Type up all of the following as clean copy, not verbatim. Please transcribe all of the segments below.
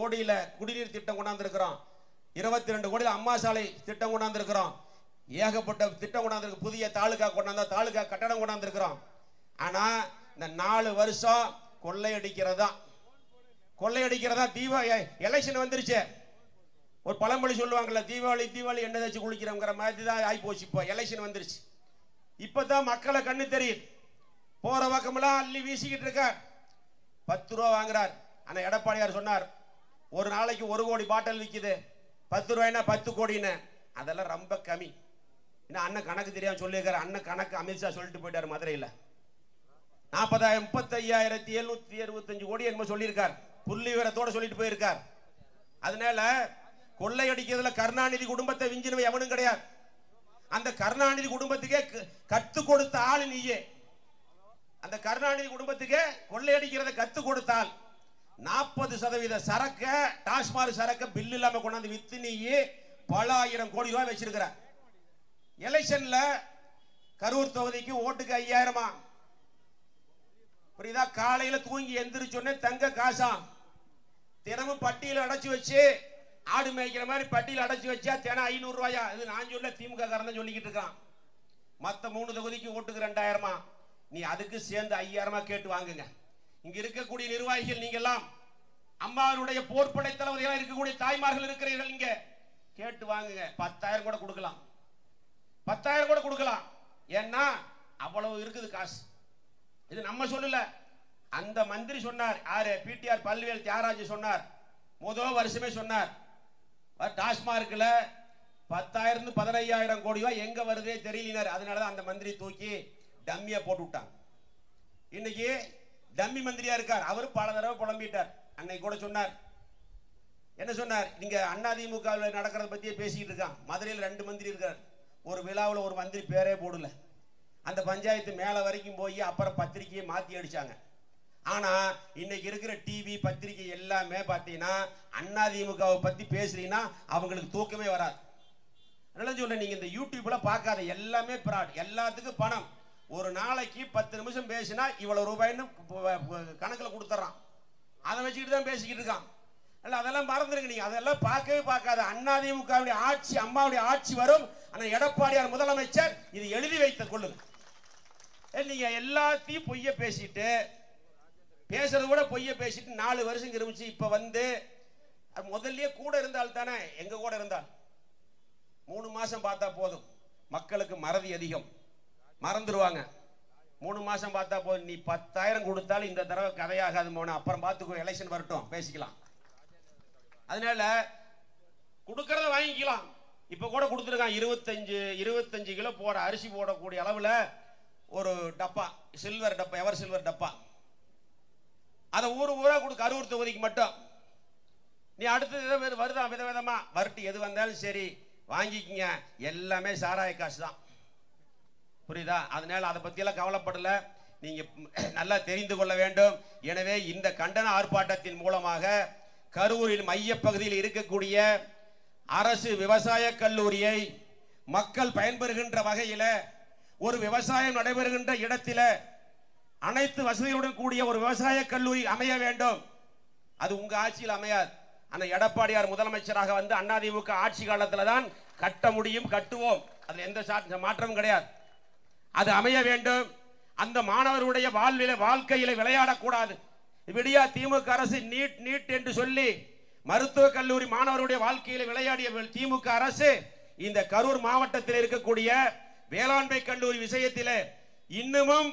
கோடியில குடிநீர் திட்டம் கொண்டாந்துருக்கிறோம். 22 கோடியில அம்மா சாலை திட்டம் கொண்டாந்துருக்கிறோம். ஏகப்பட்ட திட்டம் கொண்டாந்துருக்கு. புதிய தாலுகா கொண்டாந்தா தாலுகா கட்டடம் கொண்டாந்துருக்கிறோம். ஆனா இந்த 4 வருஷம் கொள்ளையடிக்கிறதா தீபாவளி எலெக்ஷன் வந்துருச்சு. ஒரு பழமொழி சொல்லுவாங்கல்ல, தீபாவளி என்ன வச்சு குளிக்கிறோங்கிற மாதிரி தான் ஆகி போச்சு. இப்போ எலெக்ஷன் வந்துருச்சு. இப்பதான் மக்களை கண்ணு தெரியுது. போற பக்கமெல்லாம் அள்ளி வீசிக்கிட்டு இருக்கார். 10 ரூபா வாங்குறார். ஆனா எடப்பாடியார் சொன்னார், ஒரு நாளைக்கு 1 கோடி பாட்டில் விற்குது, 10 ரூபாய்னா 10 கோடின்னு. அதெல்லாம் ரொம்ப கம்மி. அண்ணன் கணக்கு தெரியாம சொல்லியிருக்காரு. அண்ணன் கணக்கு அமித்ஷா சொல்லிட்டு போயிட்டாரு மதுரையில். 35,765 கோடி என்னமோ சொல்லியிருக்கார். புள்ளி விவரத்தோட சொல்லிட்டு போயிருக்கார். அதனால கொள்ளையடிக்கிறதுல கருணாநிதி குடும்பத்தை விஞ்சினவை எவனும் கிடையாது. அந்த கருணாநிதி குடும்பத்துக்கே கத்து கொடுத்த ஆளு நீயே. அந்த கருணாநிதி குடும்பத்துக்கே கொள்ளையடிக்கிறத கத்து கொடுத்தால் 40% சரக்க டாஸ்மாக் சரக்க பில் இல்லாம கொண்டாந்து வித்து நீயே பல ஆயிரம் கோடி ரூபாய் வச்சிருக்கிற. எலெக்ஷன்ல கரூர் தொகுதிக்கு ஓட்டுக்கு 5000. புரியுதா? காலையில தூங்கி எந்திரிச்சோன்னே தங்க காசாம். தினமும் பட்டியல அடைச்சு வச்சு ஆடு மேய்க்கிற மாதிரி பட்டியல அடைச்சு வச்சா தினம் 500 ரூபாயா? இது நான் சொல்ல, திமுக காரன் சொல்லிக்கிட்டு இருக்கான். மத்த 3 தொகுதிக்கு ஓட்டுக்கு 2000. நீ அதுக்கு சேர்ந்து 5000 கேட்டு வாங்குங்க. இங்க இருக்கக்கூடிய நிர்வாகிகள் நீங்க எல்லாம் அம்மாவுடைய போர்ப்படை தளபதிகளாக இருக்கக்கூடிய தாய்மார்கள் இருக்கிறீர்கள், இங்க கேட்டு வாங்குங்க. 10,000 கூட கொடுக்கலாம், 10,000 கூட கொடுக்கலாம். ஏன்னா அவ்வளவு இருக்குது காசு. இது நம்ம சொல்லல, அந்த மந்திரி சொன்னார். யாரு? பிடிஆர் பல்வேல் தியாகராஜ் சொன்னார். முதல் வருஷமே சொன்னார், டாஸ்மார்க்ல 10,000 15,000 கோடி ரூபாய் எங்க வருதே தெரியலினார். அதனாலதான் அந்த மந்திரி தூக்கி டம்மியா போட்டு விட்டாங்க. இன்னைக்கு டம்மி மந்திரியா இருக்கார். அவர் பல தடவை புலம்பிட்டார். அன்னைக்கு கூட சொன்னார். என்ன சொன்னார்? நீங்க அதிமுக நடக்கிறத பத்தியே பேசிக்கிட்டு இருக்கான். மதுரையில் 2 மந்திரி இருக்கார். ஒரு விழாவில் ஒரு மந்திரி பேரே போடல. அந்த பஞ்சாயத்து மேல வரைக்கும் போய் அப்புறம் பத்திரிகையை மாத்தி அடிச்சாங்க. ஆனா இன்னைக்கு இருக்கிற டிவி பத்திரிகை எல்லாமே பார்த்தீங்கன்னா அதிமுகவை பத்தி பேசுறீங்கன்னா அவங்களுக்கு தூக்கமே வராது. அதனால சொல்ல, நீங்க இந்த யூடியூப்ல பார்க்காத எல்லாமே பிராட், எல்லாத்துக்கும் பணம். ஒரு நாளைக்கு 10 நிமிஷம் பேசினா இவ்வளவு ரூபாய்னு கணக்கில் கொடுத்துறான். அதை வச்சுக்கிட்டு தான் பேசிக்கிட்டு இருக்கான். அதெல்லாம் மறந்துருங்க. நீங்க அதெல்லாம் பார்க்கவே பார்க்காத. அதிமுகவுடைய ஆட்சி, அம்மாவுடைய ஆட்சி வரும். ஆனா எடப்பாடியார் முதலமைச்சர் இது எழுதி வைத்த கொள்ளுங்க. நீங்க எல்லாத்தையும் பொய்ய பேசிட்டு, பேசுறது கூட பொய்ய பேசிட்டு 4 வருஷம் இருந்துச்சு. இப்ப வந்து முதல்லயே கூட இருந்தால் தானே, எங்க கூட இருந்தால் 3 மாசம் பார்த்தா போதும். மக்களுக்கு மறதி அதிகம், மறந்துடுவாங்க. 3 மாசம் பார்த்தா போதும். நீ 10,000 கொடுத்தாலும் இந்த தடவை கதையாகாது மோன, அப்புறம் பார்த்துக்கோ, எலெக்ஷன் வரட்டும் பேசிக்கலாம். அதனால கொடுக்கறத வாங்கிக்கலாம். இப்ப கூட கொடுத்துருக்கான். 25 கிலோ போற அரிசி போடக்கூடிய அளவுல ஒரு டப்பா, சில்வர் டப்பா, எவர் சில்வர் டப்பா. அதை ஊரா கொடு, கரூர் தொகுதிக்கு மட்டும். நீ அடுத்தது வருதா விதவிதமா வரட்டு, எது வந்தாலும் சரி வாங்கிக்கங்க. எல்லாமே சாராய காசு தான். புரியுதா? அதனால அதை பத்தியெல்லாம் கவலைப்படல. நீங்க நல்லா தெரிந்து கொள்ள வேண்டும். எனவே இந்த கண்டன ஆர்ப்பாட்டத்தின் மூலமாக கரூரின் மைய பகுதியில் இருக்கக்கூடிய அரசு விவசாய கல்லூரியை மக்கள் பயன்பெறுகின்ற வகையில், ஒரு விவசாயம் நடைபெறுகின்ற இடத்தில அனைத்து வசதிகளுடன் கூடிய ஒரு விவசாய கல்லூரி அமைய வேண்டும். அது உங்க ஆட்சியில் அமையாது. ஆனா எடப்பாடியார் முதலமைச்சராக வந்து அதிமுக ஆட்சி காலத்தில் தான் கட்ட முடியும், கட்டுவோம். அதுல எந்த மாற்றமும் கிடையாது. அது அமைய வேண்டும். அந்த மாணவருடைய வாழ்க்கையில விளையாடக்கூடாது. விடியா திமுக அரசு நீட் என்று சொல்லி மருத்துவக் கல்லூரி மாணவருடைய வாழ்க்கையில விளையாடிய திமுக அரசு இந்த கரூர் மாவட்டத்தில் இருக்கக்கூடிய வேளாண்மை கல்லூரி விஷயத்திலே இன்னமும்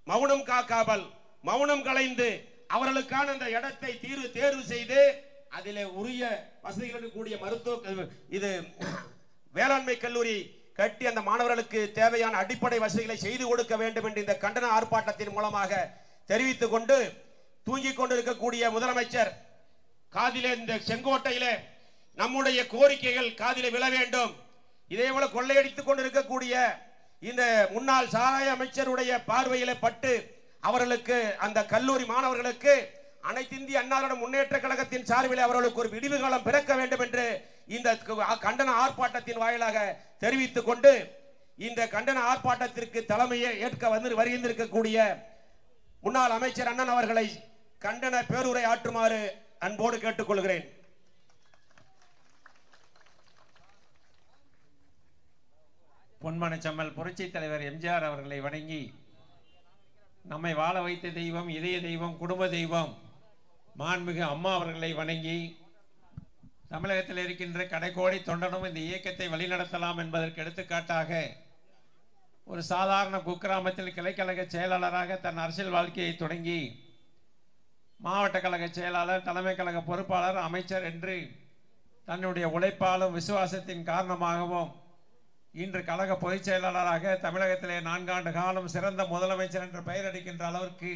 மௌனம் காக்காமல், மௌனம் கலைந்து அவர்களுக்கான அந்த இடத்தை தேர்வு செய்து அதிலே உரிய வசதிகளுடன் கூடிய மருத்துவ இது வேளாண்மை கல்லூரி கட்டி அந்த மாணவர்களுக்கு தேவையான அடிப்படை வசதிகளை செய்து கொடுக்க வேண்டும் என்று இந்த கண்டன ஆர்ப்பாட்டத்தின் மூலமாக தெரிவித்துக் கொண்டு, தூங்கிக் கொண்டிருக்கக்கூடிய முதலமைச்சர் காதிலே, இந்த செங்கோட்டையிலே நம்முடைய கோரிக்கைகள் காதிலே விழ வேண்டும். இதே போல கொள்ளையடித்துக் கொண்டிருக்கக்கூடிய இந்த முன்னாள் சாராய அமைச்சருடைய பார்வையிலே பட்டு அவர்களுக்கு, அந்த கல்லூரி மாணவர்களுக்கு அனைத்து இந்திய அண்ணா திராவிட முன்னேற்ற கழகத்தின் சார்பில் அவர்களுக்கு ஒரு விடிவு காலம் பிறக்க வேண்டும் என்று இந்த கண்டன ஆர்ப்பாட்டத்தின் வாயிலாக தெரிவித்துக் கொண்டு, இந்த கண்டன ஆர்ப்பாட்டத்திற்கு தலைமையை ஏற்க வருகின்றிருக்கக்கூடிய முன்னாள் அமைச்சர் அண்ணன் அவர்களை கண்டன பேருரை ஆற்றுமாறு அன்போடு கேட்டுக்கொள்கிறேன். பொன்மனச்செம்மல் புரட்சி தலைவர் எம்ஜிஆர் அவர்களை வணங்கி, நம்மை வாழ வைத்த தெய்வம், இதய தெய்வம், குடும்ப தெய்வம் மாண்புமிகு அம்மா அவர்களை வணங்கி, தமிழகத்தில் இருக்கின்ற கடைக்கோடி தொண்டனும் இந்த இயக்கத்தை வழிநடத்தலாம் என்பதற்கு எடுத்துக்காட்டாக ஒரு சாதாரண குக்கிராமத்தில் கிளைக்கழக செயலாளராக தன் அரசியல் வாழ்க்கையை தொடங்கி மாவட்ட கழக செயலாளர், தலைமை கழக பொறுப்பாளர், அமைச்சர் என்று தன்னுடைய உழைப்பாலும் விசுவாசத்தின் காரணமாகவும் இன்று கழக பொதுச் செயலாளராக தமிழகத்திலே 4 ஆண்டு காலம் சிறந்த முதலமைச்சர் என்று பெயர் அடிக்கின்ற அளவிற்கு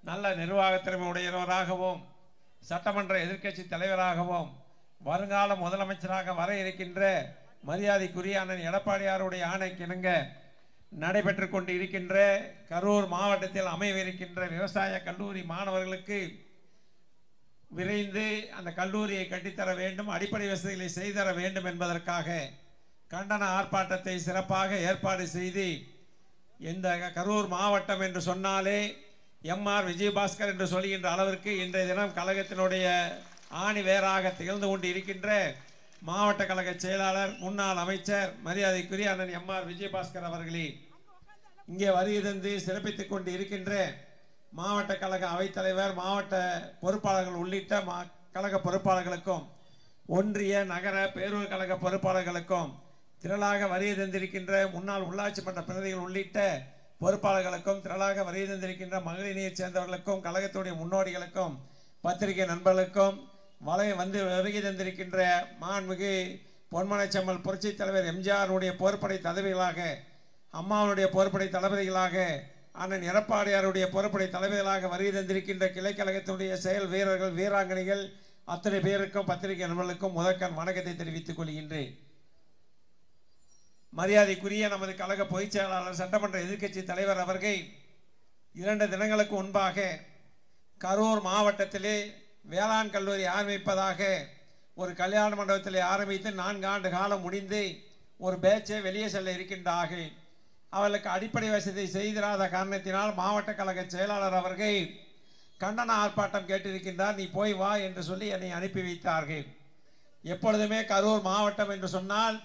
நல்ல நிர்வாக திறமை உடையவராகவும் சட்டமன்ற எதிர்க்கட்சி தலைவராகவும் வருங்கால முதலமைச்சராக வர இருக்கின்ற மரியாதைக்குரிய அண்ணன் எடப்பாடியாருடைய ஆணைக்கிணங்க நடைபெற்று கொண்டு இருக்கின்ற கரூர் மாவட்டத்தில் அமைவிருக்கின்ற விவசாய கல்லூரி மாணவர்களுக்கு விரைந்து அந்த கல்லூரியை கட்டித்தர வேண்டும், அடிப்படை வசதிகளை செய்தர வேண்டும் என்பதற்காக கண்டன ஆர்ப்பாட்டத்தை சிறப்பாக ஏற்பாடு செய்து, இந்த கரூர் மாவட்டம் என்று சொன்னாலே எம்ஆர் விஜயபாஸ்கர் என்று சொல்கின்ற அளவிற்கு இன்றைய தினம் கழகத்தினுடைய ஆணி வேறாக திகழ்ந்து கொண்டு இருக்கின்ற மாவட்ட கழக செயலாளர், முன்னாள் அமைச்சர், மரியாதைக்குரிய அண்ணன் எம்ஆர் விஜயபாஸ்கர் அவர்களே, இங்கே வருகை தந்து சிறப்பித்துக் கொண்டு இருக்கின்ற மாவட்ட கழக அவைத்தலைவர், மாவட்ட பொறுப்பாளர்கள் உள்ளிட்ட கழக பொறுப்பாளர்களுக்கும், ஒன்றிய நகர பேரூர் கழக பொறுப்பாளர்களுக்கும், திரளாக வருகை தந்திருக்கின்ற முன்னாள் உள்ளாட்சி மன்ற பிரதிநிதிகள் உள்ளிட்ட பொறுப்பாளர்களுக்கும், திரளாக வருகை தந்திருக்கின்ற மகளிரைச் சேர்ந்தவர்களுக்கும், கழகத்துடைய முன்னோடிகளுக்கும், பத்திரிகை நண்பர்களுக்கும், வருகை தந்திருக்கின்ற மாண்புமிகு பொன்மனச்செம்மல் புரட்சி தலைவர் எம்ஜிஆருடைய போர்ப்படை தளபதிகளாக, அம்மாவுடைய போர்ப்படை தளபதிகளாக, அண்ணன் எடப்பாடியாருடைய போர்ப்படை தளபதிகளாக வருகை தந்திருக்கின்ற கிளைக்கழகத்தினுடைய செயல் வீரர்கள், வீராங்கனைகள் அத்தனை பேருக்கும் பத்திரிகை நண்பர்களுக்கும் முதற்கண் வணக்கத்தை தெரிவித்துக் கொள்கின்றேன். மரியாதைக்குரிய நமது கழக பொதுச் செயலாளர், சட்டமன்ற எதிர்க்கட்சி தலைவர் அவர்கள் 2 தினங்களுக்கு முன்பாக கரூர் மாவட்டத்திலே வேளாண் கல்லூரி ஆரம்பிப்பதாக ஒரு கல்யாண மண்டபத்திலே ஆரம்பித்து 4 ஆண்டு காலம் முடிந்து ஒரு பேட்சை வெளியே செல்ல இருக்கின்றார்கள். அவர்களுக்கு அடிப்படை வசதி செய்திராத காரணத்தினால் மாவட்ட கழக செயலாளர் அவர்கள் கண்டன ஆர்ப்பாட்டம் கேட்டிருக்கின்றார், நீ போய் வா என்று சொல்லி என்னை அனுப்பி வைத்தார்கள். எப்பொழுதுமே கரூர் மாவட்டம் என்று சொன்னால்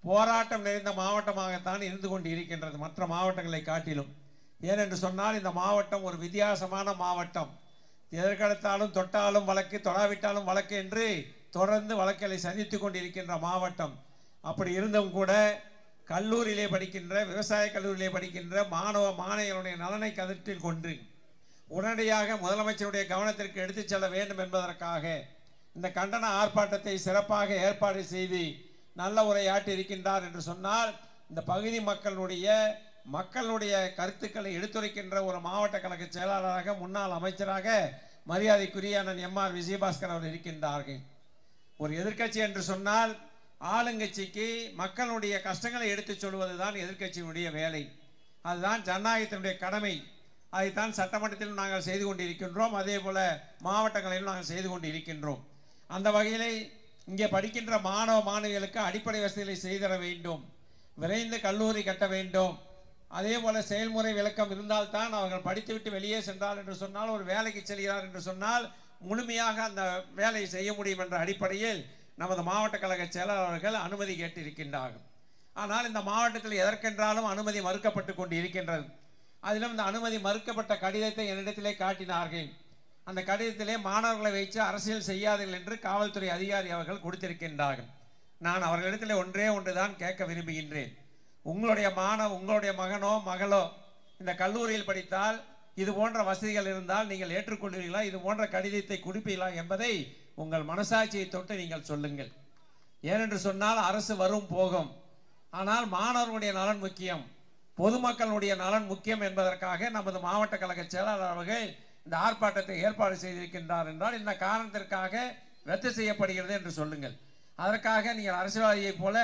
போராட்டம் நிறைந்த மாவட்டமாகத்தான் இருந்து கொண்டு இருக்கின்றது, மற்ற மாவட்டங்களை காட்டிலும். ஏனென்று சொன்னால் இந்த மாவட்டம் ஒரு வித்தியாசமான மாவட்டம். எதற்கெடுத்தாலும் தொட்டாலும் வழக்கு, தொடாவிட்டாலும் வழக்கு என்று தொடர்ந்து வழக்குகளை சந்தித்து கொண்டிருக்கின்ற மாவட்டம். அப்படி இருந்தும் கூட கல்லூரியிலே படிக்கின்ற, விவசாய கல்லூரியிலே படிக்கின்ற மாணவ மாணவியருடைய நலனை கருத்தில் கொண்டு உடனடியாக முதலமைச்சருடைய கவனத்திற்கு எடுத்துச் செல்ல வேண்டும் என்பதற்காக இந்த கண்டன ஆர்ப்பாட்டத்தை சிறப்பாக ஏற்பாடு செய்து நல்ல உரையாற்றி இருக்கின்றார் என்று சொன்னால், இந்த பகுதி மக்களுடைய கருத்துக்களை எடுத்துரைக்கின்ற ஒரு மாவட்ட கழக செயலாளராக, முன்னாள் அமைச்சராக மரியாதைக்குரிய அண்ணன் எம்ஆர் விஜயபாஸ்கர் அவர் இருக்கின்றார்கள். ஒரு எதிர்க்கட்சி என்று சொன்னால் ஆளுங்கட்சிக்கு மக்களுடைய கஷ்டங்களை எடுத்துச் சொல்வதுதான் எதிர்க்கட்சியினுடைய வேலை. அதுதான் ஜனநாயகத்தினுடைய கடமை. அதைத்தான் சட்டமன்றத்திலும் நாங்கள் செய்து கொண்டிருக்கின்றோம், அதே போல மாவட்டங்களிலும் நாங்கள் செய்து கொண்டு இருக்கின்றோம். அந்த வகையிலே இங்கே படிக்கின்ற மாணவ மாணவிகளுக்கு அடிப்படை வசதிகளை செய்தர வேண்டும், விரைந்து கல்லூரி கட்ட வேண்டும். அதே போல செயல்முறை விளக்கம் இருந்தால்தான் அவர்கள் படித்துவிட்டு வெளியே சென்றால் என்று சொன்னால், ஒரு வேலைக்கு செல்கிறார் என்று சொன்னால் முழுமையாக அந்த வேலையை செய்ய முடியும் என்ற அடிப்படையில் நமது மாவட்ட கழக செயலாளர்கள் அனுமதி கேட்டிருக்கின்றார்கள். ஆனால் இந்த மாவட்டத்தில் எதற்கென்றாலும் அனுமதி மறுக்கப்பட்டு கொண்டு இருக்கின்றது. அதிலும் இந்த அனுமதி மறுக்கப்பட்ட கடிதத்தை என்னிடத்திலே காட்டினார்கள். அந்த கடிதத்திலே மாணவர்களை வைத்து அரசியல் செய்யாதீர்கள் என்று காவல்துறை அதிகாரி அவர்கள் கொடுத்திருக்கின்றார்கள். நான் அவர்களிடத்திலே ஒன்றுதான் கேட்க விரும்புகின்றேன். உங்களுடைய மகனோ மகளோ இந்த கல்லூரியில் படித்தால் இது போன்ற வசதிகள் இருந்தால் நீங்கள் ஏற்றுக்கொள்வீர்களா, இது போன்ற கடிதத்தை கொடுப்பீர்களா என்பதை உங்கள் மனசாட்சியை தொட்டு நீங்கள் சொல்லுங்கள். ஏனென்று சொன்னால் அரசு வரும் போகும், ஆனால் மாணவர்களுடைய நலன் முக்கியம், பொதுமக்களுடைய நலன் முக்கியம் என்பதற்காக நமது மாவட்ட கழக செயலாளர் அவர்கள் இந்த ஆர்ப்பாட்டத்தை ஏற்பாடு செய்திருக்கின்றார் என்றால் இந்த காரணத்திற்காக ரத்து செய்யப்படுகிறது என்று சொல்லுங்கள். அதற்காக நீங்கள் அரசியல்வாதியை போல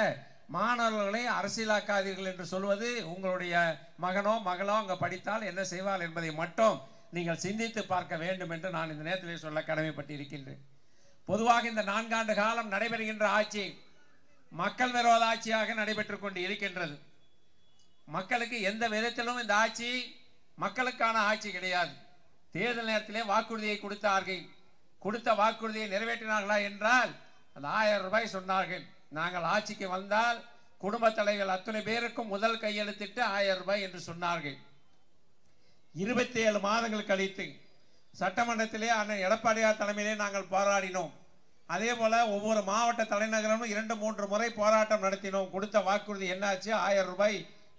மாணவர்களை அரசியலாக்காதீர்கள் என்று சொல்வது, உங்களுடைய மகனோ மகளோ அங்கே படித்தால் என்ன செய்வார் என்பதை மட்டும் நீங்கள் சிந்தித்து பார்க்க வேண்டும் என்று நான் இந்த நேரத்திலே சொல்ல கடமைப்பட்டிருக்கின்றேன். பொதுவாக இந்த 4 ஆண்டு காலம் நடைபெறுகின்ற ஆட்சி மக்கள் விரோத ஆட்சியாக நடைபெற்றுக் கொண்டு இருக்கின்றது. மக்களுக்கு எந்த விதத்திலும் இந்த ஆட்சி மக்களுக்கான ஆட்சி கிடையாது. தேர்தல் நேரத்திலே வாக்குறுதியை கொடுத்தார்கள், கொடுத்த வாக்குறுதியை நிறைவேற்றினார்களா என்றால் அந்த 1000 ரூபாய் சொன்னார்கள். நாங்கள் ஆட்சிக்கு வந்தால் குடும்ப தலைவர்கள் அத்தனை பேருக்கும் முதல் கையெழுத்திட்டு 1000 ரூபாய் என்று சொன்னார்கள். 27 மாதங்கள் கழித்து சட்டமன்றத்திலே அண்ணன் எடப்பாடியார் தலைமையிலே நாங்கள் போராடினோம். அதே போல ஒவ்வொரு மாவட்ட தலைநகரமும் 2-3 முறை போராட்டம் நடத்தினோம். கொடுத்த வாக்குறுதி என்னாச்சு, 1000 ரூபாய்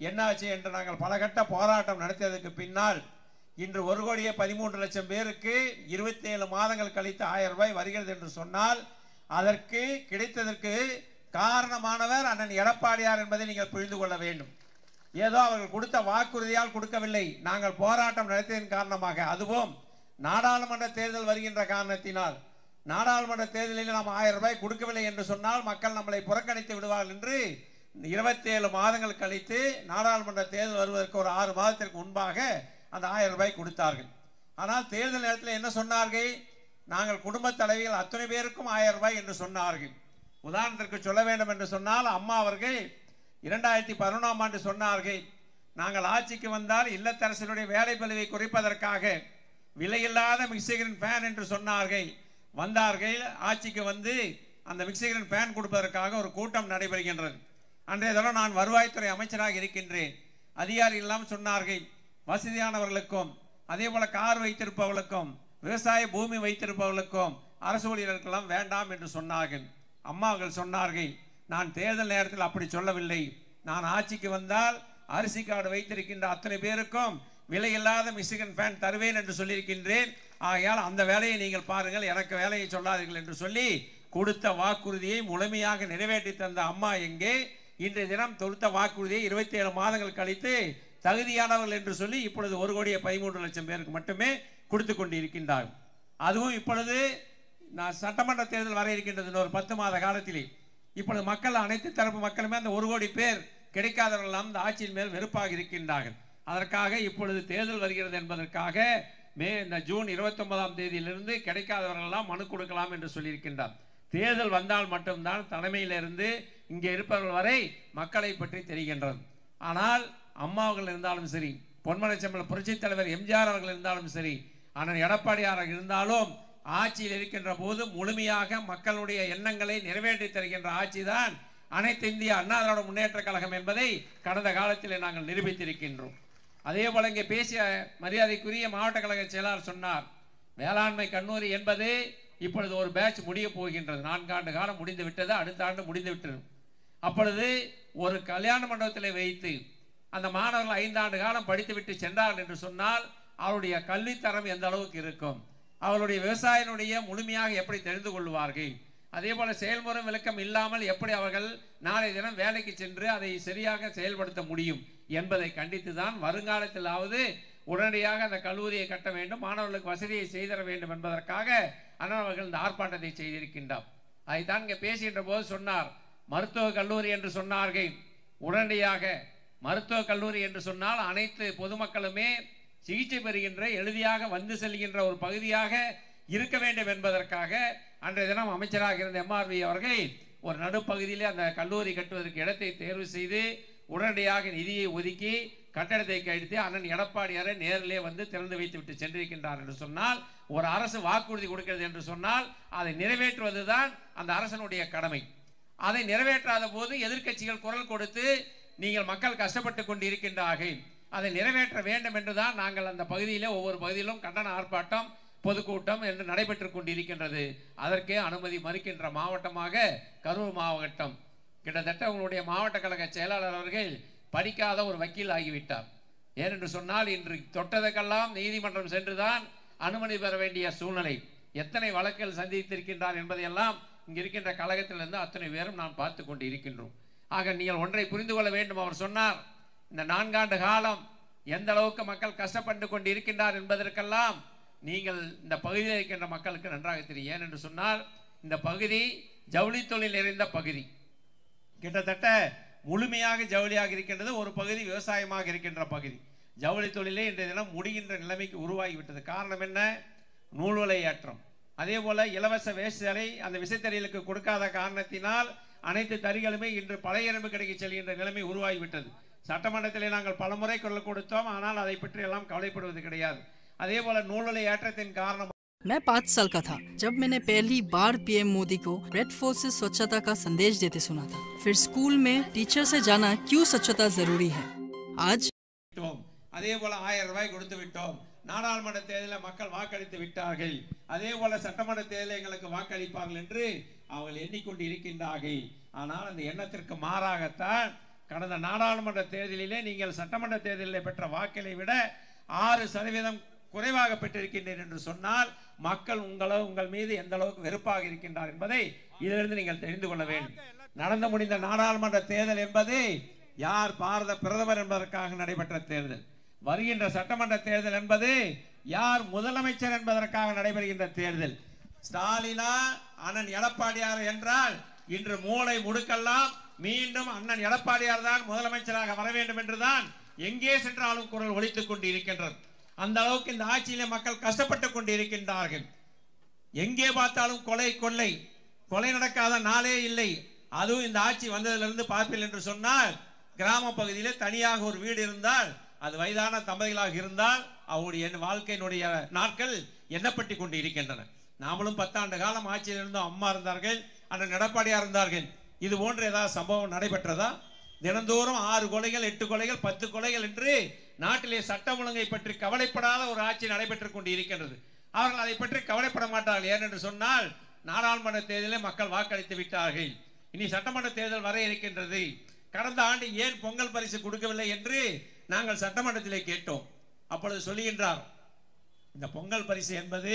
என்னாச்சு என்று நாங்கள் பல கட்ட போராட்டம் நடத்தியதற்கு பின்னால் இன்று 1,13,00,000 பேருக்கு 27 மாதங்கள் கழித்து 1000 ரூபாய் வருகிறது என்று சொன்னால் அதற்கு கிடைத்ததற்கு காரணமானவர் அண்ணன் எடப்பாடியார் என்பதை நீங்கள் புரிந்து கொள்ள வேண்டும். ஏதோ அவர்கள் கொடுத்த வாக்குறுதியால் கொடுக்கவில்லை, நாங்கள் போராட்டம் நடத்தியதன் காரணமாக. அதுவும் நாடாளுமன்ற தேர்தல் வருகின்ற காரணத்தினால் நாடாளுமன்ற தேர்தலில் நாம் 1000 ரூபாய் கொடுக்கவில்லை என்று சொன்னால் மக்கள் நம்மளை புறக்கணித்து விடுவார்கள் என்று 27 மாதங்கள் கழித்து நாடாளுமன்ற தேர்தல் வருவதற்கு ஒரு 6 மாதத்திற்கு முன்பாக அந்த 1000 ரூபாய் கொடுத்தார்கள். ஆனால் தேர்தல் நேரத்தில் என்ன சொன்னார்கள்? நாங்கள் குடும்ப தலைவிகள் அத்தனை பேருக்கும் 1000 ரூபாய் என்று சொன்னார்கள். உதாரணத்திற்கு சொல்ல வேண்டும் என்று சொன்னால் அம்மா அவர்கள் 2011ஆம் ஆண்டு சொன்னார்கள், நாங்கள் ஆட்சிக்கு வந்தால் இல்லத்தரசினுடைய வேலை பளுவை குறைப்பதற்காக விலையில்லாத மிக்சிகிரன் ஃபேன் என்று சொன்னார்கள். வந்தார்கள், ஆட்சிக்கு வந்து அந்த மிக்சிகிரன் ஃபேன் கொடுப்பதற்காக ஒரு கூட்டம் நடைபெறுகின்றது. அன்றைய தினம் நான் வருவாய்த்துறை அமைச்சராக இருக்கின்றேன். அதிகாரிகள் எல்லாம் சொன்னார்கள், வசதியானவர்களுக்கும் அதே போல கார் வைத்திருப்பவர்களுக்கும் விவசாய பூமி வைத்திருப்பவர்களுக்கும் அரசு ஊழியர்களுக்கெல்லாம் வேண்டாம் என்று சொன்னார்கள். அம்மா அவர்கள் சொன்னார்கள், நான் தேர்தல் நேரத்தில் அப்படி சொல்லவில்லை, நான் ஆட்சிக்கு வந்தால் அரிசி கார்டு வைத்திருக்கின்ற அத்தனை பேருக்கும் விலையில்லாத மிக்சிகன் ஃபேன் தருவேன் என்று சொல்லியிருக்கின்றேன். ஆகையால் அந்த வேலையை நீங்கள் பாருங்கள், எனக்கு வேலையை சொல்லாதீர்கள் என்று சொல்லி கொடுத்த வாக்குறுதியை முழுமையாக நிறைவேற்றி தந்த அம்மா எங்கே? இன்றைய தினம் கொடுத்த வாக்குறுதியை 27 மாதங்கள் கழித்து தகுதியானவர்கள் என்று சொல்லி இப்பொழுது 1,13,00,000 பேருக்கு மட்டுமே கொடுத்து கொண்டு இருக்கின்றார்கள். அதுவும் இப்பொழுது நான் சட்டமன்ற தேர்தல் வர இருக்கின்றது இன்னொரு 10 மாத காலத்திலே. இப்பொழுது மக்கள் அனைத்து தரப்பு மக்களுமே அந்த 1 கோடி பேர் கிடைக்காதவர்கள் அந்த ஆட்சியின் மேல் வெறுப்பாக இருக்கின்றார்கள். அதற்காக இப்பொழுது தேர்தல் வருகிறது என்பதற்காக இந்த ஜூன் 29ஆம் தேதியிலிருந்து கிடைக்காதவர்களெல்லாம் மனு கொடுக்கலாம் என்று சொல்லியிருக்கின்றார். தேர்தல் வந்தால் மட்டும்தான் தலைமையிலிருந்து இங்கே இருப்பவர்கள் வரை மக்களை பற்றி தெரிகின்றது. ஆனால் அம்மாவர்கள் இருந்தாலும் சரி, பொன்மனச்செம்மல் புரட்சித் தலைவர் எம்ஜிஆர் அவர்கள் இருந்தாலும் சரி, அண்ணன் எடப்பாடியார் இருந்தாலும் ஆட்சியில் இருக்கின்ற போது முழுமையாக மக்களுடைய எண்ணங்களை நிறைவேற்றி தருகின்ற ஆட்சி தான் அனைத்து இந்திய அண்ணா திராவிட முன்னேற்ற கழகம் என்பதை கடந்த காலத்தில் நாங்கள் நிரூபித்திருக்கின்றோம். அதே போல இங்கே பேசிய மரியாதைக்குரிய மாவட்ட கழக செயலாளர் சொன்னார், வேளாண்மை கல்லூரி என்பது இப்பொழுது ஒரு பேட்ச் முடிய போகின்றது. 4 ஆண்டு காலம் முடிந்து விட்டது, அடுத்த ஆண்டு முடிந்து விட்டது. அப்பொழுது ஒரு கல்யாண மண்டபத்தில் வைத்து அந்த மாணவர்கள் 5 ஆண்டு காலம் படித்துவிட்டு சென்றார்கள் என்று சொன்னால் அவருடைய கல்வித்தரம் எந்த அளவுக்கு இருக்கும், அவருடைய விவசாயினுடைய முழுமையாக எப்படி தெரிந்து கொள்வார்கள், அதே போல செயல்முறை விளக்கம் இல்லாமல் எப்படி அவர்கள் நாளை தினம் வேலைக்கு சென்று அதை சரியாக செயல்படுத்த முடியும் என்பதை கண்டித்து தான் வருங்காலத்திலாவது உடனடியாக அந்த கல்லூரியை கட்ட வேண்டும், மாணவர்களுக்கு வசதியை செய்தர வேண்டும் என்பதற்காக அண்ணன் அவர்கள் இந்த ஆர்ப்பாட்டத்தை செய்திருக்கின்றார். அதைத்தான் இங்கே பேசுகின்ற போது சொன்னார், மருத்துவக் கல்லூரி என்று சொன்னார்கள். உடனடியாக மருத்துவக் கல்லூரி என்று சொன்னால் அனைத்து பொதுமக்களுமே சிகிச்சை பெறுகின்ற எளிதாக வந்து செல்கின்ற ஒரு பகுதியாக இருக்க வேண்டும் என்பதற்காக அன்றைய தினம் அமைச்சராக இருந்த MRV அவர்கள் ஒரு நடுப்பகுதியிலே அந்த கல்லூரி கட்டுவதற்கு இடத்தை தேர்வு செய்து உடனடியாக நிதியை ஒதுக்கி கட்டடத்தை கழித்து அண்ணன் எடப்பாடியாரை நேரிலே வந்து திறந்து வைத்து விட்டு சென்றிருக்கின்றார் என்று சொன்னால், ஒரு அரசு வாக்குறுதி கொடுக்கிறது என்று சொன்னால் அதை நிறைவேற்றுவதுதான் அந்த அரசனுடைய கடமை. அதை நிறைவேற்றாத போது எதிர்க்கட்சிகள் குரல் கொடுத்து நீங்கள் மக்கள் கஷ்டப்பட்டு கொண்டு இருக்கின்றார்கள், அதை நிறைவேற்ற வேண்டும் என்றுதான் நாங்கள் அந்த பகுதியிலே ஒவ்வொரு பகுதியிலும் கண்டன ஆர்ப்பாட்டம் பொதுக்கூட்டம் என்று நடைபெற்று கொண்டிருக்கின்றது. அதற்கே அனுமதி மறுக்கின்ற மாவட்டமாக கரூர் மாவட்டம். கிட்டத்தட்ட உங்களுடைய மாவட்ட கழக செயலாளர் அவர்கள் படிக்காத ஒரு வக்கீல் ஆகிவிட்டார். ஏனென்று சொன்னால் இன்று தொட்டதற்கெல்லாம் நீதிமன்றம் சென்றுதான் அனுமதி பெற வேண்டிய சூழ்நிலை. எத்தனை வழக்குகள் சந்தித்திருக்கின்றார் என்பதையெல்லாம் இங்கு இருக்கின்ற கழகத்திலிருந்து அத்தனை பேரும் நாம் பார்த்து கொண்டு இருக்கின்றோம். ஆக நீங்கள் ஒன்றை புரிந்து கொள்ள வேண்டும். அவர் சொன்னார், இந்த 4 ஆண்டு காலம் எந்த அளவுக்கு மக்கள் கஷ்டப்பட்டு கொண்டு இருக்கின்றார் என்பதற்கெல்லாம் நீங்கள் இந்த பகுதியில் இருக்கின்ற மக்களுக்கு நன்றாக தெரியும். ஏனென்று சொன்னால் இந்த பகுதி ஜவுளி தொழில் நிறைந்த பகுதி, கிட்டத்தட்ட முழுமையாக ஜவுளியாக இருக்கின்றது. ஒரு பகுதி விவசாயமாக இருக்கின்ற பகுதி. ஜவுளி தொழிலே இன்றைய தினம் முடிகின்ற நிலைமைக்கு உருவாகிவிட்டது. காரணம் என்ன? நூல்வலை ஏற்றம். அதே போல இலவச வேஷ்டரை அந்த விசைத்தறிகளுக்கு கொடுக்காத காரணத்தினால் அனைத்து தறிகளுமே இன்று பழைய எறும்பு கடைக்கு செல்கின்ற நிலைமை உருவாகிவிட்டது. சட்டமன்றத்திலே நாங்கள் பலமுறை குரல் கொடுத்தோம், ஆனால் அதை பற்றி எல்லாம் கவலைப்படுவது கிடையாது. அதே போல நூல்வலை ஏற்றத்தின் காரணம் मैं 5 साल का था जब मैंने पहली बार पीएम मोदी को रेड फोर्ट से स्वच्छता का संदेश देते सुना था। फिर स्कूल में टीचर से जाना क्यों स्वच्छता जरूरी है। आज அதே போல 1000 ரூபாய் கொடுத்து விட்டோம். நாடாளுமன்ற தேர்தலில் மக்கள் வாக்களித்து விட்டார்கள். அதே போல சட்டமன்ற தேர்தலில் எங்களுக்கு வாக்களிப்பார்கள் என்று அவர்கள் எண்ணிக்கொண்டு இருக்கின்றார்கள். ஆனால் அந்த எண்ணத்திற்கு மாறாகத்தான் கடந்த நாடாளுமன்ற தேர்தலிலே நீங்கள் சட்டமன்ற தேர்தலில் பெற்ற வாக்களை விட 6% குறைவாக பெற்றிருக்கின்றனர் என்று சொன்னால் மக்கள் உங்கள் மீது எந்த அளவுக்கு வெறுப்பாக இருக்கின்றார் என்பதை இதிலிருந்து நீங்கள் தெரிந்து கொள்ள வேண்டும். நடந்து முடிந்த நாடாளுமன்ற தேர்தல் என்பது யார் பாரத பிரதமர் என்பதற்காக நடைபெற்ற தேர்தல். வருகின்ற சட்டமன்ற தேர்தல் என்பது யார் முதலமைச்சர் என்பதற்காக நடைபெறுகின்ற தேர்தல். ஸ்டாலினா அண்ணன் எடப்பாடியார் என்றால் இன்று மூளை முடுக்கெல்லாம் மீண்டும் அண்ணன் எடப்பாடியார் தான் முதலமைச்சராக வர வேண்டும் என்றுதான் எங்கே சென்றாலும் குரல் ஒலித்துக் கொண்டு இருக்கின்றது. அந்த அளவுக்கு இந்த ஆட்சியிலே மக்கள் கஷ்டப்பட்டுக் கொண்டு இருக்கின்றார்கள். எங்கே பார்த்தாலும் கொலை கொள்ளை, கொலை நடக்காத நாளே இல்லை. அதுவும் இந்த ஆட்சி வந்ததிலிருந்து பார்ப்பீர்கள் என்று சொன்னால் கிராம பகுதியிலே தனியாக ஒரு வீடு இருந்தால் அது வயதான தம்பதிகளாக இருந்தால் அவருடைய வாழ்க்கையினுடைய நாட்கள் எண்ணப்பட்டு கொண்டு இருக்கின்றன. நாமளும் 10 ஆண்டு காலம் ஆட்சியில் இருந்தோம். அம்மா இருந்தார்கள், அண்ணன் எடப்பாடியார் இருந்தார்கள். இது போன்ற ஏதாவது சம்பவம் நடைபெற்றதா? தினந்தோறும் 6 கொலைகள் 8 கொலைகள் 10 கொலைகள் என்று நாட்டிலே சட்டம் ஒழுங்கை பற்றி கவலைப்படாத ஒரு ஆட்சி நடைபெற்றுக் கொண்டு இருக்கின்றது. அவர்கள் அதை பற்றி கவலைப்பட மாட்டார்கள். ஏனென்று சொன்னால் நாடாளுமன்ற தேர்தலில் மக்கள் வாக்களித்து விட்டார்கள். இனி சட்டமன்ற தேர்தல் வர இருக்கின்றது. கடந்த ஆண்டு ஏன் பொங்கல் பரிசு கொடுக்கவில்லை என்று நாங்கள் சட்டமன்றத்திலே கேட்டோம். அப்பொழுது சொல்லுகின்றார், இந்த பொங்கல் பரிசு என்பது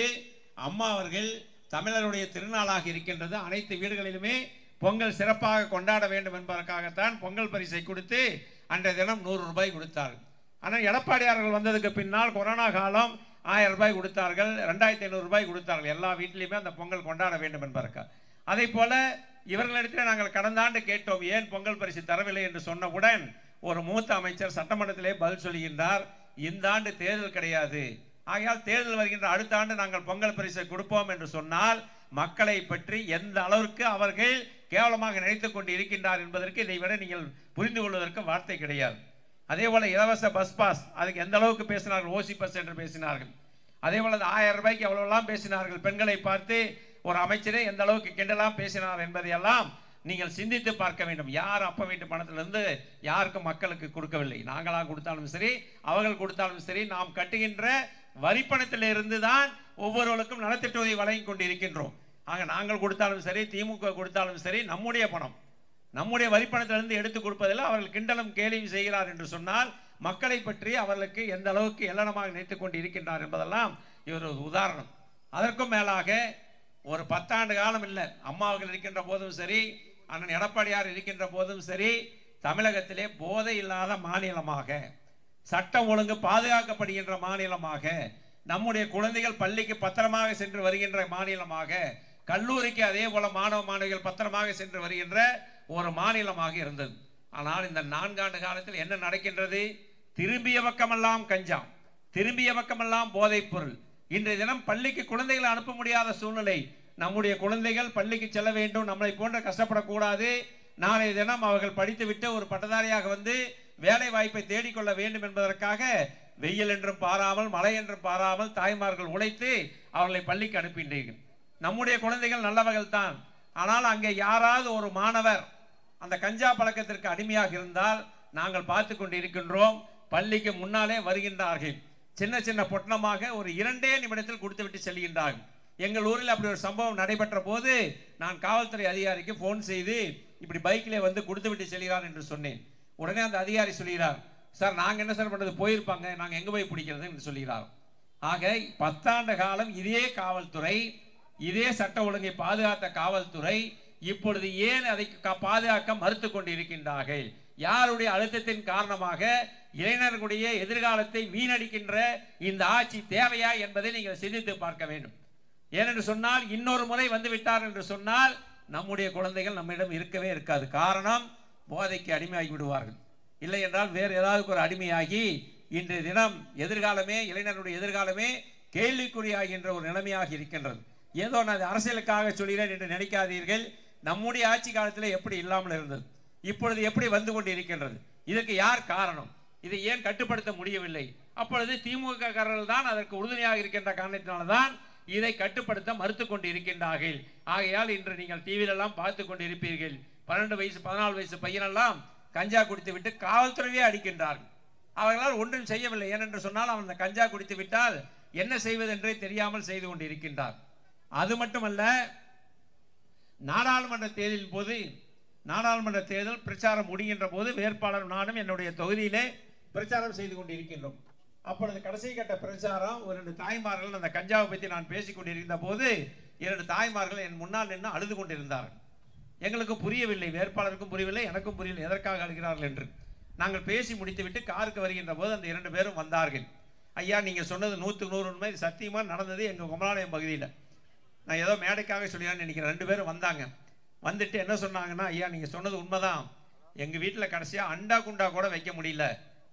அம்மா அவர்கள் தமிழருடைய திருநாளாக இருக்கின்றது. அனைத்து வீடுகளிலுமே பொங்கல் சிறப்பாக கொண்டாட வேண்டும் என்பதற்காகத்தான் பொங்கல் பரிசை கொடுத்து அன்றைய தினம் 100 ரூபாய் கொடுத்தார்கள். ஆனால் எடப்பாடியார்கள் வந்ததுக்கு பின்னால் கொரோனா காலம் 1000 ரூபாய் கொடுத்தார்கள், 2500 ரூபாய் கொடுத்தார்கள். எல்லா வீட்டிலையுமே அந்த பொங்கல் கொண்டாட வேண்டும் என்பதற்காக. அதே போல இவர்களிடத்தில் நாங்கள் கடந்த ஆண்டு கேட்டோம், ஏன் பொங்கல் பரிசு தரவில்லை என்று சொன்னவுடன் ஒரு மூத்த அமைச்சர் சட்டமன்றத்திலே பதில் சொல்லுகின்றார், இந்த ஆண்டு தேர்தல் கிடையாது, ஆகையால் தேர்தல் வருகின்ற அடுத்த ஆண்டு நாங்கள் பொங்கல் பரிசை கொடுப்போம் என்று சொன்னால் மக்களை பற்றி எந்த அளவிற்கு அவர்கள் கேவலமாக நினைத்துக் கொண்டு இருக்கின்றார் என்பதற்கு இதை விட நீங்கள் புரிந்து கொள்வதற்கு வார்த்தை கிடையாது. அதே போல இலவச பஸ் பாஸ், அதுக்கு எந்த அளவுக்கு பேசினார்கள், ஓசி பஸ் என்று பேசினார்கள். அதே போல 1000 ரூபாய்க்கு எவ்வளவுலாம் பேசினார்கள். பெண்களை பார்த்து ஒரு அமைச்சரே எந்த அளவுக்கு கிண்டலாம் பேசினார் என்பதையெல்லாம் நீங்கள் சிந்தித்து பார்க்க வேண்டும். யார் அப்ப வீட்டு பணத்திலிருந்து யாருக்கும் மக்களுக்கு கொடுக்கவில்லை. நாங்களாக கொடுத்தாலும் சரி, அவர்கள் கொடுத்தாலும் சரி, நாம் கட்டுகின்ற வரிப்பணத்திலிருந்து தான் ஒவ்வொருவருக்கும் நலத்திட்ட உதவி வழங்கி கொண்டு இருக்கின்றோம். ஆக நாங்கள் கொடுத்தாலும் சரி, திமுக கொடுத்தாலும் சரி, நம்முடைய பணம், நம்முடைய வரிப்பணத்திலிருந்து எடுத்து கொடுப்பதில் அவர்கள் கிண்டலும் கேலியும் செய்கிறார் என்று சொன்னால் மக்களை பற்றி அவர்களுக்கு எந்த அளவுக்கு எல்லனமாக நினைத்துக் கொண்டு இருக்கின்றார் என்பதெல்லாம் இவர் ஒரு உதாரணம். அதற்கும் மேலாக ஒரு 10 ஆண்டு காலம் இல்லை, அம்மா அவர்கள் இருக்கின்ற போதும் சரி, அண்ணன் எடப்பாடியார் இருக்கின்ற போதும் சரி, தமிழகத்திலே போதை இல்லாத மாநிலமாக, சட்டம் ஒழுங்கு பாதுகாக்கப்படுகின்ற மாநிலமாக, நம்முடைய குழந்தைகள் பள்ளிக்கு பத்திரமாக சென்று வருகின்ற மாநிலமாக, கல்லூரிக்கு அதே போல மாணவ மாணவிகள் பத்திரமாக சென்று வருகின்ற ஒரு மாநிலமாக இருந்தது. ஆனால் இந்த 4 ஆண்டு காலத்தில் என்ன நடக்கின்றது? திரும்பிய பக்கமெல்லாம் கஞ்சா, திரும்பிய பக்கமெல்லாம் போதைப் பொருள். இன்றைய தினம் பள்ளிக்கு குழந்தைகளை அனுப்ப முடியாத சூழ்நிலை. நம்முடைய குழந்தைகள் பள்ளிக்கு செல்ல வேண்டும், நம்மளை போன்ற கஷ்டப்படக்கூடாது, நாளைய தினம் அவர்கள் படித்துவிட்டு ஒரு பட்டதாரியாக வந்து வேலை வாய்ப்பை தேடிக்கொள்ள வேண்டும் என்பதற்காக வெயில் என்றும் பாராமல் மழை என்றும் பாராமல் தாய்மார்கள் உழைத்து அவர்களை பள்ளிக்கு அனுப்பின்றீர்கள். நம்முடைய குழந்தைகள் நல்லவர்கள் தான். ஆனால் அங்கே யாராவது ஒரு மாணவர் அந்த கஞ்சா பழக்கத்திற்கு அடிமையாக இருந்தால் நாங்கள் பார்த்து கொண்டு இருக்கின்றோம். பள்ளிக்கு முன்னாலே வருகின்றார்கள், சின்ன சின்ன பொட்டணமாக ஒரு 2 நிமிடத்தில் கொடுத்து விட்டு செல்கின்றார்கள். எங்கள் ஊரில் அப்படி ஒரு சம்பவம் நடைபெற்ற போது நான் காவல்துறை அதிகாரிக்கு போன் செய்து இப்படி பைக்கிலே வந்து கொடுத்து விட்டு செல்கிறார் என்று சொன்னேன். உடனே அந்த அதிகாரி சொல்கிறார், சார் நாங்கள் என்ன சார் பண்ணுறது, போயிருப்பாங்க, நாங்கள் எங்கே போய் பிடிக்கிறது என்று சொல்கிறார். ஆக 10 ஆண்டு காலம் இதே காவல்துறை, இதே சட்ட ஒழுங்கை பாதுகாத்த காவல்துறை இப்பொழுது ஏன் அதை பாதுகாக்க மறுத்து கொண்டு இருக்கின்றார்கள்? யாருடைய அழுத்தத்தின் காரணமாக இளைஞர்களுடைய எதிர்காலத்தை வீணடிக்கின்ற இந்த ஆட்சி தேவையா என்பதை நீங்கள் சிந்தித்து பார்க்க வேண்டும். ஏனென்று சொன்னால் இன்னொரு முறை வந்து விட்டார் என்று சொன்னால் நம்முடைய குழந்தைகள் நம்மிடம் இருக்கவே இருக்காது. காரணம், போதைக்கு அடிமையாகி விடுவார்கள். இல்லை என்றால் வேறு ஏதாவது ஒரு அடிமையாகி இன்றைய தினம் எதிர்காலமே, இளைஞர்களுடைய எதிர்காலமே கேள்விக்குறியாகின்ற ஒரு நிலைமையாக இருக்கின்றது. ஏதோ நான் அரசியலுக்காக சொல்கிறேன் என்று நினைக்காதீர்கள். நம்முடைய ஆட்சி காலத்தில் எப்படி இல்லாமல் இருந்தது, இப்பொழுது எப்படி வந்து கொண்டு இருக்கின்றது. இதற்கு யார் காரணம்? இதை ஏன் கட்டுப்படுத்த முடியவில்லை? அப்பொழுது திமுக காரர்கள் தான் அதற்கு உறுதுணையாக இருக்கின்ற காரணத்தினால்தான் இதை கட்டுப்படுத்த மறுத்து கொண்டு இருக்கின்றார்கள். ஆகையால் இன்று நீங்கள் டிவியிலெல்லாம் பார்த்து கொண்டு இருப்பீர்கள், 12 வயசு 14 வயசு பையனெல்லாம் கஞ்சா குடித்து விட்டு காவல்துறையே அடிக்கின்றார்கள். அவர்களால் ஒன்றும் செய்யவில்லை. ஏனென்று சொன்னால் அவன் அந்த கஞ்சா குடித்து விட்டால் என்ன செய்வதென்றே தெரியாமல் செய்து கொண்டு இருக்கின்றார். அது மட்டுமல்ல, நாடாளுமன்ற தேர்தலின் போது, நாடாளுமன்ற தேர்தல் பிரச்சாரம் முடிகின்ற போது வேட்பாளர் நானும் என்னுடைய தொகுதியிலே பிரச்சாரம் செய்து கொண்டு இருக்கின்றோம். அப்பொழுது கடைசி கட்ட பிரச்சாரம், ஒரு 2 தாய்மார்கள் அந்த கஞ்சாவை பற்றி நான் பேசிக் கொண்டிருந்த போது 2 தாய்மார்கள் என் முன்னால் நின்று அழுது கொண்டிருந்தார்கள். எங்களுக்கு புரியவில்லை, வேட்பாளருக்கும் புரியவில்லை, எனக்கும் புரியவில்லை எதற்காக அழுகிறார்கள் என்று. நாங்கள் பேசி முடித்துவிட்டு காருக்கு வருகின்ற போது அந்த 2 பேரும் வந்தார்கள். ஐயா, நீங்கள் சொன்னது 100க்கு 100 உண்மை, சத்தியமாக நடந்தது எங்கள் குமராலயம் பகுதியில். நான் ஏதோ மேடைக்காக சொல்லியான்னு நினைக்கிறேன். 2 பேரும் வந்தாங்க. வந்துட்டு என்ன சொன்னாங்கன்னா, ஐயா நீங்கள் சொன்னது உண்மைதான், எங்கள் வீட்டில் கடைசியாக அண்டா குண்டா கூட வைக்க முடியல,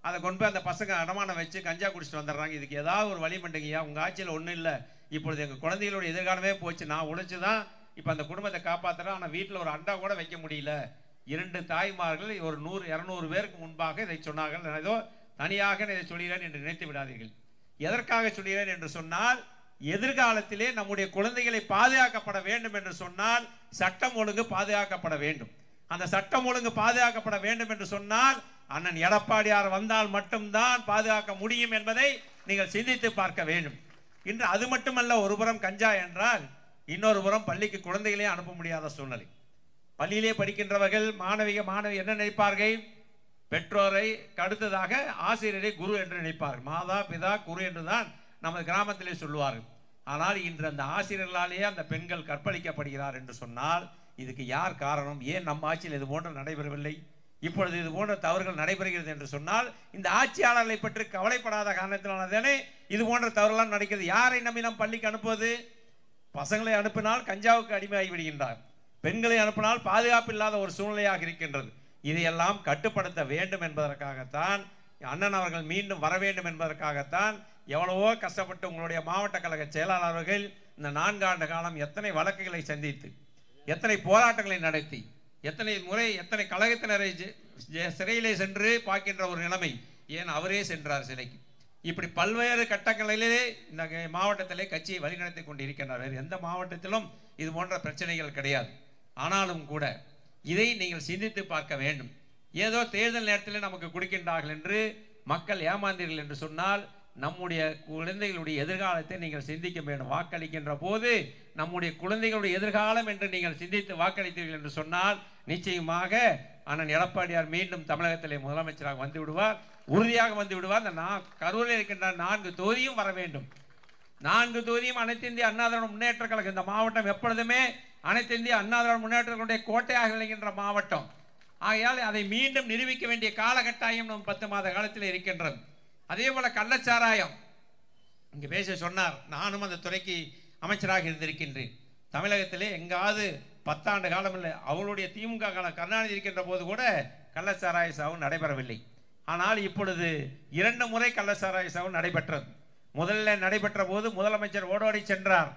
அதை கொண்டு போய் அந்த பசங்க அடமானம் வச்சு கஞ்சா குடிச்சிட்டு வந்துடுறாங்க, இதுக்கு ஏதாவது ஒரு வழி பண்ணுங்கய்யா, உங்கள் ஆட்சியில் ஒன்றும் இல்லை, இப்பொழுது எங்கள் குழந்தைகளோட எதிர்காலமே போச்சு, நான் உழைச்சி தான் இப்போ அந்த குடும்பத்தை காப்பாற்றுறேன், ஆனால் வீட்டில் ஒரு அண்டா கூட வைக்க முடியல. 2 தாய்மார்கள் ஒரு 100-200 பேருக்கு முன்பாக இதை சொன்னார்கள். நான் ஏதோ தனியாக இதை சொல்கிறேன் என்று நினைத்து விடாதீர்கள். எதற்காக சொல்கிறேன் என்று சொன்னால், எதிர்காலத்திலே நம்முடைய குழந்தைகளை பாதுகாக்கப்பட வேண்டும் என்று சொன்னால் சட்டம் ஒழுங்கு பாதுகாக்கப்பட வேண்டும். அந்த சட்டம் ஒழுங்கு பாதுகாக்கப்பட வேண்டும் என்று சொன்னால் அண்ணன் எடப்பாடியார் வந்தால் மட்டும்தான் பாதுகாக்க முடியும் என்பதை நீங்கள் சிந்தித்து பார்க்க வேண்டும். இன்று அது மட்டுமல்ல, ஒரு புறம் கஞ்சா என்றால் இன்னொரு புறம் பள்ளிக்கு குழந்தைகளே அனுப்ப முடியாத சூழ்நிலை. பள்ளியிலே படிக்கின்றவர்கள் மாணவி என்ன நினைப்பார்கள்? பெற்றோரை அடுத்ததாக ஆசிரியரை குரு என்று நினைப்பார்கள். மாதா பிதா குரு என்றுதான் நமது கிராமத்திலே சொல்லுவார்கள். ஆனால் இன்று அந்த ஆசிரியர்களாலேயே அந்த பெண்கள் கற்பழிக்கப்படுகிறார் என்று சொன்னால் இதுக்கு யார் காரணம்? ஏன் நம்ம ஆட்சியில் இது போன்று நடைபெறவில்லை? இப்பொழுது இது போன்ற தவறுகள் நடைபெறுகிறது என்று சொன்னால் இந்த ஆட்சியாளர்களை பற்றி கவலைப்படாத காரணத்தினால்தானே இது போன்ற தவறுலாம் நடக்கிறது. யாரை நம்பி நாம் பள்ளிக்கு அனுப்புவது? பசங்களை அனுப்பினால் கஞ்சாவுக்கு அடிமையாகி விடுகின்றார், பெண்களை அனுப்பினால் பாதுகாப்பு இல்லாத ஒரு சூழ்நிலையாக இருக்கின்றது. இதையெல்லாம் கட்டுப்படுத்த வேண்டும் என்பதற்காகத்தான் அண்ணன் அவர்கள் மீண்டும் வர வேண்டும் என்பதற்காகத்தான் எவ்வளவோ கஷ்டப்பட்டு உங்களுடைய மாவட்ட கழக செயலாளர்கள் இந்த 4 ஆண்டு காலம் எத்தனை வழக்குகளை சந்தித்து, எத்தனை போராட்டங்களை நடத்தி, எத்தனை முறை எத்தனை கழகத்தினரை சிறையிலே சென்று பார்க்கின்ற ஒரு நிலைமை. ஏன் அவரே சென்றார் சிறைக்கு. இப்படி பல்வேறு கட்டங்களிலே இந்த மாவட்டத்திலே கட்சியை வழிநடத்தி கொண்டு இருக்கின்றார். வேறு எந்த மாவட்டத்திலும் இது போன்ற பிரச்சனைகள் கிடையாது. ஆனாலும் கூட இதை நீங்கள் சிந்தித்து பார்க்க வேண்டும். ஏதோ தேர்தல் நேரத்தில் நமக்கு கொடுக்கின்றார்கள் என்று மக்கள் ஏமாந்தீர்கள் என்று சொன்னால் நம்முடைய குழந்தைகளுடைய எதிர்காலத்தை நீங்கள் சிந்திக்க வேண்டும். வாக்களிக்கின்ற போது நம்முடைய குழந்தைகளுடைய எதிர்காலம் என்று நீங்கள் சிந்தித்து வாக்களித்தீர்கள் என்று சொன்னால் நிச்சயமாக அண்ணன் எடப்பாடியார் மீண்டும் தமிழகத்திலே முதலமைச்சராக வந்து விடுவார், உறுதியாக வந்து விடுவார். இந்த கரூரில் இருக்கின்ற 4 தொகுதியும் வர வேண்டும். 4 தொகுதியும் அனைத்து இந்திய அண்ணா திராவிட முன்னேற்ற கழகம். இந்த மாவட்டம் எப்பொழுதுமே அனைத்து இந்திய அண்ணா திராவிட முன்னேற்றங்களுடைய கோட்டையாக விளங்குகின்ற மாவட்டம். ஆகையால் அதை மீண்டும் நிரூபிக்க வேண்டிய காலகட்டாயம் நம் 10 மாத காலத்தில் இருக்கின்றது. அதே போல கள்ளச்சாராயம் இங்கே பேச சொன்னார். நானும் அந்த துறைக்கு அமைச்சராக இருந்திருக்கின்றேன். தமிழகத்திலே எங்காவது 10 ஆண்டு காலம் இல்லை, அவளுடைய திமுக காலம் கருணாநிதி இருக்கின்ற போது கூட கள்ளச்சாராய சாவு நடைபெறவில்லை. ஆனால் இப்பொழுது 2 முறை கள்ளச்சாராய சாவு நடைபெற்றது. முதல்ல நடைபெற்ற போது முதலமைச்சர் ஓடோடி சென்றார்,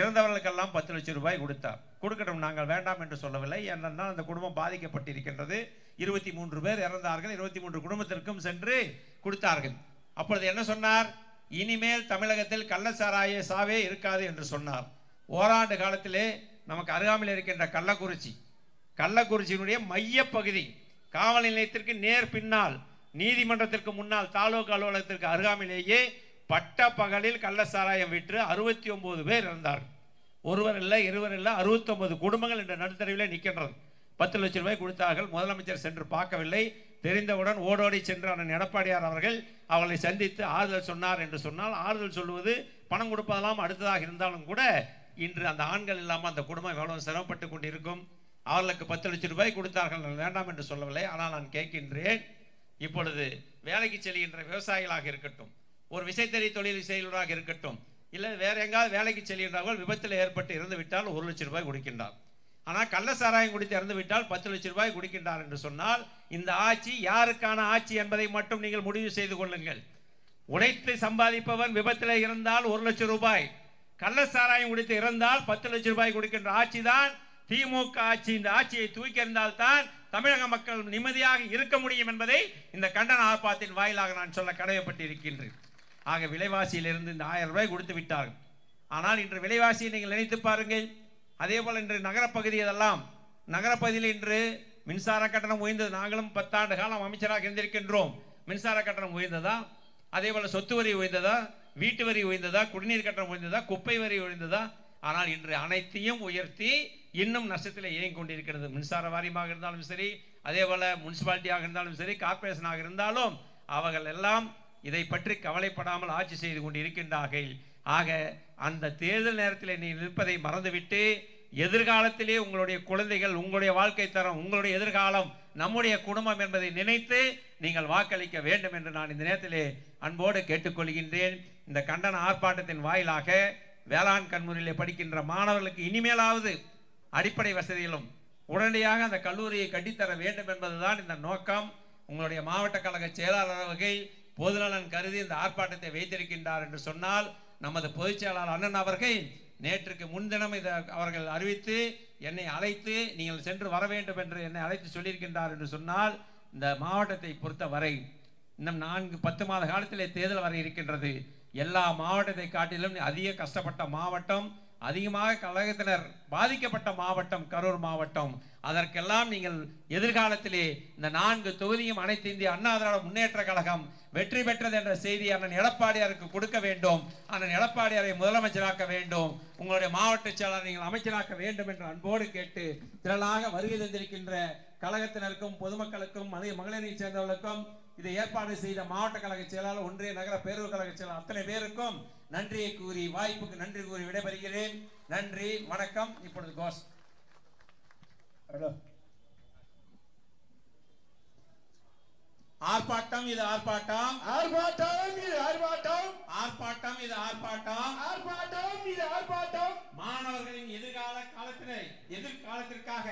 இறந்தவர்களுக்கெல்லாம் 10 லட்சம் ரூபாய் கொடுத்தார். கொடுக்கட்டும், நாங்கள் வேண்டாம் என்று சொல்லவில்லை. ஏனென்றால் அந்த குடும்பம் பாதிக்கப்பட்டிருக்கின்றது. 23 பேர் இறந்தார்கள். 23 குடும்பத்திற்கும் சென்று கொடுத்தார்கள். அப்பொழுது என்ன சொன்னார்? இனிமேல் தமிழகத்தில் கள்ளச்சாராய சாவே இருக்காது என்று சொன்னார். ஓராண்டு காலத்திலே நமக்கு அருகாமையில் இருக்கின்ற கள்ளக்குறிச்சியினுடைய மைய பகுதி காவல் நிலையத்திற்கு நேர் பின்னால் நீதிமன்றத்திற்கு முன்னால் தாலுகா அலுவலகத்திற்கு அருகாமையிலேயே பட்ட பகலில் கள்ளச்சாராயம் விற்று 69 பேர் இறந்தார்கள். ஒருவர் இல்லை, இருவர் இல்லை, 69 குடும்பங்கள் என்ற நடுத்தரவிலே நிற்கின்றது. 10 லட்சம் ரூபாய் கொடுத்தார்கள். முதலமைச்சர் சென்று பார்க்கவில்லை. தெரிந்தவுடன் ஓடோடி சென்று அண்ணன் எடப்பாடியார் அவர்கள் அவர்களை சந்தித்து ஆறுதல் சொன்னார் என்று சொன்னால், ஆறுதல் சொல்லுவது பணம் கொடுப்பதெல்லாம் அடுத்ததாக இருந்தாலும் கூட இன்று அந்த ஆண்கள் இல்லாமல் அந்த குடும்பம் எவ்வளவு சிரமப்பட்டு கொண்டு இருக்கும். அவர்களுக்கு 10 லட்சம் ரூபாய் கொடுத்தார்கள், வேண்டாம் என்று சொல்லவில்லை. ஆனால் நான் கேட்கின்றேன், இப்பொழுது வேலைக்கு செல்கின்ற விவசாயிகளாக இருக்கட்டும், ஒரு விசைத்தறி தொழில் செய்வராக இருக்கட்டும், இல்லை வேற எங்காவது வேலைக்கு செல்கின்றவர்கள் விபத்தில் ஏற்பட்டு இறந்து விட்டால் 1 லட்சம் ரூபாய் கொடுக்கின்றார். ஆனால் கள்ளச்சாராயம் குடித்து இறந்து விட்டால் 10 லட்சம் ரூபாய் கொடுக்கின்றார் என்று சொன்னால் இந்த ஆட்சி யாருக்கான ஆட்சி என்பதை மட்டும் நீங்கள் முடிவு செய்து கொள்ளுங்கள். உழைத்து சம்பாதிப்பவன் விபத்தில் இருந்தால் 1 லட்சம் ரூபாய், கள்ளச்சாராயம் குடித்து இறந்தால் 10 லட்சம் ரூபாய் கொடுக்கின்ற ஆட்சி தான் திமுக ஆட்சி. இந்த ஆட்சியை தூக்கி எறிந்தால் தான் தமிழக மக்கள் நிம்மதியாக இருக்க முடியும் என்பதை இந்த கண்டன ஆர்ப்பாட்டத்தின் வாயிலாக நான் சொல்ல கடமைப்பட்டு இருக்கின்றேன். ஆக விலைவாசியிலிருந்து இந்த 1000 ரூபாய் கொடுத்து விட்டார்கள். ஆனால் இன்று விலைவாசியை நீங்கள் நினைத்து பாருங்கள். அதே போல் இன்று நகரப்பகுதி இதெல்லாம் நகரப்பகுதியில் இன்று மின்சார கட்டணம் உயர்ந்தது. நாங்களும் 10 ஆண்டு காலம் அமைச்சராக இருந்திருக்கின்றோம். மின்சார கட்டணம் உயர்ந்ததா? அதே போல் சொத்து வரி உயர்ந்ததா? வீட்டு வரி உயர்ந்ததா? குடிநீர் கட்டணம் உயர்ந்ததா? குப்பை வரி உயர்ந்ததா? ஆனால் இன்று அனைத்தையும் உயர்த்தி இன்னும் நஷ்டத்தில் இயங்கிக் கொண்டிருக்கிறது. மின்சார வாரியமாக இருந்தாலும் சரி, அதே போல முனிசிபாலிட்டியாக இருந்தாலும் சரி, கார்பரேஷனாக இருந்தாலும் அவர்கள் எல்லாம் இதை பற்றி கவலைப்படாமல் ஆட்சி செய்து கொண்டு இருக்கின்றார்கள். ஆக அந்த தேர்தல் நேரத்தில் நீ நிற்பதை மறந்துவிட்டு எதிர்காலத்திலே உங்களுடைய குழந்தைகள், உங்களுடைய வாழ்க்கை தரம், உங்களுடைய எதிர்காலம், நம்முடைய குடும்பம் என்பதை நினைத்து நீங்கள் வாக்களிக்க வேண்டும் என்று நான் இந்த நேரத்திலே அன்போடு கேட்டுக்கொள்கின்றேன். இந்த கண்டன ஆர்ப்பாட்டத்தின் வாயிலாக வேளாண் கல்லூரியிலே படிக்கின்ற மாணவர்களுக்கு இனிமேலாவது அடிப்படை வசதிகளும் உடனடியாக அந்த கல்லூரியை கட்டித்தர வேண்டும் என்பதுதான் இந்த நோக்கம். உங்களுடைய மாவட்ட கழக செயலாளர் அவர்கள் பொதுநலன் கருதி இந்த ஆர்ப்பாட்டத்தை வைத்திருக்கின்றார் என்று சொன்னால், நமது பொதுச் செயலாளர் அண்ணன் அவர்கள் நேற்றுக்கு முன்தினம் இதை அவர்கள் அறிவித்து என்னை அழைத்து நீங்கள் சென்று வர வேண்டும் என்று என்னை அழைத்து சொல்லியிருக்கின்றார் என்று சொன்னால், இந்த மாவட்டத்தை பொறுத்தவரை இன்னும் 4-10 மாத காலத்திலே தேர்தல் வர இருக்கின்றது. எல்லா மாவட்டத்தை காட்டிலும் அதிக கஷ்டப்பட்ட மாவட்டம், அதிகமாக கழகத்தினர் பாதிக்கப்பட்ட மாவட்டம் கரூர் மாவட்டம். அதற்கெல்லாம் நீங்கள் எதிர்காலத்திலே இந்த 4 தொகுதியும் அனைத்து இந்திய அண்ணா திராவிட முன்னேற்ற கழகம் வெற்றி பெற்றது என்ற செய்தி அண்ணன் எடப்பாடியாருக்கு கொடுக்க வேண்டும். அண்ணன் எடப்பாடியாரை முதலமைச்சராக்க வேண்டும். உங்களுடைய மாவட்ட செயலாளர் நீங்கள் அமைச்சராக்க வேண்டும் என்று அன்போடு கேட்டு திரளாக வருகை தந்திருக்கின்ற கழகத்தினருக்கும் பொதுமக்களுக்கும் மகளிரை சேர்ந்தவர்களுக்கும் இதை ஏற்பாடு செய்த மாவட்ட கழக செயலாளர், ஒன்றிய நகர பேரூர் கழக செயலாளர் அத்தனை பேருக்கும் நன்றியை கூறி, வாய்ப்புக்கு நன்றி கூறி விடைபெறுகிறேன். நன்றி, வணக்கம். இப்பொழுது கோஷ். ஆர்ப்பாட்டம் இது ஆர்ப்பாட்டம், ஆர்ப்பாட்டம் இது ஆர்ப்பாட்டம், ஆர்ப்பாட்டம் இது ஆர்ப்பாட்டம், ஆர்ப்பாட்டம் இது ஆர்ப்பாட்டம். மாணவர்களின் எதிர்காலத்திற்காக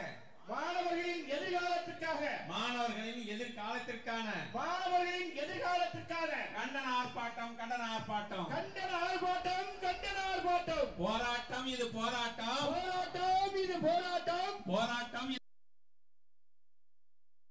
மாணவர்களின் எதிர்காலத்திற்காக, மாணவர்களின் எதிர்காலத்திற்கான, மாணவர்களின் எதிர்காலத்திற்கான கண்டன ஆர்ப்பாட்டம், கண்டன ஆர்ப்பாட்டம், கண்டன ஆர்ப்பாட்டம், கண்டன ஆர்ப்பாட்டம். போராட்டம் இது போராட்டம், போராட்டம் இது போராட்டம், போராட்டம்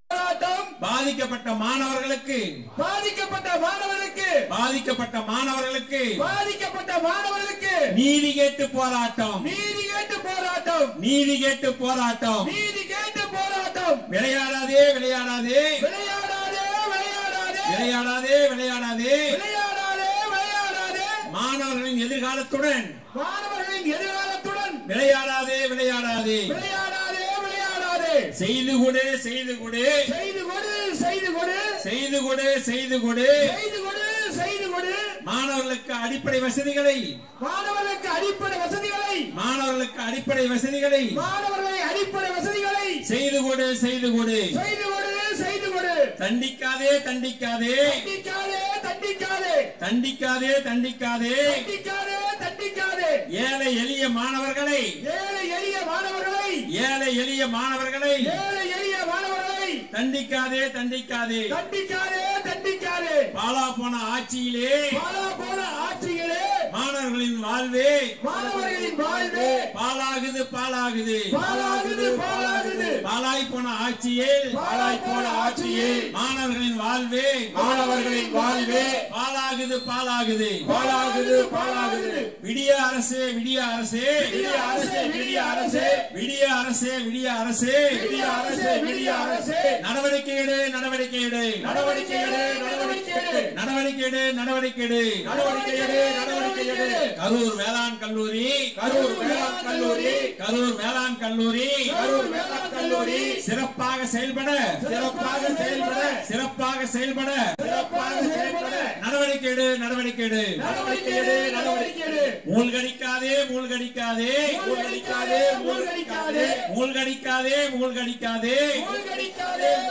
போராட்டம். பாதிக்கப்பட்ட மாணவர்களுக்கு, பாதிக்கப்பட்ட மாணவர்களுக்கு, பாதிக்கப்பட்ட மாணவர்களுக்கு, பாதிக்கப்பட்ட மாணவர்களுக்கு நீதி கேட்டு போராட்டம், நீதி கேட்டு போராட்டம், நீதி கேட்டு போராட்டம், நீதி கேட்டு போராட்டம். விளையாடாதே விளையாடாதே, விளையாடாதே விளையாடாதே, விளையாடாதே விளையாடாதே, விளையாடாதே விளையாடாதே. மாணவர்களின் எதிர்காலத்துடன், மாணவர்களின் எதிர்காலத்துடன் விளையாடாதே விளையாடாதே, விளையாடாதே விளையாடாதே. செய்து கொடு செய்து கொடு, செய்து கொடு செய்து கொடு, செய்து கொடு செய்து கொடு, செய்து கொடு செய்து கொடு. மாணவர்களுக்கு அடிப்படை வசதிகளை, மாணவர்களுக்கு அடிப்படை வசதிகளை, மாணவர்களுக்கு அடிப்படை வசதிகளை, மாணவர்களை அடிப்படை வசதிகளை செய்து கொடு செய்து கொடு, செய்து கொடு செய்து கொடு. தண்டிக்காதே தண்டிக்காதே, தண்டிக்காதே தண்டிக்காதே, தண்டிக்காதே தண்டிக்காதே, தண்டிக்காதே தண்டிக்காதே. ஏழை எளிய மாணவர்களை, ஏழை எளிய மாணவர்களை, ஏழை எளிய மாணவர்களை ஏழை எளிய மாணவர்களை தண்டிக்காதே தண்டிக்காதே. தண்டிக்காதே தண்டிக்காதே. பாலா போன ஆட்சியிலே, பாலா போன ஆட்சிகளே மாணவர்களின் வாழ்வே, மாணவர்களின் வாழ்வே பாலாகுது பாலாகுது, பாலாகுது பாலாகுது. பாலாய் போன ஆட்சியில், பாலாய் போன ஆட்சியில் மாணவர்களின் வாழ்வே, மாணவர்களின் வாழ்வே பாலாகுது பாலாகுது, பாலாகுது பாலாகுது. விடிய அரசே விடிய அரசே, விடிய அரசே விடிய அரசே, விடிய அரசே விடிய அரசே, விடிய அரசே விடிய அரசே. நடவடிக்கை எடு நடவடிக்கை எடு, நடவடிக்கை எடு நடவடிக்கை எடு, நடவடிக்கை எடு நடவடிக்கை எடு, நடவடிக்கை எடு நடவடிக்கை எடு. கரூர் வேளாண் கல்லூரி, கரூர் வேளாண் கல்லூரி, கரூர் வேளாண் கல்லூரி கரூர் வேளாண் கல்லூரி சிறப்பாக செயல்பட, சிறப்பாக செயல்பட, சிறப்பாக செயல்பட சிறப்பாக செயல்பட. நடவடிக்கை எடு நடவடிக்கை எடு, நடவடிக்கை எடு நடவடிக்கை எடு. மூழ்கடிக்காதே மூழ்கடிக்காதே, மூழ்கடிக்காதே மூழ்கடிக்காதே, மூழ்கடிக்காதே மூழ்கடிக்காதே, மூழ்கடிக்காதே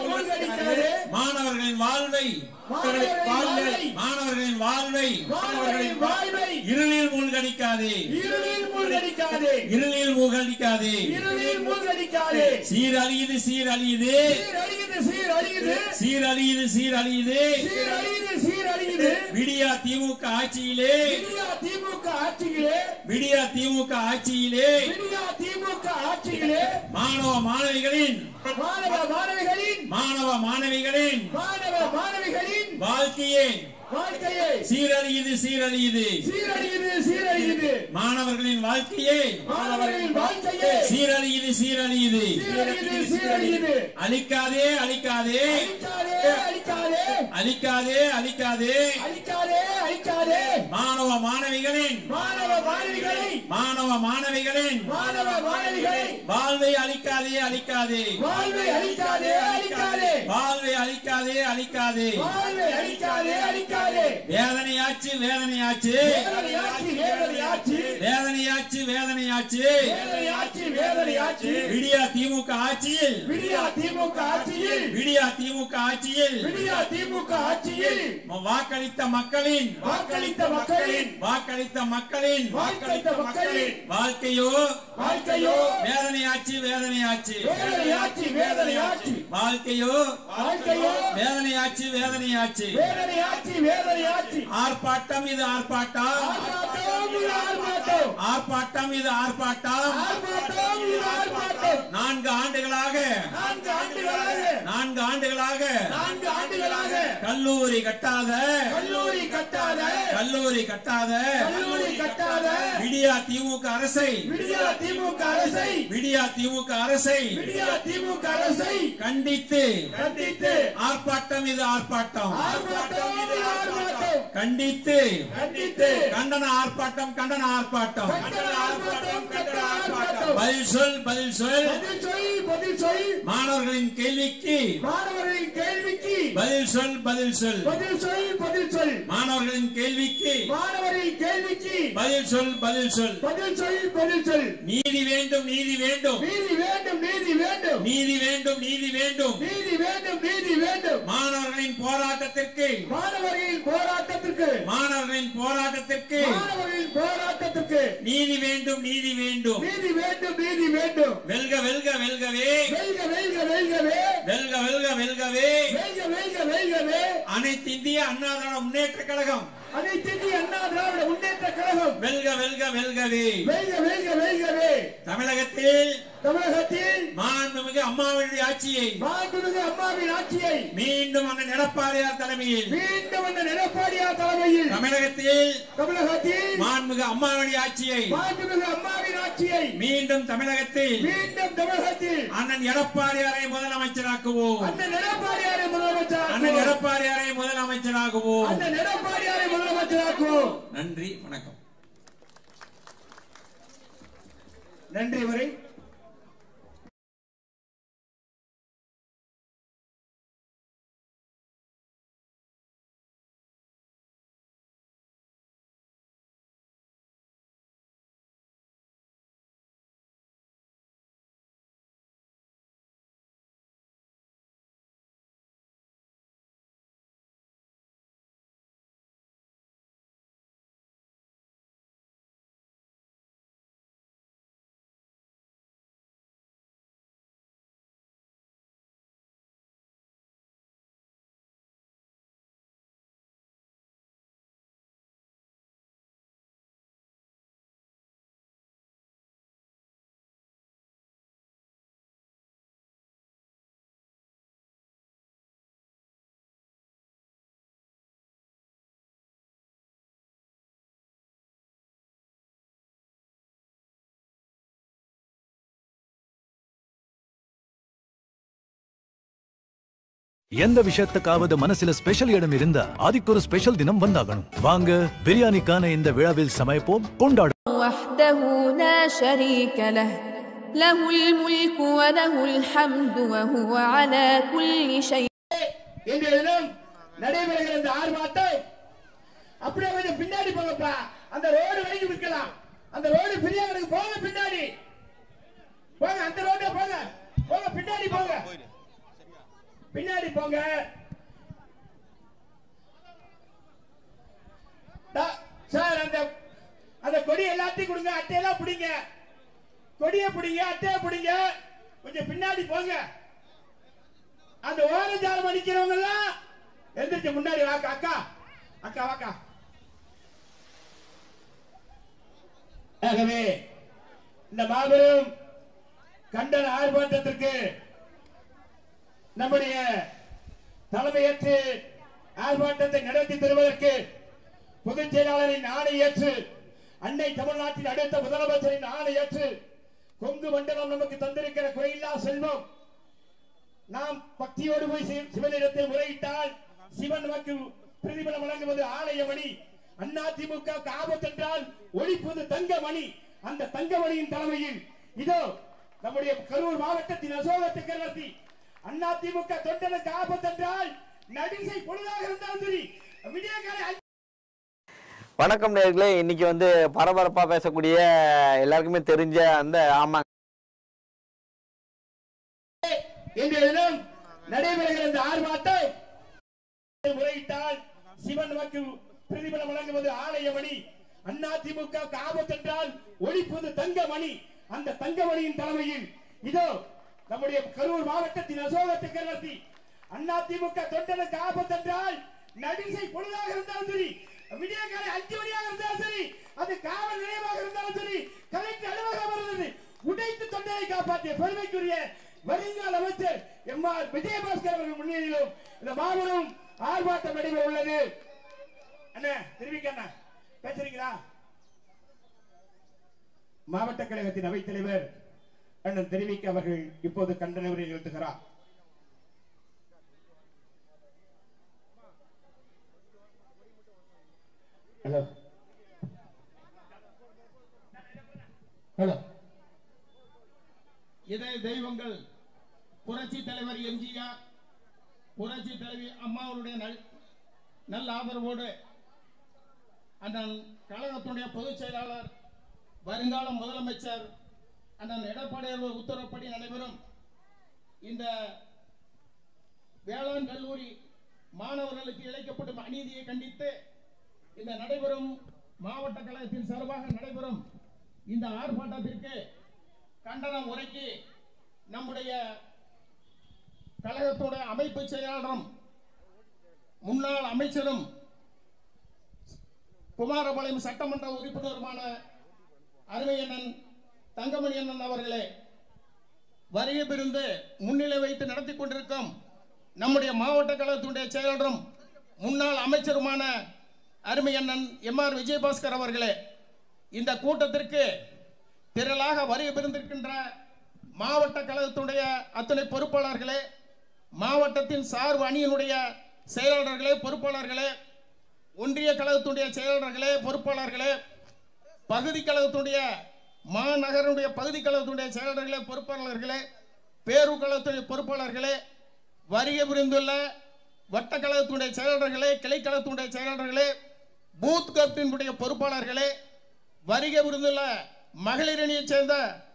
மூழ்கடிக்காதே. மாணவர்களின் வாழ்வை, மாணவர்களின் வாழ்வை, மாணவர்களின் வாழ்வை மாணவர்களின் வாழ்வை இருளில் மூழ்கடிக்காதே, இருளில் மூழ்கடிக்காதே, இருளில் மூழ்கடிக்காதே. இருளில் மூழ்கடிக்காதே. சீரழியுது சீரழியுது, சீரழியுது சீரழியுது, சீரழியுது சீரழியுது, சீரழியுது சீரழியுது. விடியா திமுக ஆட்சியிலே, விடியா திமுக ஆட்சியிலே, விடியா திமுக ஆட்சியிலே விடியா திமுக ஆட்சியிலே மாணவ மாணவிகளின் வாழ்க்கையை சீரழியுது மாணவர்களின் வாழ்க்கையை சீரழியுது அழிக்காதே மாணவ மாணவிகளின் வாழ்வை அழிக்காதே வேதனையாச்சு விடியா திமுக ஆட்சியில் வாக்களித்த மக்களின் வாழ்க்கையோ வேதனையாச்சு ஆர்ப்பாட்டம் இது ஆர்ப்பாட்டம் 4 ஆண்டுகளாக கல்லூரி கட்டாத விடியா திமுக அரசை கண்டித்து ஆர்ப்பாட்டம் இது ஆர்ப்பாட்டம் கண்டன ஆர்ப்பாட்டம் பதில் சொல் மாணவர்களின் கேள்விக்கு பதில் சொல் மாணவர்களின் கேள்விக்கு பதில் சொல் நீதி வேண்டும் மாணவர்களின் போராட்டத்திற்கு நீதி வேண்டும் வெல்கவே அனைத்து இந்திய அண்ணா திராவிட முன்னேற்ற கழகம் வெல்கவே தமிழகத்தில் மாண்புமிகு அம்மாவின் ஆட்சியை மீண்டும் அண்ணன் எடப்பாடியார் தலைமையில் தமிழகத்தில் மாண்புமிகு அம்மாவின் ஆட்சியை மீண்டும் தமிழகத்தில் அண்ணன் எடப்பாடியாரை முதலமைச்சராக்குவோம் நன்றி வணக்கம். நன்றி வரை எந்த விஷயத்துக்காவது மனசுல ஸ்பெஷல் இடம் இருந்தா அதுக்கு ஒரு ஸ்பெஷல் தினம் வந்தாகணும். வாங்க பிரியாணிக்கான இந்த விழாவில் சமைப்போம், கொண்டாடுவோம். وحده لا شريك له له الملك وله الحمد وهو على كل شيء. இன்றைய தினம் நடைபெறுகிற இந்த ஆர்ப்பாட்டம் அப்படியே கொஞ்சம் பின்னாடி போங்கப்பா. அந்த ரோடு வரைக்கும் விற்கலாம். அந்த ரோடு பிரியாணிக்கு போங்க, பின்னாடி போங்க, அந்த ரோடே போங்க, பின்னாடி போங்க. சார் அந்த கொடி எல்லாத்தையும் கொடுங்க, அட்டையெல்லாம் பிடிங்க, கொடியை பிடிங்க, அட்டையை பிடிங்க, கொஞ்சம் பின்னாடி போங்க. அந்த ஓரஞ்சாலம் அடிக்கிறவங்க எல்லாம் எந்திரிச்சு முன்னாடி வாக்கா. அக்கா வாக்கா. ஆகவே இந்த மாபெரும் கண்டன ஆர்ப்பாட்டத்திற்கு நம்முடைய தலைமையேற்று ஆர்ப்பாட்டத்தை நடத்தி தருவதற்கு பொதுச் செயலாளரின் ஆணையேற்று அன்னை தமிழ்நாட்டின் அடுத்த முதலமைச்சரின் ஆணையேற்று கொங்கு மண்டலம் நமக்கு தந்திருக்கிற குறையில்லா செல்வம், நாம் பக்தியோடு போய் சிவனிடத்தில் முறையிட்டால் சிவன் நமக்கு பிரதிபலம் வழங்குவது ஆலயமணி. அதிமுக ஆபத்தென்றால் ஒழிப்பது தங்கமணி. அந்த தங்கமணியின் தலைமையில் இதோ நம்முடைய கரூர் மாவட்டத்தின் அசோக சக்கரவர்த்தி அதிமுக தொண்டனுக்கு ஆபத்தென்றால் நடிகை பொழுதாக இருந்தாலும் சரி விடியகாலை. வணக்கம் நேயர்களே, இன்னைக்கு பரபரப்பா பேசக்கூடிய எல்லாருக்குமே தெரிஞ்ச அந்த ஆமா இன்றைய தினம் நடைபெறுகிற இந்த ஆர்ப்பாட்டம் முறையிட்டால் சிவன் நமக்கு பிரதிபலம் வழங்குவது ஆலயமணி. அதிமுக ஆபத்தென்றால் ஒழிப்பது தங்கமணி. அந்த தங்கமணியின் தலைமையில் இதோ நம்முடைய கரூர் மாவட்டத்தின் அசோக சக்கரவர்த்தி அதிமுக தொண்டனுக்கு ஆபத்தென்றால் நடிகை பொழுதாக இருந்தாலும் சரி விடியகாலை 5 மணியாக இருந்தாலும் சரி அது காவல் நிலையமாக இருந்தாலும் சரி கலெக்டர் அலுவலகம் இருந்தது உடைத்து தொண்டனை காப்பாற்றிய பெருமைக்குரிய வருங்கால அமைச்சர் எம்.ஆர். விஜயபாஸ்கர் அவர்கள் முன்னிலையிலும் இந்த மாபெரும் ஆர்ப்பாட்டம் நடைபெற உள்ளது. அண்ணா தெரிவிக்க அண்ணா பேசுறீங்களா? மாவட்ட கழகத்தின் அவைத் தலைவர் அண்ணன் தெரிவிக்க அவர்கள் இப்போது கண்டன உரை நிறுத்துகிறார். Hello hello. இதே தெய்வங்கள் புரட்சி தலைவர் எம்ஜிஆர், புரட்சி தலைவி அம்மாவுடைய நல்ல ஆதரவோடு அண்ணன் கழகத்துடைய பொதுச் செயலாளர் வருங்கால முதலமைச்சர் அண்ணன் எடப்பாடி உத்தரவுப்படி நடைபெறும் இந்த வேளாண் கல்லூரி மாணவர்களுக்கு இழைக்கப்படும் அநீதியை கண்டித்து இந்த நடைபெறும் மாவட்ட கழகத்தின் சார்பாக நடைபெறும் இந்த ஆர்ப்பாட்டத்திற்கு கண்டன உரைக்கு நம்முடைய கழகத்துடைய அமைப்பு செயலாளரும் முன்னாள் அமைச்சரும் குமாரபாளையம் சட்டமன்ற உறுப்பினருமான அருமையண்ணன் தங்கமணி அண்ணன் அவர்களே, வருகை புரிந்து முன்னிலை வைத்து நடத்தி கொண்டிருக்கும் நம்முடைய மாவட்ட கழகத்துடைய செயலாளரும் முன்னாள் அமைச்சருமான அருமையண்ணன் எம்.ஆர். விஜயபாஸ்கர் அவர்களே, இந்த கூட்டத்திற்கு திரளாக வருகை புரிந்திருக்கின்ற மாவட்ட கழகத்துடைய அத்தனை பொறுப்பாளர்களே, மாவட்டத்தின் சார்பு அணியினுடைய செயலாளர்களே, பொறுப்பாளர்களே, ஒன்றிய கழகத்துடைய செயலாளர்களே, பொறுப்பாளர்களே, பகுதி கழகத்துடைய மாநகருடைய பகுதி கழகத்துடைய செயலாளர்களே, பொறுப்பாளர்களே, பேரூர் கழகத்துடைய பொறுப்பாளர்களே, வருகை புரிந்துள்ள வட்ட கழகத்துடைய செயலாளர்களே, கிளை கழகத்துடைய செயலாளர்களே, பூத் கழகத்தினுடைய பொறுப்பாளர்களே, வருகை புரிந்துள்ள மகளிர் அணியைச் சேர்ந்த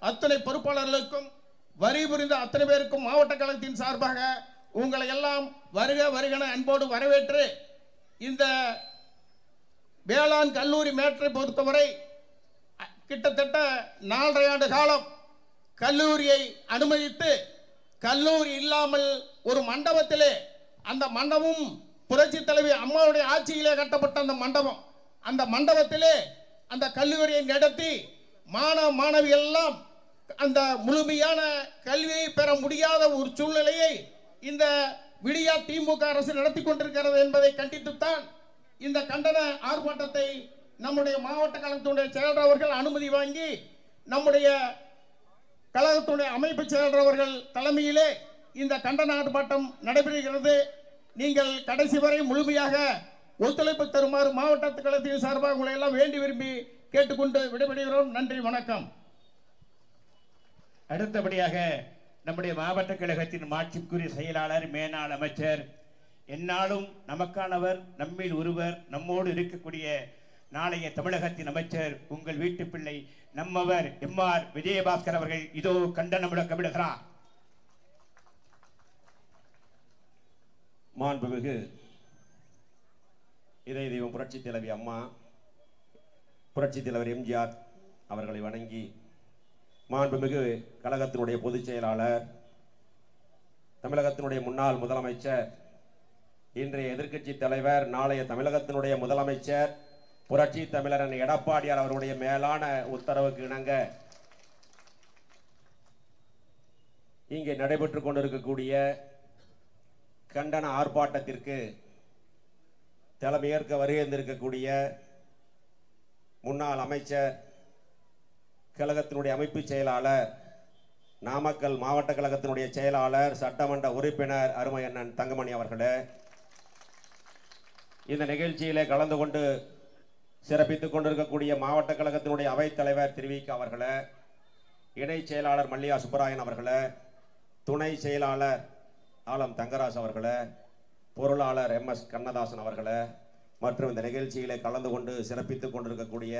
அத்தனை பொறுப்பாளர்களுக்கும் வருகை புரிந்த அத்தனை பேருக்கும் மாவட்ட கழகத்தின் சார்பாக உங்களை எல்லாம் வருக வருகன அன்போடு வரவேற்று, இந்த வேளாண் கல்லூரி மேட்டரை பொறுத்தவரை கிட்டத்தட்ட 4.5 ஆண்டு காலம் கல்லூரியை அனுமதித்து, கல்லூரி இல்லாமல் ஒரு மண்டபத்திலே, அந்த மண்டபம் புரட்சி தலைவி அம்மாவுடைய ஆட்சியிலே கட்டப்பட்ட அந்த மண்டபம், அந்த மண்டபத்திலே அந்த கல்லூரியை நடத்தி மாணவ மாணவி எல்லாம் அந்த முழுமையான கல்வியை பெற முடியாத ஒரு சூழ்நிலையை இந்த விடியா திமுக அரசு நடத்தி கொண்டிருக்கிறது என்பதை கண்டித்துத்தான் இந்த கண்டன ஆர்ப்பாட்டத்தை நம்முடைய மாவட்ட கழகத்துடைய செயலாளர் அவர்கள் அனுமதி வாங்கி நம்முடைய கழகத்துடைய அமைப்பு செயலாளர் அவர்கள் தலைமையிலே இந்த கண்டன ஆர்ப்பாட்டம் நடைபெறுகிறது. நீங்கள் கடைசி வரை முழுமையாக ஒத்துழைப்பு தருமாறு மாவட்ட கழகத்தின் சார்பாக உங்களை எல்லாம் வேண்டி விரும்பி கேட்டுக்கொண்டு விடைபெறுகிறோம். நன்றி, வணக்கம். அடுத்தபடியாக நம்முடைய மாவட்ட கழகத்தின் மாட்சிக்குரிய செயலாளர், மேனாள் அமைச்சர், எந்நாளும் நமக்கானவர், நம்மில் ஒருவர், நம்மோடு இருக்கக்கூடிய நாளைய தமிழகத்தின் அமைச்சர், உங்கள் வீட்டு பிள்ளை, நம்மவர் எம்.ஆர். விஜயபாஸ்கர் அவர்கள் இதோ கண்டன முழக்கமிடுகிறார். மாண்புமிகு இதய தெய்வம் புரட்சி தலைவி அம்மா, புரட்சி தலைவர் எம்ஜிஆர் அவர்களை வணங்கி, மாண்புமிகு கழகத்தினுடைய பொதுச் செயலாளர், தமிழகத்தினுடைய முன்னாள் முதலமைச்சர், இன்றைய எதிர்க்கட்சி தலைவர், நாளைய தமிழகத்தினுடைய முதலமைச்சர், புரட்சி தமிழரன் எடப்பாடியார் அவருடைய மேலான உத்தரவுக்கு இணங்க இங்கே நடைபெற்று கொண்டிருக்கக்கூடிய கண்டன ஆர்ப்பாட்டத்திற்கு தலைமையேற்க வருகின்றிருக்கக்கூடிய முன்னாள் அமைச்சர், கழகத்தினுடைய அமைப்பு செயலாளர், நாமக்கல் மாவட்ட கழகத்தினுடைய செயலாளர், சட்டமன்ற உறுப்பினர் அருமை அண்ணன் தங்கமணி அவர்களே, இந்த நிகழ்ச்சியிலே கலந்து கொண்டு சிறப்பித்துக் கொண்டிருக்கக்கூடிய மாவட்ட கழகத்தினுடைய அவைத்தலைவர் திருவிக அவர்களே, இணை செயலாளர் மல்லியா சுப்பராயன் அவர்களே, துணை செயலாளர் ஆலம் தங்கராஜ் அவர்களே, பொருளாளர் MS கண்ணதாசன் அவர்களே, மற்றும் இந்த நிகழ்ச்சியிலே கலந்து கொண்டு சிறப்பித்துக் கொண்டிருக்கக்கூடிய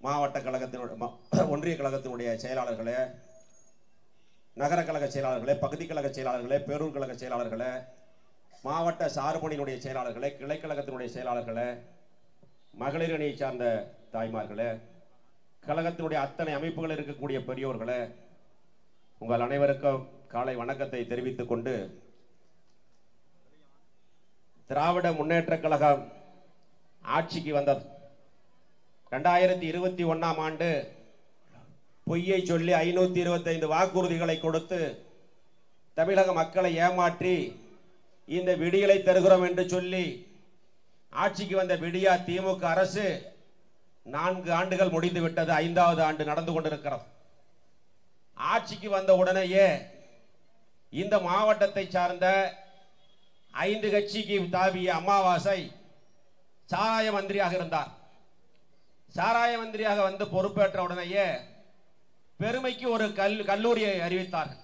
மாவட்ட கழகத்தினுடைய ஒன்றிய கழகத்தினுடைய செயலாளர்களே, நகர கழக செயலாளர்களே, பகுதி கழக செயலாளர்களே, பேரூர் கழக செயலாளர்களே, மாவட்ட சார்பணியினுடைய செயலாளர்களே, கிளைக்கழகத்தினுடைய செயலாளர்களே, மகளிர் அணியை சார்ந்த தாய்மார்களே, கழகத்தினுடைய அத்தனை அமைப்புகள் இருக்கக்கூடிய பெரியோர்களே, உங்கள் அனைவருக்கும் காலை வணக்கத்தை தெரிவித்துக் கொண்டு, திராவிட முன்னேற்ற கழகம் ஆட்சிக்கு வந்தது 2021ஆம் ஆண்டு பொய்யை சொல்லி 525 வாக்குறுதிகளை கொடுத்து தமிழக மக்களை ஏமாற்றி இந்த விடியலை தருகிறோம் என்று சொல்லி ஆட்சிக்கு வந்த விடியா திமுக அரசு 4 ஆண்டுகள் முடிந்து விட்டது. 5வது ஆண்டு நடந்து கொண்டிருக்கிறது. ஆட்சிக்கு வந்த உடனேயே இந்த மாவட்டத்தை சார்ந்த 5 கட்சிக்கு தாவிய அமாவாசை சாராய மந்திரியாக இருந்தார். சாராய மந்திரியாக வந்து பொறுப்பேற்ற உடனேயே பெருமைக்கு ஒரு கல்லூரியை அறிவித்தார்கள்.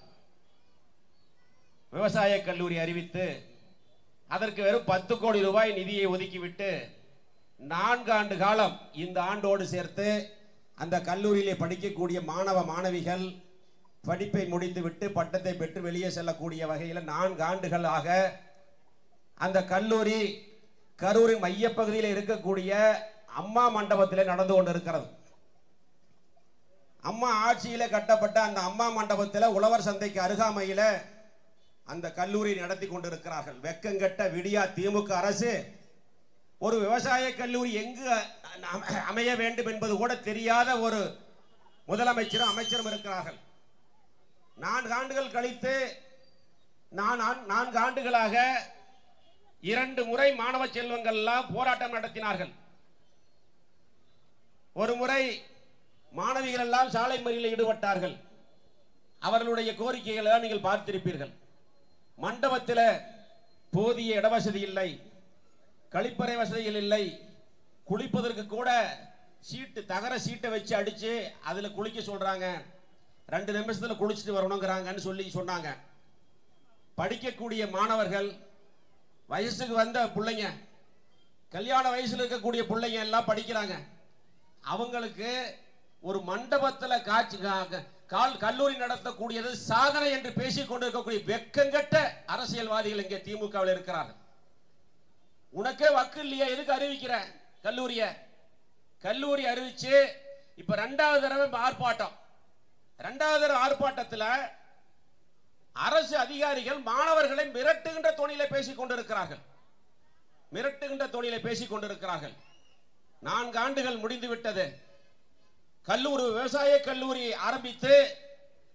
விவசாய கல்லூரி அறிவித்து அதற்கு வெறும் 10 கோடி ரூபாய் நிதியை ஒதுக்கிவிட்டு 4 ஆண்டு காலம் இந்த ஆண்டோடு சேர்த்து அந்த கல்லூரியிலே படிக்கக்கூடிய மாணவ மாணவிகள் படிப்பை முடித்துவிட்டு பட்டத்தை பெற்று வெளியே செல்லக்கூடிய வகையில் 4 ஆண்டுகளாக அந்த கல்லூரி கரூரின் மையப்பகுதியில் இருக்கக்கூடிய அம்மா மண்டபத்திலே நடந்து கொண்டிருக்கிறது. அம்மா ஆட்சியிலே கட்டப்பட்ட அந்த அம்மா மண்டபத்தில் உழவர் சந்தைக்கு அருகாமையில் அந்த கல்லூரி நடத்தி கொண்டிருக்கிறார்கள். வெக்கங்கெட்ட விடியா திமுக அரசு ஒரு விவசாய கல்லூரி எங்கு அமைய வேண்டும் என்பது கூட தெரியாத ஒரு முதலமைச்சரும் அமைச்சரும் இருக்கிறார்கள். 4 ஆண்டுகள் கழித்து 4 ஆண்டுகளாக 2 முறை மாணவ செல்வங்கள் எல்லாம் போராட்டம் நடத்தினார்கள். ஒரு முறை மாணவிகள் எல்லாம் சாலை மறியலில் ஈடுபட்டார்கள். அவர்களுடைய கோரிக்கைகளை நீங்கள் பார்த்திருப்பீர்கள். மண்டபத்தில் போதிய இடவசதி இல்லை, கழிப்பறை வசதிகள் இல்லை, குளிப்பதற்கு கூட சீட்டு தகர சீட்டை வச்சு அடிச்சு அதுல குளிக்க சொல்றாங்க. 2 நிமிஷத்துல குளிச்சுட்டு வரணுங்கிறாங்கன்னு சொல்லி சொன்னாங்க. படிக்கக்கூடிய மாணவர்கள், வயசுக்கு வந்த பிள்ளைங்க, கல்யாண வயசுல இருக்கக்கூடிய பிள்ளைங்க எல்லாம் படிக்கிறாங்க. அவங்களுக்கு ஒரு மண்டபத்தில் கல்லூரி நடத்தக்கூடியது சாதனை என்று பேசிக் கொண்டிருக்கக்கூடிய வெக்கங்கட்ட அரசியல்வாதிகள் இங்கே திமுகவில் இருக்கிறார்கள். உனக்கே வக்கு இல்லையா, எதுக்கு அறிவிக்கிற கல்லூரிய? கல்லூரி அறிவிச்சு இப்ப 2வது தடவை ஆர்ப்பாட்டம். 2வது தடவை ஆர்ப்பாட்டத்தில் அரசு அதிகாரிகள் மாணவர்களை மிரட்டுகின்ற தொனியில பேசிக் கொண்டிருக்கிறார்கள். மிரட்டுகின்ற தொனியில பேசிக் கொண்டிருக்கிறார்கள். 4 ஆண்டுகள் முடிந்து விட்டது. கல்லூரி விவசாய கல்லூரி ஆரம்பித்து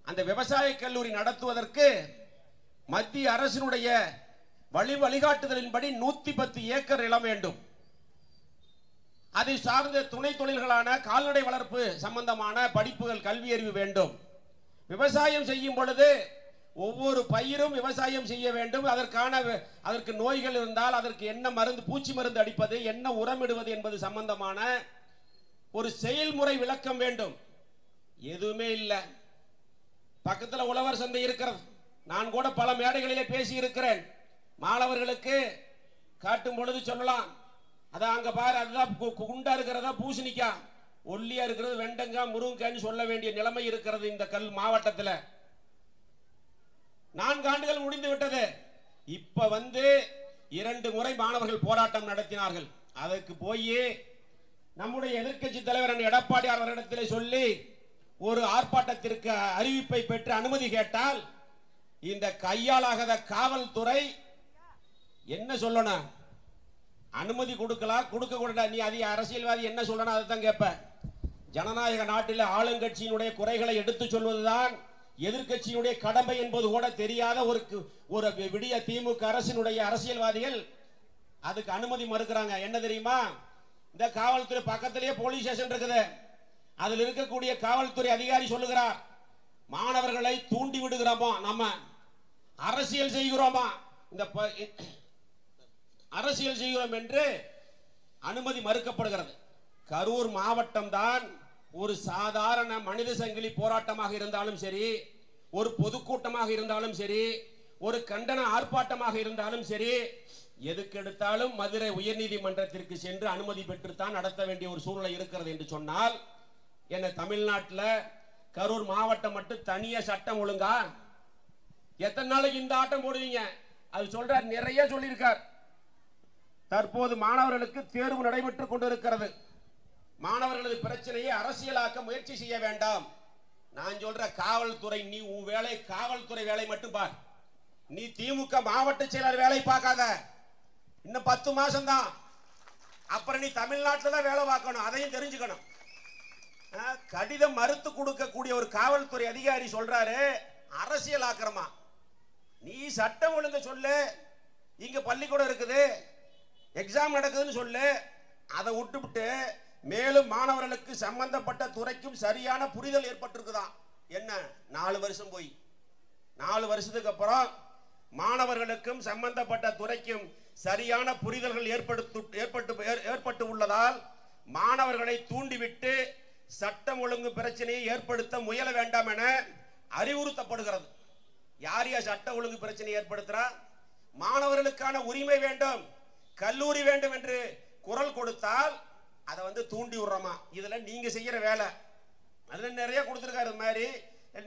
அந்த விவசாய கல்லூரி நடத்துவதற்கு மத்திய அரசினுடைய வழிகாட்டுதலின்படி 110 ஏக்கர் இடம் வேண்டும். அதை சார்ந்த துணை தொழில்களான கால்நடை வளர்ப்பு சம்பந்தமான படிப்புகள், கல்வி அறிவு வேண்டும். விவசாயம் செய்யும் பொழுது ஒவ்வொரு பயிரும் விவசாயம் செய்ய வேண்டும். அதற்கு நோய்கள் இருந்தால் அதற்கு என்ன மருந்து, பூச்சி மருந்து அடிப்பது, என்ன உரமிடுவது என்பது சம்பந்தமான ஒரு செயல்முறை விளக்கம் வேண்டும். எதுவுமே இல்லை. பக்கத்தில் உழவர் சந்தை இருக்கிறது. நான் கூட பல மேடைகளிலே பேசி இருக்கிறேன். மாணவர்களுக்கு காட்டும் பொழுது சொல்லலாம், அதான் அங்க பாரு, அதுதான் குண்டா இருக்கிறதா பூசணிக்கா, ஒல்லியா இருக்கிறது வெண்டங்காய், முருங்கைன்னு சொல்ல வேண்டிய நிலைமை இருக்கிறது இந்த மாவட்டத்தில். 4 ஆண்டுகள் முடிந்து விட்டது. இப்ப 2 முறை மாணவர்கள் போராட்டம் நடத்தினார்கள். அதற்கு போய் நம்முடைய எதிர்க்கட்சி தலைவர் எடப்பாடி அவர்களிடத்தில் சொல்லி ஒரு ஆர்ப்பாட்டத்திற்கு அறிவிப்பை பெற்று அனுமதி கேட்டால் இந்த கையாளாகாத காவல்துறை என்ன சொல்லணும்? அனுமதி கொடுக்கலாம், கொடுக்க கூட நீ அதிக அரசியல்வாதி என்ன சொல்லணும் அதை தான் கேட்ப. ஜனநாயக நாட்டில் ஆளுங்கட்சியினுடைய குறைகளை எடுத்துச் சொல்வதுதான் எதிர்க்கட்சியினுடைய கடமை என்பது கூட தெரியாத ஒரு விடிய திமுக அரசினுடைய அரசியல்வாதிகள் அதுக்கு அனுமதி மறுக்கிறாங்க. என்ன தெரியுமா? இந்த காவல்துறை பக்கத்திலேயே போலீஸ் ஸ்டேஷன் இருக்குது. அதில் இருக்கக்கூடிய காவல்துறை அதிகாரி சொல்லுகிறார், மாணவர்களை தூண்டி விடுகிறோமா, நம்ம அரசியல் செய்கிறோமா, இந்த அரசியல் செய்கிறோம் என்று அனுமதி மறுக்கப்படுகிறது. கரூர் மாவட்டம் தான் ஒரு சாதாரண மனித சங்கிலி போராட்டமாக இருந்தாலும் சரி, ஒரு பொதுக்கூட்டமாக இருந்தாலும் சரி, ஒரு கண்டன ஆர்ப்பாட்டமாக இருந்தாலும் சரி, எதுக்கெடுத்தாலும் மதுரை உயர்நீதிமன்றத்திற்கு சென்று அனுமதி பெற்றுத்தான் நடத்த வேண்டிய ஒரு சூழ்நிலை இருக்கிறது என்று சொன்னால், என்ன தமிழ்நாட்டில் கரூர் மாவட்டம் மட்டும் தனியா சட்டம் ஒழுங்கா? எத்தனை நாளைக்கு இந்த ஆட்டம் போடுவீங்க? அது சொல்றார், நிறைய சொல்லியிருக்கார். தற்போது மாணவர்களுக்கு தேர்வு நடைபெற்றுக் கொண்டிருக்கிறது. மாணவர்களது பிரச்சனையை அரசியலாக்க முயற்சி செய்ய வேண்டாம். நான் சொல்ற காவல்துறை, நீ உன் வேலை காவல்துறை வேலை மட்டும் பார். நீ திமுக மாவட்ட செயலர் வேலை பார்க்காத. இன்னும் 10 மாசம் தான். அப்புறம் நீ தமிழ்நாட்டில் தான் வேலை பார்க்கணும். அதையும் தெரிஞ்சுக்கணும். கடிதம் மறுத்து கொடுக்கக்கூடிய ஒரு காவல்துறை அதிகாரி சொல்றாரு, அரசியல் ஆக்கிரமா. நீ சட்டம் ஒழுங்க சொல்லு. இங்க பள்ளிக்கூடம் இருக்குது, எக்ஸாம் நடக்குதுன்னு சொல்லு. அதை விட்டுவிட்டு மேலும் மாணவர்களுக்கு சம்பந்தப்பட்ட துறைக்கும் சரியான புரிதல் ஏற்பட்டிருக்குதான். என்ன 4 வருஷம் போய் 4 வருஷத்துக்கு அப்புறம் மாணவர்களுக்கும் சம்பந்தப்பட்ட துறைக்கும் சரியான புரிதல்கள் ஏற்பட்டு உள்ளதால் மாணவர்களை தூண்டிவிட்டு சட்டம் ஒழுங்கு பிரச்சனையை ஏற்படுத்த முயல வேண்டாம் என அறிவுறுத்தப்படுகிறது. யார் யார் சட்ட ஒழுங்கு பிரச்சனை ஏற்படுத்துறா? மாணவர்களுக்கான உரிமை வேண்டும், கல்லூரி வேண்டும் என்று குரல் கொடுத்தால் அதை தூண்டி விடுறோமா? இதுல நீங்க செய்யற வேலை. அதுல நிறைய கொடுத்திருக்காரு. மாதிரி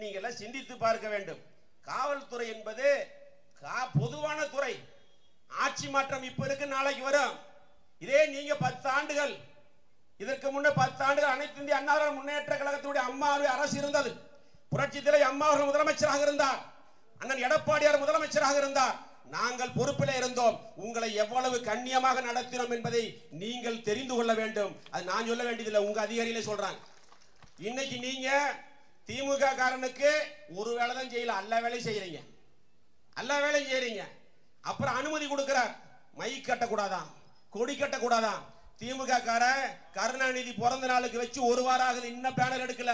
நீங்க எல்லாம் சிந்தித்து பார்க்க வேண்டும். காவல்துறை என்பது பொதுவான துறை. ஆட்சி மாற்றம் இப்ப இருக்கு, நாளைக்கு வரும். இதே நீங்க 10 ஆண்டுகள், இதற்கு முன்ன 10 ஆண்டுகள் அனைத்து இந்திய அண்ணா முன்னேற்ற கழகத்துடைய அம்மாவுடைய அரசு இருந்தது. புரட்சி தலைவி அம்மா அவர்கள் முதலமைச்சராக இருந்தார். அண்ணன் எடப்பாடியார் முதலமைச்சராக இருந்தார். நாங்கள் பொறுப்பில் இருந்தோம். உங்களை எவ்வளவு கண்ணியமாக நடத்தினோம் என்பதை நீங்கள் தெரிந்து கொள்ள வேண்டும். அது நான் சொல்ல வேண்டியதில்லை, உங்க அதிகாரிகளே சொல்றாங்க. இன்னைக்கு நீங்க திமுக காரனுக்கு ஒரு வேலை தான் செய்யல, எல்லா வேலையும் செய்யறீங்க, எல்லா வேலையும் செய்யறீங்க. அப்புறம் அனுமதி கொடுக்கிறார், மை கட்டக்கூடாதான், கொடி கட்டக்கூடாதான். திமுக கார கருணாநிதி பிறந்த நாளுக்கு வச்சு 1 வாரம் ஆகுது, இன்னும் பேனர் எடுக்கல.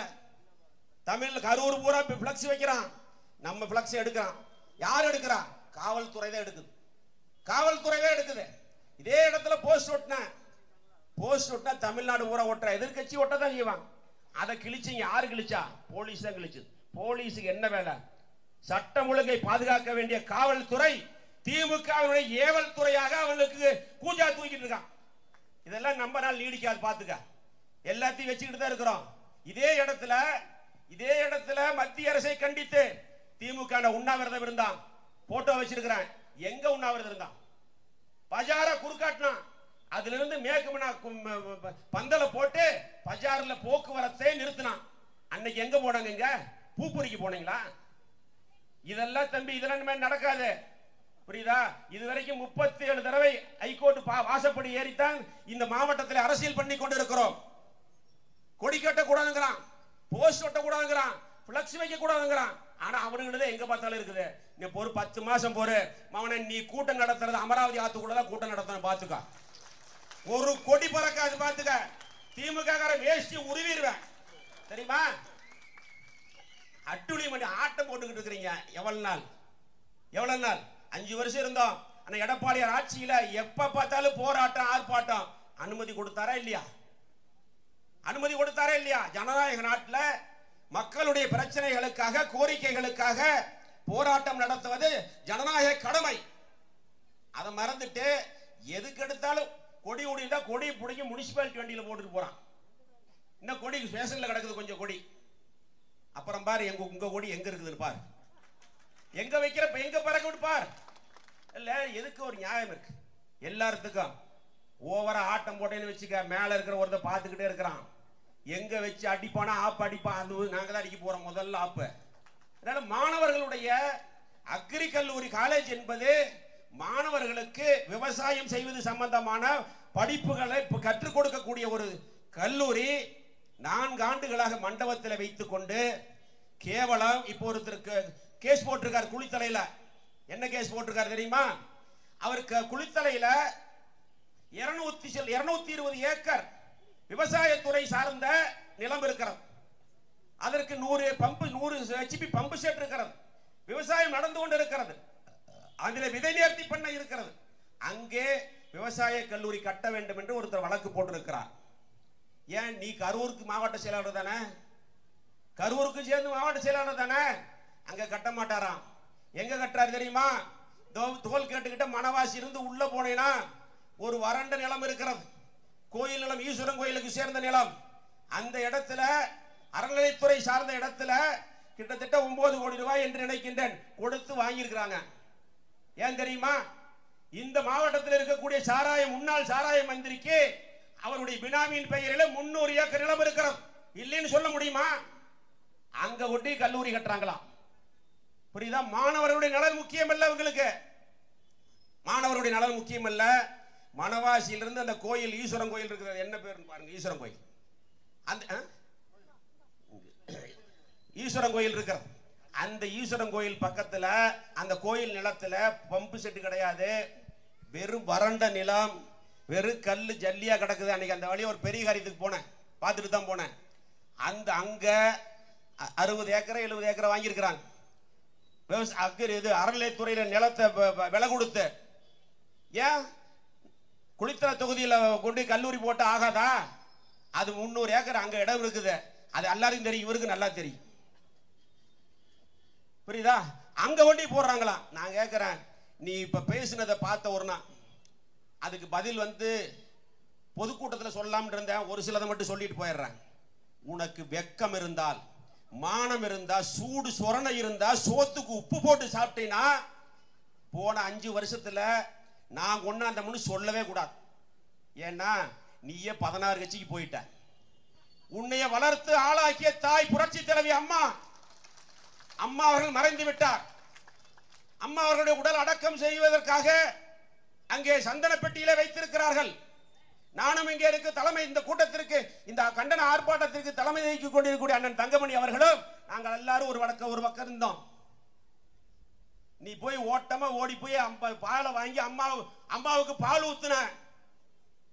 தமிழ் கரூர் பூரா பிளக்ஸ் வைக்கிறான், நம்ம பிளக்ஸ் எடுக்கிறான். யார் எடுக்கிறா? காவல்துறை தான் எடுக்குது. காவல்துறை தான் எடுக்குது. இதே இடத்துல போஸ்ட் ஒட்டினா தமிழ்நாடு ஊரை ஒட்டுற எதிர்கட்சி ஒட்ட தான் செய்வாங்க. அதை கிழிச்சிங்க. யாரு கிழிச்சா? போலீஸ் தான் கிழிச்சது. போலீஸுக்கு என்ன வேலை? சட்டம் ஒழுங்கை பாதுகாக்க வேண்டிய காவல்துறை திமுக ஏவல் துறையாக அவங்களுக்கு கூஜா தூக்கிட்டு இருக்கான். இதெல்லாம் நம்ம நாள் நீடிக்காது, பாத்துக்க. எல்லாத்தையும் வச்சுக்கிட்டு தான் இருக்கிறோம். இதே இடத்துல மத்திய அரசை கண்டித்து திமுக உண்ணாவிரதம் இருந்தான். போட்டோ வச்சிருக்கிறேன். எங்க உண்ணாவிரதம் இருந்தான்? பஜார குறுக்காட்டினா, அதுல இருந்து மேற்குமனா பந்தல போட்டு பஜார்ல போக்குவரத்தை நிறுத்தினான். அன்னைக்கு எங்க போனாங்க? இங்க பூப்பொறிக்கு போனீங்களா? இதெல்லாம் தம்பி, இதெல்லாம் நடக்காது, புரியுதா? இதுவரைக்கும் 37 தடவை ஹைகோர்ட் வாசப்படி ஏறித்தான் இந்த மாவட்டத்தில் அரசியல் பண்ணி கொண்டு இருக்கிறோம். கொடி கட்ட கூடாதுங்கிறான், போஸ்ட் ஒட்ட கூடாதுங்கிறான், பிளக்ஸ் வைக்க கூடாதுங்கிறான். ஆனா அவனுக்கு எங்க பார்த்தாலும் இருக்குது. நீ ஒரு 10 மாசம் போரு மவனை, நீ கூட்டம் நடத்துறது அமராவதி ஆத்துக்குள்ள தான் கூட்டம் நடத்தணும், பாத்துக்க. ஒரு கொடி பறக்காது, பாத்துக்க. திமுக வேஷ்டி உருவிடுவேன், தெரியுமா? அட்டுளி மணி ஆட்டம் போட்டுக்கிட்டு இருக்கிறீங்க. எவ்வளவு நாள் 5 வருஷம் இருந்தோம். ஆனா எடப்பாடியார் ஆட்சியில எப்ப பார்த்தாலும் போராட்டம், ஆர்ப்பாட்டம். அனுமதி கொடுத்தாரா இல்லையா? அனுமதி கொடுத்தாரா இல்லையா? ஜனநாயக நாட்டில் மக்களுடைய பிரச்சனைகளுக்காக, கோரிக்கைகளுக்காக போராட்டம் நடத்துவது ஜனநாயக கடமை. அதை மறந்துட்டு எதுக்கு எடுத்தாலும் கொடி உடைந்தா கொடி பிடிக்க முனிசிபாலிட்டி வண்டியில போட்டுட்டு போறான். இன்னும் கொடி ஸ்டேஷன்ல கிடக்குது கொஞ்சம் கொடி. அப்புறம் பாரு உங்க கொடி எங்க இருக்குதுன்னு பாரு, எங்க வைக்கிற எங்க பறக்க விட்டு பார். இல்ல எதுக்கு ஒரு நியாயம் இருக்கு எல்லாத்துக்கும். ஓவரா ஆட்டம் போட்டேன்னு வச்சுக்க, மேல இருக்கிற ஒருத்த பார்த்துக்கிட்டே இருக்கிறான். எங்க வச்சு அடிப்பானா ஆப்பு அடிப்பான். அது நாங்க தான் அடிக்க போறோம் முதல்ல ஆப்பு. அதனால மாணவர்களுடைய அக்ரி கல்லூரி காலேஜ் என்பது மாணவர்களுக்கு விவசாயம் செய்வது சம்பந்தமான படிப்புகளை கற்றுக் கொடுக்கக்கூடிய ஒரு கல்லூரி. 4 ஆண்டுகளாக மண்டபத்தில் வைத்துக் கொண்டு கேவலம் இப்போ ஒருத்தருக்கு கேஸ் போட்டிருக்காரு குளித்தலையில. என்ன கேஸ் போட்டிருக்காரு தெரியுமா? அவருக்கு குளித்தலையில 220 ஏக்கர் விவசாயத்துறை சார்ந்த நிலம் இருக்கிறது. அதற்கு 100 HP பம்பு செட் இருக்கிறது. விவசாயம் நடந்து கொண்டு இருக்கிறது. அதில் விதை நேர்த்தி பண்ண இருக்கிறது. அங்கே விவசாய கல்லூரி கட்ட வேண்டும் என்று ஒருத்தர் வழக்கு போட்டிருக்கிறார். ஏன் நீ கரூருக்கு மாவட்ட செயலாளர் தானே, கரூருக்கு சேர்ந்து மாவட்ட செயலாளர் தானே, அங்க கட்ட மாட்டாராம். எங்க கட்டுறாரு தெரியுமா? தோல் கேட்டுக்கிட்ட மணவாசி இருந்து உள்ள போனேன்னா ஒரு வறண்ட நிலம் இருக்கிறது, கோயில் நிலம், ஈஸ்வரன் கோயிலுக்கு சேர்ந்த நிலம். அந்த இடத்துல அறநிலையத்துறை சார்ந்த இடத்துல கிட்டத்தட்ட 9 கோடி ரூபாய் என்று நினைக்கின்றேன் கொடுத்து வாங்கியிருக்கிறாங்க. ஏன் தெரியுமா? இந்த மாவட்டத்தில் இருக்கக்கூடிய முன்னாள் சாராய மந்திரிக்கு அவருடைய பினாமியின் பெயரில் 300 ஏக்கர் நிலம் இருக்கிறது. இல்லைன்னு சொல்ல முடியுமா? அங்க ஒட்டி கல்லூரி கட்டுறாங்களாம். புரியுதா? மாணவர்களுடைய நலன் முக்கியம் அல்ல உங்களுக்கு, மாணவருடைய நலன் முக்கியம் அல்ல. மணவாசியிலிருந்து அந்த கோயில், ஈஸ்வரன் கோயில் இருக்கிறது, என்ன பேர் பாருங்க, ஈஸ்வரன் கோயில். அந்த ஈஸ்வரன் கோயில் இருக்கிறது. அந்த ஈஸ்வரன் கோயில் பக்கத்துல அந்த கோயில் நிலத்துல பம்பு செட்டு கிடையாது, வெறும் வறண்ட நிலம், வெறும் கல்லு ஜல்லியா கிடக்குது. அன்னைக்கு அந்த வழியா ஒரு பெரிய காரியத்துக்கு போனேன், பார்த்துட்டு தான் போனேன். அங்க 60 ஏக்கரை 70 ஏக்கரை வாங்கியிருக்கிறாங்க. இது அறநிலையத்துறையில நிலத்தை விலை கொடுத்து. ஏன் குளித்தலை தொகுதியில் கொண்டு கல்லூரி போட்டு ஆகாதா? அது 300 ஏக்கர் அங்க இடம் இருக்குது. அது எல்லாருக்கும் தெரியும், இவருக்கு நல்லா தெரியும். புரியுதா? அங்க ஒண்டி போடுறாங்களா? நான் கேட்கிறேன், நீ இப்ப பேசினதை பார்த்த ஒரு நாள் அதுக்கு பதில் பொதுக்கூட்டத்தில் சொல்லலாம் இருந்தேன், ஒரு சிலதை மட்டும் சொல்லிட்டு போயிடுறேன். உனக்கு வெக்கம் இருந்தால், மானம் இருந்தா, சூடு சொரணை இருந்தா, சோத்துக்கு உப்பு போட்டு சாப்பிட்டீங்கன்னா போன 5 வருஷத்துல நான் கொண்டாந்தம்னு சொல்லவே கூடாது. ஏன்னா நீயே 16 கட்சிக்கு போயிட்ட. உன்னைய வளர்த்து ஆளாக்கிய தாய் புரட்சி தலைவி அம்மா அவர்கள் மறைந்து விட்டார். அம்மா அவர்களுடைய உடல் அடக்கம் செய்வதற்காக அங்கே சந்தன பெட்டியிலே வைத்திருக்கிறார்கள். நானும் இங்கே இருக்க தலைமை, இந்த கூட்டத்திற்கு, இந்த கண்டன ஆர்ப்பாட்டத்திற்கு தலைமை வகித்துக் கொண்டிருக்கக்கூடிய அண்ணன் தங்கமணி அவர்களும் நாங்கள் எல்லாரும் ஒரு பக்கம் இருந்தோம். நீ போய் ஓட்டமா ஓடி போய் பாலை வாங்கி அம்மாவுக்கு பால் ஊத்துன.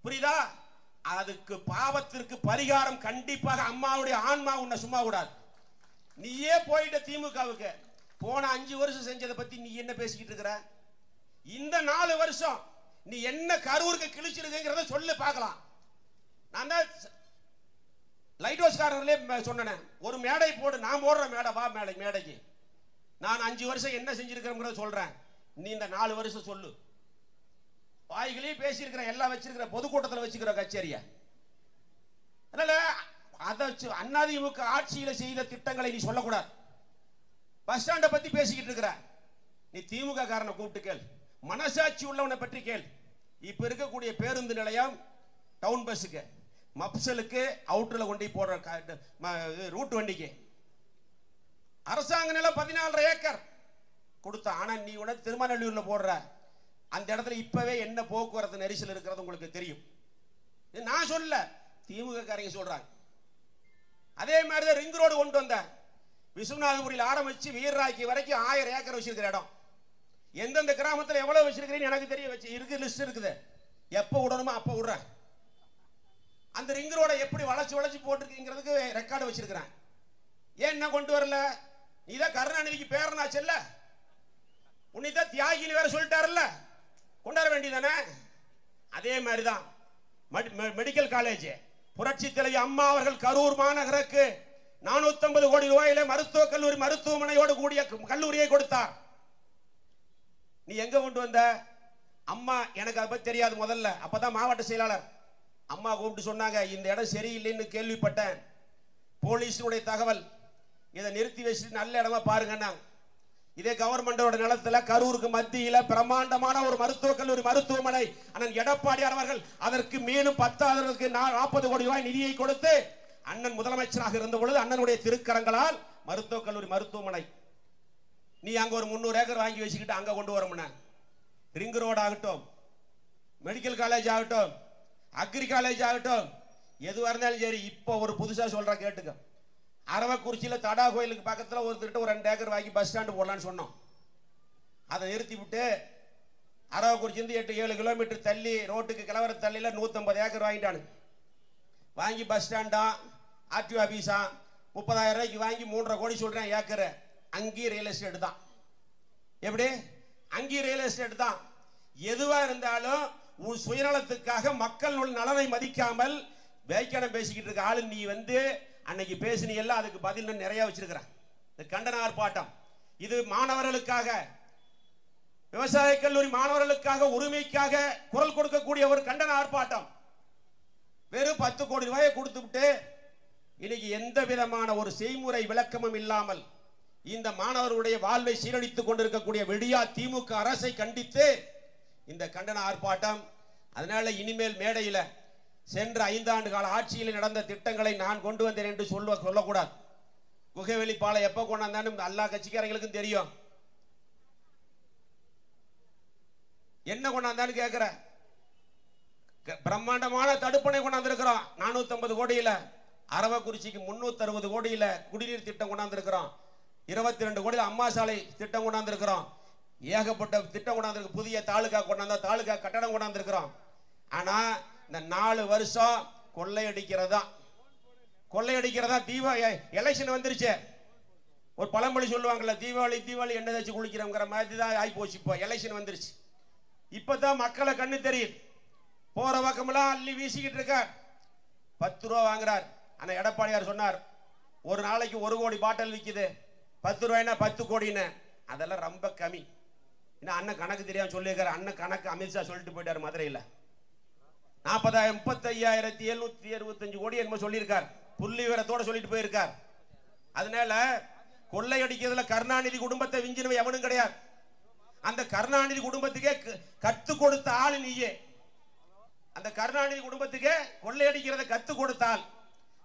புரியுதா? அதுக்கு பாவத்திற்கு பரிகாரம் கண்டிப்பாக அம்மாவுடைய ஆன்மா உன்னை சும்மா கூடாது. நீயே போயிட்ட திமுகவுக்கு. போன 5 வருஷம் செஞ்சதை பத்தி நீ என்ன பேசிக்கிட்டு இருக்கிற? இந்த 4 வருஷம் நீ என்ன கரூருக்கு கிழிச்சிருக்கிறத சொல்லு பார்க்கலாம். நான் தான் லைட் ஹவுஸ் காரர்களே சொன்னேன், ஒரு மேடை போடு, நான் போடுற மேடை, வா மேடைக்கு. நான் 5 வருஷம் என்ன செஞ்சிருக்கிறேன் சொல்றேன், நீ இந்த 4 வருஷம் சொல்லு. வாய்களையும் பேசியிருக்கிற, எல்லாம் வச்சிருக்கிற, பொதுக்கூட்டத்தில் வச்சுக்கிற கச்சேரிய. அதனால அதை அதிமுக ஆட்சியில செய்த திட்டங்களை நீ சொல்லக்கூடாது. பஸ் ஸ்டாண்டை பத்தி பேசிக்கிட்டு இருக்கிற நீ திமுக காரனை கூப்பிட்டு கேள், மனசாட்சி உள்ளவனை பற்றி கேள். இப்ப இருக்கக்கூடிய பேருந்து நிலையம், டவுன் பஸ்ஸுக்கு, மப்சலுக்கு, அவுட்டர்ல கொண்டு போடுற ரூட் வண்டிக்கு அரசாங்க நிலம் 14 ஏக்கர் கொடுத்த. ஆனா நீ உடனே திருமநல்லூர்ல போடுற அந்த இடத்துல இப்பவே என்ன போக்குவரத்து நெரிசல் இருக்கிறது உங்களுக்கு தெரியும். நான் சொல்ல, திமுக காரங்க சொல்றாங்க. அதே மாதிரிதான் ரிங் ரோடு கொண்டு வந்த விஸ்வநாதபுரியில் ஆரம்பிச்சு வீரராக்கி வரைக்கும் 1000 ஏக்கர் வச்சிருக்கிற இடம். எந்தெந்த கிராமத்தில் எவ்வளவு வச்சிருக்கிறீங்க எனக்கு தெரிய இருக்கு, லிஸ்ட் இருக்குது. எப்ப விடணுமோ அப்ப விடுறேன். அந்த ரிங் ரோட எப்படி வளைச்சு போட்டிருக்கீங்கிறதுக்கு ரெக்கார்டு வச்சிருக்கிறேன். ஏன் என்ன கொண்டு வரல? நீதான் கருணாநிதிக்கு பேரனாச்சல்ல, உன்னைதான் தியாகின்னு வேற சொல்லிட்டாருல்ல, கொண்டாட வேண்டியதானே? அதே மாதிரிதான் மெடிக்கல் காலேஜ், புரட்சி தலைவி அம்மா அவர்கள் கரூர் மாநகருக்கு 450 கோடி ரூபாயில மருத்துவக் கல்லூரி, மருத்துவமனையோடு கூடிய கல்லூரியை கொடுத்தார். நீ எங்க கொண்டு வந்த? அம்மா எனக்கு அதை பத்தி தெரியாது முதல்ல. அப்பதான் மாவட்ட செயலாளர் அம்மா கூப்பிட்டு சொன்னாங்க, இந்த இடம் சரியில்லைன்னு கேள்விப்பட்டேன், போலீஸுடைய தகவல், இதை நிறுத்தி வச்சுட்டு நல்ல இடமா பாருங்க. இதே கவர்மெண்டோட நிலத்துல கரூருக்கு மத்தியில பிரம்மாண்டமான ஒரு மருத்துவக் கல்லூரி, மருத்துவமனை அண்ணன் எடப்பாடியார் அவர்கள் அதற்கு மேலும் 10,000 40 கோடி ரூபாய் நிதியை கொடுத்து அண்ணன் முதலமைச்சராக இருந்த பொழுது அண்ணனுடைய திருக்கரங்களால் மருத்துவக் கல்லூரி, மருத்துவமனை. நீ அங்க ஒரு 300 ஏக்கர் வாங்கி வச்சுக்கிட்டு அங்க கொண்டு வர. ரிங் ரோடு ஆகட்டும், மெடிக்கல் காலேஜ் ஆகட்டும், அக்ரி காலேஜ் ஆகட்டும், எதுவா இருந்தாலும் சரி. இப்போ ஒரு புதுசா சொல்ற கேட்டுக்க. அரவக்குறிச்சியில தடா கோயிலுக்கு பக்கத்துல ஒருத்தர்கிட்ட ஒரு 2 ஏக்கர் வாங்கி பஸ் ஸ்டாண்டு போடலான்னு சொன்னோம். அதை நிறுத்தி விட்டு அரவக்குறிச்சிருந்து 8-7 கிலோமீட்டர் தள்ளி ரோட்டுக்கு கிளவர தள்ளியில 150 ஏக்கர் வாங்கிட்டானு. வாங்கி பஸ் ஸ்டாண்டா ஆர்டிஓ ஆபீஸா 30,000 ரூபாய்க்கு வாங்கி 3.5 கோடி சொல்றேன் ஏக்கர். அங்கேயும் ரியல் எஸ்டேட் தான். எப்படி? அங்கேயும் ரியல் எஸ்டேட் தான். எதுவா இருந்தாலும் உன் சுயநலத்துக்காக மக்கள் நலனை மதிக்காமல் வேய்க்கானம் பேசிக்கிட்டு இருக்க ஆளு நீ வந்து அன்னைக்கு பேசினி எல்லாம் அதுக்கு பதில் நிறைய வச்சிருக்கிறேன். இந்த கண்டன ஆர்ப்பாட்டம் இது மாணவர்களுக்காக, விவசாய கல்லூரி மாணவர்களுக்காக, உரிமைக்காக குரல் கொடுக்கக்கூடிய ஒரு கண்டன ஆர்ப்பாட்டம். வெறும் 10 கோடி ரூபாயை கொடுத்துவிட்டு இன்னைக்கு எந்த விதமான ஒரு செய்முறை விளக்கமும் இல்லாமல் இந்த மாணவர்களுடைய வாழ்வை சீரழித்துக் கொண்டிருக்கக்கூடிய விடியா திமுக அரசை கண்டித்து இந்த கண்டன ஆர்ப்பாட்டம். அதனால இனிமேல் மேடையில சென்ற 5 ஆண்டு கால ஆட்சியில் நடந்த திட்டங்களை நான் கொண்டு வந்தேன் என்று சொல்லக்கூடாது. குகைவெளி பாலம் எப்ப கொண்டாந்தான்னு எல்லா கட்சிக்காரங்களுக்கும் தெரியும். என்ன கொண்டாந்தான்னு கேட்கிற. பிரம்மாண்டமான தடுப்பணை கொண்டாந்துருக்கிறோம் 450 கோடியில. அரவக்குறிச்சிக்கு 360 கோடியில குடிநீர் திட்டம் கொண்டாந்துருக்கிறோம். 22 கோடியில அம்மா சாலை திட்டம் கொண்டாந்துருக்கிறோம். ஏகப்பட்ட திட்டம் கொண்டாந்துருக்கு. புதிய தாலுகா கொண்டாந்தா தாலுகா கட்டடம் கொண்டாந்துருக்கிறோம். ஆனா இந்த 4 வருஷம் கொள்ளையடிக்கிறதா எலெக்ஷன் வந்துருச்சு. ஒரு பழமொழி சொல்லுவாங்கல்ல, தீபாவளி எண்ணெய் தேய்ச்சி குளிக்கிறோங்கிற மாதிரி தான் ஆகி போச்சு. இப்போ எலெக்ஷன் வந்துருச்சு. இப்பதான் மக்களை கண்ணு தெரியும். போற பக்கமெல்லாம் அள்ளி வீசிக்கிட்டு இருக்கார். 10 ரூபா வாங்குறார். ஆனா எடப்பாடியார் சொன்னார் ஒரு நாளைக்கு 1 கோடி பாட்டில் விற்குது, 10 ரூபாய்னா 10 கோடின்னு. அதெல்லாம் ரொம்ப கம்மி. அண்ணன் கணக்கு தெரியாம சொல்லியிருக்காரு. அண்ணன் கணக்கு அமித்ஷா சொல்லிட்டு போயிட்டாரு மதுரையில். 35,765 கோடி என்னமோ சொல்லியிருக்கார். புள்ளி விவரத்தோட சொல்லிட்டு போயிருக்கார். அதனால கொள்ளையடிக்கிறதுல கருணாநிதி குடும்பத்தை விஞ்சினவை எவனும் கிடையாது. அந்த கருணாநிதி குடும்பத்துக்கே கத்து கொடுத்த ஆளு நீயே. அந்த கருணாநிதி குடும்பத்துக்கே கொள்ளையடிக்கிறத கத்து கொடுத்தால்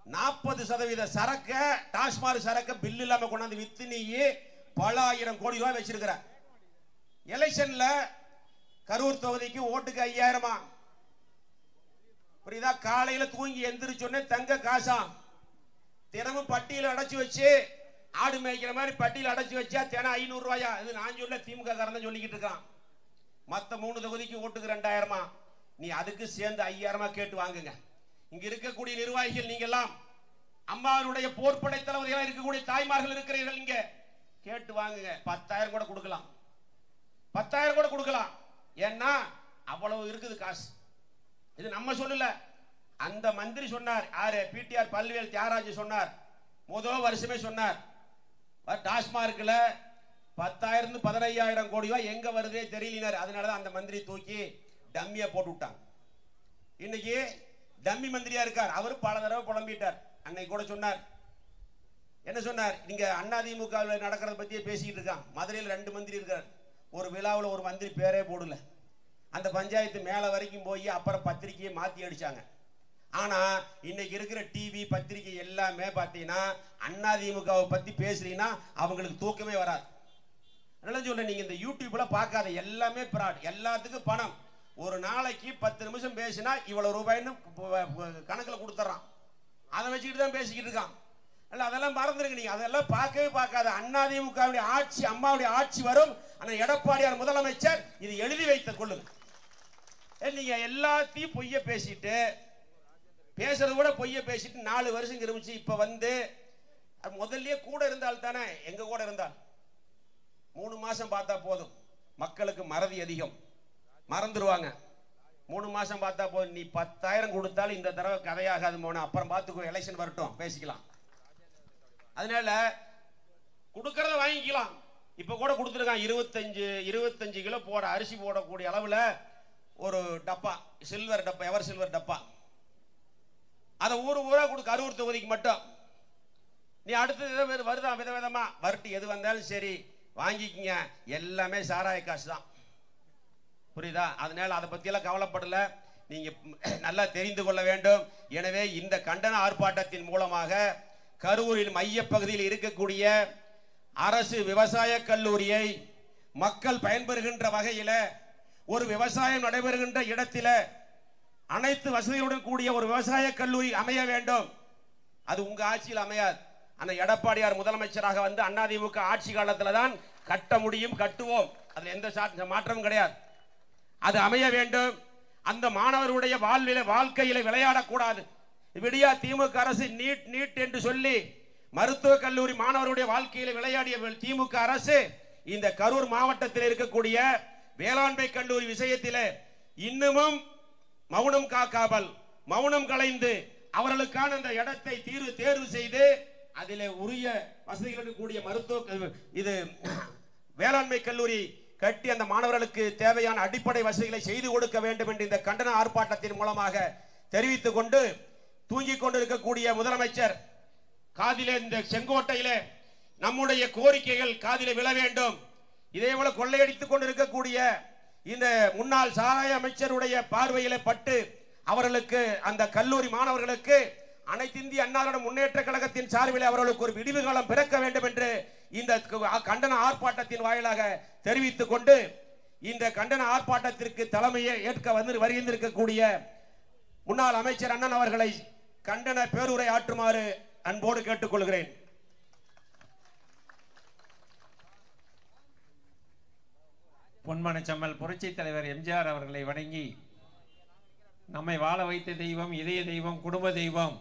40% சரக்க டாஸ்மாக் சரக்க பில் இல்லாம கொண்டாந்து வித்து நீயே பல ஆயிரம் கோடி ரூபாய் வச்சிருக்கிற. எலெக்ஷன்ல கரூர் தொகுதிக்கு ஓட்டுக்கு 5000. புரியுதா? காலையில தூங்கி எந்திரிச்சோன்னே தங்க காசா தினமும் பட்டியல அடைச்சு வச்சு ஆடு மேய்க்கிற மாதிரி பட்டியல அடைச்சு வச்சா தினம் 500 ரூபாயா? இது நான் சொல்ல திமுக காரன் சொல்லிக்கிட்டு இருக்கான். மத்த 3 தொகுதிக்கு ஓட்டுக்கு 2000. நீ அதுக்கு சேர்ந்து 5000 கேட்டு வாங்குங்க. இங்க இருக்கக்கூடிய நிர்வாகிகள் நீங்க எல்லாம் அம்மாவுடைய போர்ப்படை தளபதியாக இருக்கக்கூடிய தாய்மார்கள் இருக்கிறீர்கள், இங்க கேட்டு வாங்குங்க. 10,000 கூட கொடுக்கலாம், 10,000 கூட கொடுக்கலாம். ஏன்னா அவ்வளவு இருக்குது காசு. இது நம்ம சொல்லல, அந்த மந்திரி சொன்னார். யாரு? பிடிஆர் பல்வேல் தியாகராஜ் சொன்னார். முதல் வருஷமே சொன்னார் டாஸ்மார்க்ல 10,000 15,000 கோடி ரூபாய் எங்க வருதே தெரியலினார். அதனாலதான் அந்த மந்திரி தூக்கி டம்மியா போட்டு விட்டாங்க. இன்னைக்கு டம்மி மந்திரியா இருக்கார். அவரு பல தடவை புலம்பிட்டார். அன்னைக்கு கூட சொன்னார். என்ன சொன்னார்? நீங்க அதிமுக நடக்கிறத பத்தியே பேசிட்டு இருக்கான். மதுரையில் 2 மந்திரி இருக்கார். ஒரு விழாவில் ஒரு மந்திரி பேரே போடல. அந்த பஞ்சாயத்து மேல வரைக்கும் போய் அப்புறம் பத்திரிகையை மாத்தி அடிச்சாங்க. ஆனா இன்னைக்கு இருக்கிற டிவி பத்திரிகை எல்லாமே பாத்தீங்கன்னா அதிமுகவை பத்தி பேசுறீங்கன்னா அவங்களுக்கு தூக்கமே வராது. அதனால சொல்றேன், நீங்க இந்த யூடியூப்ல பார்க்காத எல்லாமே பிராட், எல்லாத்துக்கும் பணம். ஒரு நாளைக்கு 10 நிமிஷம் பேசினா இவ்வளவு ரூபாய்னு கணக்குல கொடுத்துறான். அதை வச்சுக்கிட்டு தான் பேசிக்கிட்டு இருக்கான். அதெல்லாம் மறந்துருங்க. நீங்க அதெல்லாம் பார்க்கவே பார்க்காத. அதிமுகவுடைய ஆட்சி, அம்மாவுடைய ஆட்சி வரும். ஆனா எடப்பாடியார் முதலமைச்சர் இது எழுதி வைத்துக் கொள்ளுங்க. நீங்க எல்லாத்தையும் பொய்ய பேசிட்டு பேசுறது கூட பொய்ய பேசிட்டு 4 வருஷம் இருந்துச்சு. இப்ப வந்து முதல்லயே கூட இருந்தால் தானே, எங்க கூட இருந்தால் 3 மாசம் பார்த்தா போதும். மக்களுக்கு மறதி அதிகம், மறந்துடுவாங்க. 3 மாசம் பார்த்தா போதும். நீ 10,000 கொடுத்தாலும் இந்த தடவை கதையாகாது மோன. அப்புறம் பார்த்துக்கோ, எலெக்ஷன் வரட்டும் பேசிக்கலாம். அதனால கொடுக்கறத வாங்கிக்கலாம். இப்ப கூட கொடுத்துருக்கான் 25 கிலோ போட அரிசி போடக்கூடிய அளவுல ஒரு டப்பா, சில்வர் டப்பா, எவர் சில்வர் டப்பா. அதை ஊரா கொடுக்க. கரூர் தொகுதிக்கு மட்டும். நீ அடுத்தது வருதா விதவிதமா வரட்டு, எது வந்தாலும் சரி வாங்கிக்கிங்க. எல்லாமே சாராய காசு தான். புரியுதா? அதனால அதை பத்தி எல்லாம் கவலைப்படல. நீங்க நல்லா தெரிந்து கொள்ள வேண்டும். எனவே இந்த கண்டன ஆர்ப்பாட்டத்தின் மூலமாக கரூரில் மையப்பகுதியில் இருக்கக்கூடிய அரசு விவசாய கல்லூரியை மக்கள் பயன்பெறுகின்ற வகையில், ஒரு விவசாயம் நடைபெறுகின்ற இடத்தில் அனைத்து வசதிகளுடன் கூடிய ஒரு விவசாய கல்லூரி அமைய வேண்டும். அது உங்க ஆட்சியில் அமையாது. ஆனா எடப்பாடியார் முதலமைச்சராக வந்து அதிமுக ஆட்சி காலத்துல தான் கட்ட முடியும், கட்டுவோம். அதுல எந்த மாற்றமும் கிடையாது. அது அமைய வேண்டும். அந்த மாணவர்களுடைய வாழ்க்கையில விளையாடக்கூடாது. விடியா திமுக அரசு நீட் என்று சொல்லி மருத்துவக் கல்லூரி மாணவருடைய வாழ்க்கையில விளையாடிய திமுக அரசு இந்த கரூர் மாவட்டத்தில் இருக்கக்கூடிய வேளாண்மை கல்லூரி விஷயத்திலே இன்னமும் மௌனம் காக்காமல், மௌனம் கலைந்து அவர்களுக்கான அந்த இடத்தை தேர்வு செய்து அதிலே உரிய வசதிகளுடன் கூடிய மருத்துவ இது வேளாண்மை கல்லூரி கட்டி அந்த மாணவர்களுக்கு தேவையான அடிப்படை வசதிகளை செய்து கொடுக்க வேண்டும் என்று இந்த கண்டன ஆர்ப்பாட்டத்தின் மூலமாக தெரிவித்துக் கொண்டு, தூங்கிக் கொண்டிருக்கக்கூடிய முதலமைச்சர் காதிலே இந்த செங்கோட்டையிலே நம்முடைய கோரிக்கைகள் காதிலே விழ வேண்டும். இதே போல கொள்ளையடித்துக் கொண்டிருக்கக்கூடிய இந்த முன்னாள் சாராய அமைச்சருடைய பார்வையில பட்டு அவர்களுக்கு அந்த கல்லூரி மாணவர்களுக்கு அனைத்து இந்திய அண்ணா திராவிட முன்னேற்ற கழகத்தின் சார்பில் அவர்களுக்கு ஒரு விடிவு காலம் பிறக்க வேண்டும் என்று இந்த கண்டன ஆர்ப்பாட்டத்தின் வாயிலாக தெரிவித்துக் கொண்டு, இந்த கண்டன ஆர்ப்பாட்டத்திற்கு தலைமையை ஏற்க வருகின்றிருக்கக்கூடிய முன்னாள் அமைச்சர் அண்ணன் அவர்களை கண்டன பேருரை ஆற்றுமாறு அன்போடு கேட்டுக்கொள்கிறேன். பொன்மனச்செம்மல் புரட்சி தலைவர் எம்ஜிஆர் அவர்களை வணங்கி, நம்மை வாழ வைத்த தெய்வம், இதய தெய்வம், குடும்ப தெய்வம்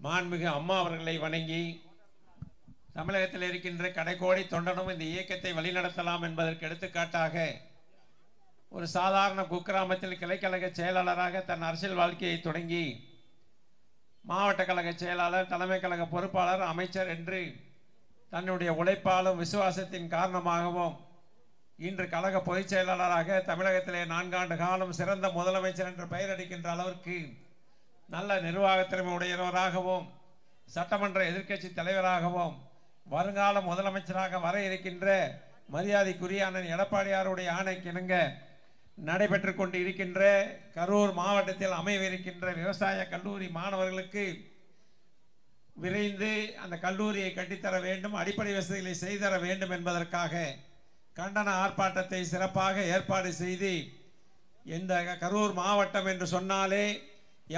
மாண்புமிகு அம்மா அவர்களை வணங்கி, தமிழகத்தில் இருக்கின்ற கடைக்கோடி தொண்டனும் இந்த இயக்கத்தை வழிநடத்தலாம் என்பதற்கு எடுத்துக்காட்டாக ஒரு சாதாரண குக்கிராமத்தில் கிளைக்கழக செயலாளராக தன் அரசியல் வாழ்க்கையை தொடங்கி மாவட்ட கழக செயலாளர், தலைமை கழக பொறுப்பாளர், அமைச்சர் என்று தன்னுடைய உழைப்பாலும் விசுவாசத்தின் காரணமாகவும் இன்று கழக பொதுச் செயலாளராக தமிழகத்திலே 4 ஆண்டு காலம் சிறந்த முதலமைச்சர் என்று பெயர் அடிக்கின்ற அளவிற்கு நல்ல நிர்வாக திறமை உடையவராகவும் சட்டமன்ற எதிர்க்கட்சி தலைவராகவும் வருங்கால முதலமைச்சராக வர இருக்கின்ற மரியாதைக்குரிய அண்ணன் எடப்பாடியாருடைய ஆணைக்கிணங்க நடைபெற்று கொண்டு இருக்கின்ற கரூர் மாவட்டத்தில் அமைவிருக்கின்ற விவசாய கல்லூரி மாணவர்களுக்கு விரைந்து அந்த கல்லூரியை கட்டித்தர வேண்டும், அடிப்படை வசதிகளை செய்தர வேண்டும் என்பதற்காக கண்டன ஆர்ப்பாட்டத்தை சிறப்பாக ஏற்பாடு செய்து, இந்த கரூர் மாவட்டம் என்று சொன்னாலே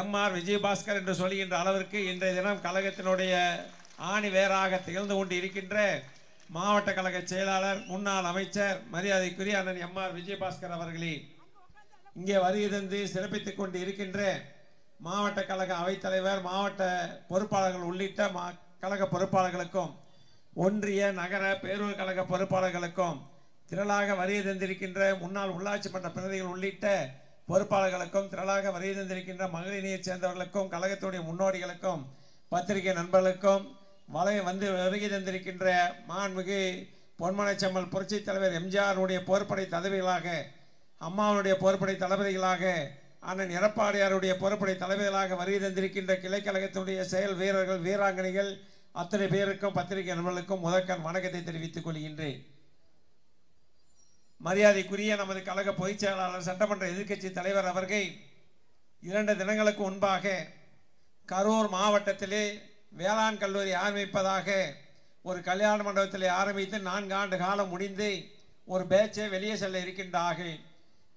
எம்ஆர் விஜயபாஸ்கர் என்று சொல்கின்ற அளவிற்கு இன்றைய தினம் கழகத்தினுடைய ஆணி வேறாக திகழ்ந்து கொண்டு இருக்கின்ற மாவட்ட கழக செயலாளர், முன்னாள் அமைச்சர் மரியாதைக்குரிய அண்ணன் எம்ஆர் விஜயபாஸ்கர் அவர்களே, இங்கே வருகை தந்து சிறப்பித்துக் கொண்டு இருக்கின்ற மாவட்ட கழக அவைத்தலைவர், மாவட்ட பொறுப்பாளர்கள் உள்ளிட்ட கழக பொறுப்பாளர்களுக்கும் ஒன்றிய நகர பேரூர் கழக பொறுப்பாளர்களுக்கும் திரளாக வருகை தந்திருக்கின்ற முன்னாள் உள்ளாட்சி மன்ற பிரதிகள் உள்ளிட்ட பொறுப்பாளர்களுக்கும் திரளாக வருகை தந்திருக்கின்ற மகளிரைச் சேர்ந்தவர்களுக்கும் கழகத்துடைய முன்னோடிகளுக்கும் பத்திரிகை நண்பர்களுக்கும் வருகை தந்திருக்கின்ற மாண்புமிகு பொன்மனச்செம்மல் புரட்சி தலைவர் எம்ஜிஆருடைய போர்ப்படை தளபதிகளாக, அம்மாவுடைய போர்ப்படை தளபதிகளாக, அண்ணன் எடப்பாடியாருடைய போர்ப்படை தலைவர்களாக வருகை தந்திருக்கின்ற கிளைக்கழகத்தினுடைய செயல் வீரர்கள், வீராங்கனைகள் அத்தனை பேருக்கும் பத்திரிகை நண்பர்களுக்கும் முதற்கண் வணக்கத்தை தெரிவித்துக் கொள்கின்றேன். மரியாதைக்குரிய நமது கழக பொதுச் செயலாளர், சட்டமன்ற எதிர்க்கட்சி தலைவர் அவர்கள் 2 தினங்களுக்கு முன்பாக கரூர் மாவட்டத்திலே வேளாண் கல்லூரி ஆரம்பிப்பதாக ஒரு கல்யாண மண்டபத்திலே ஆரம்பித்து 4 ஆண்டு காலம் முடிந்து ஒரு பேட்சை வெளியே செல்ல இருக்கின்றார்கள்.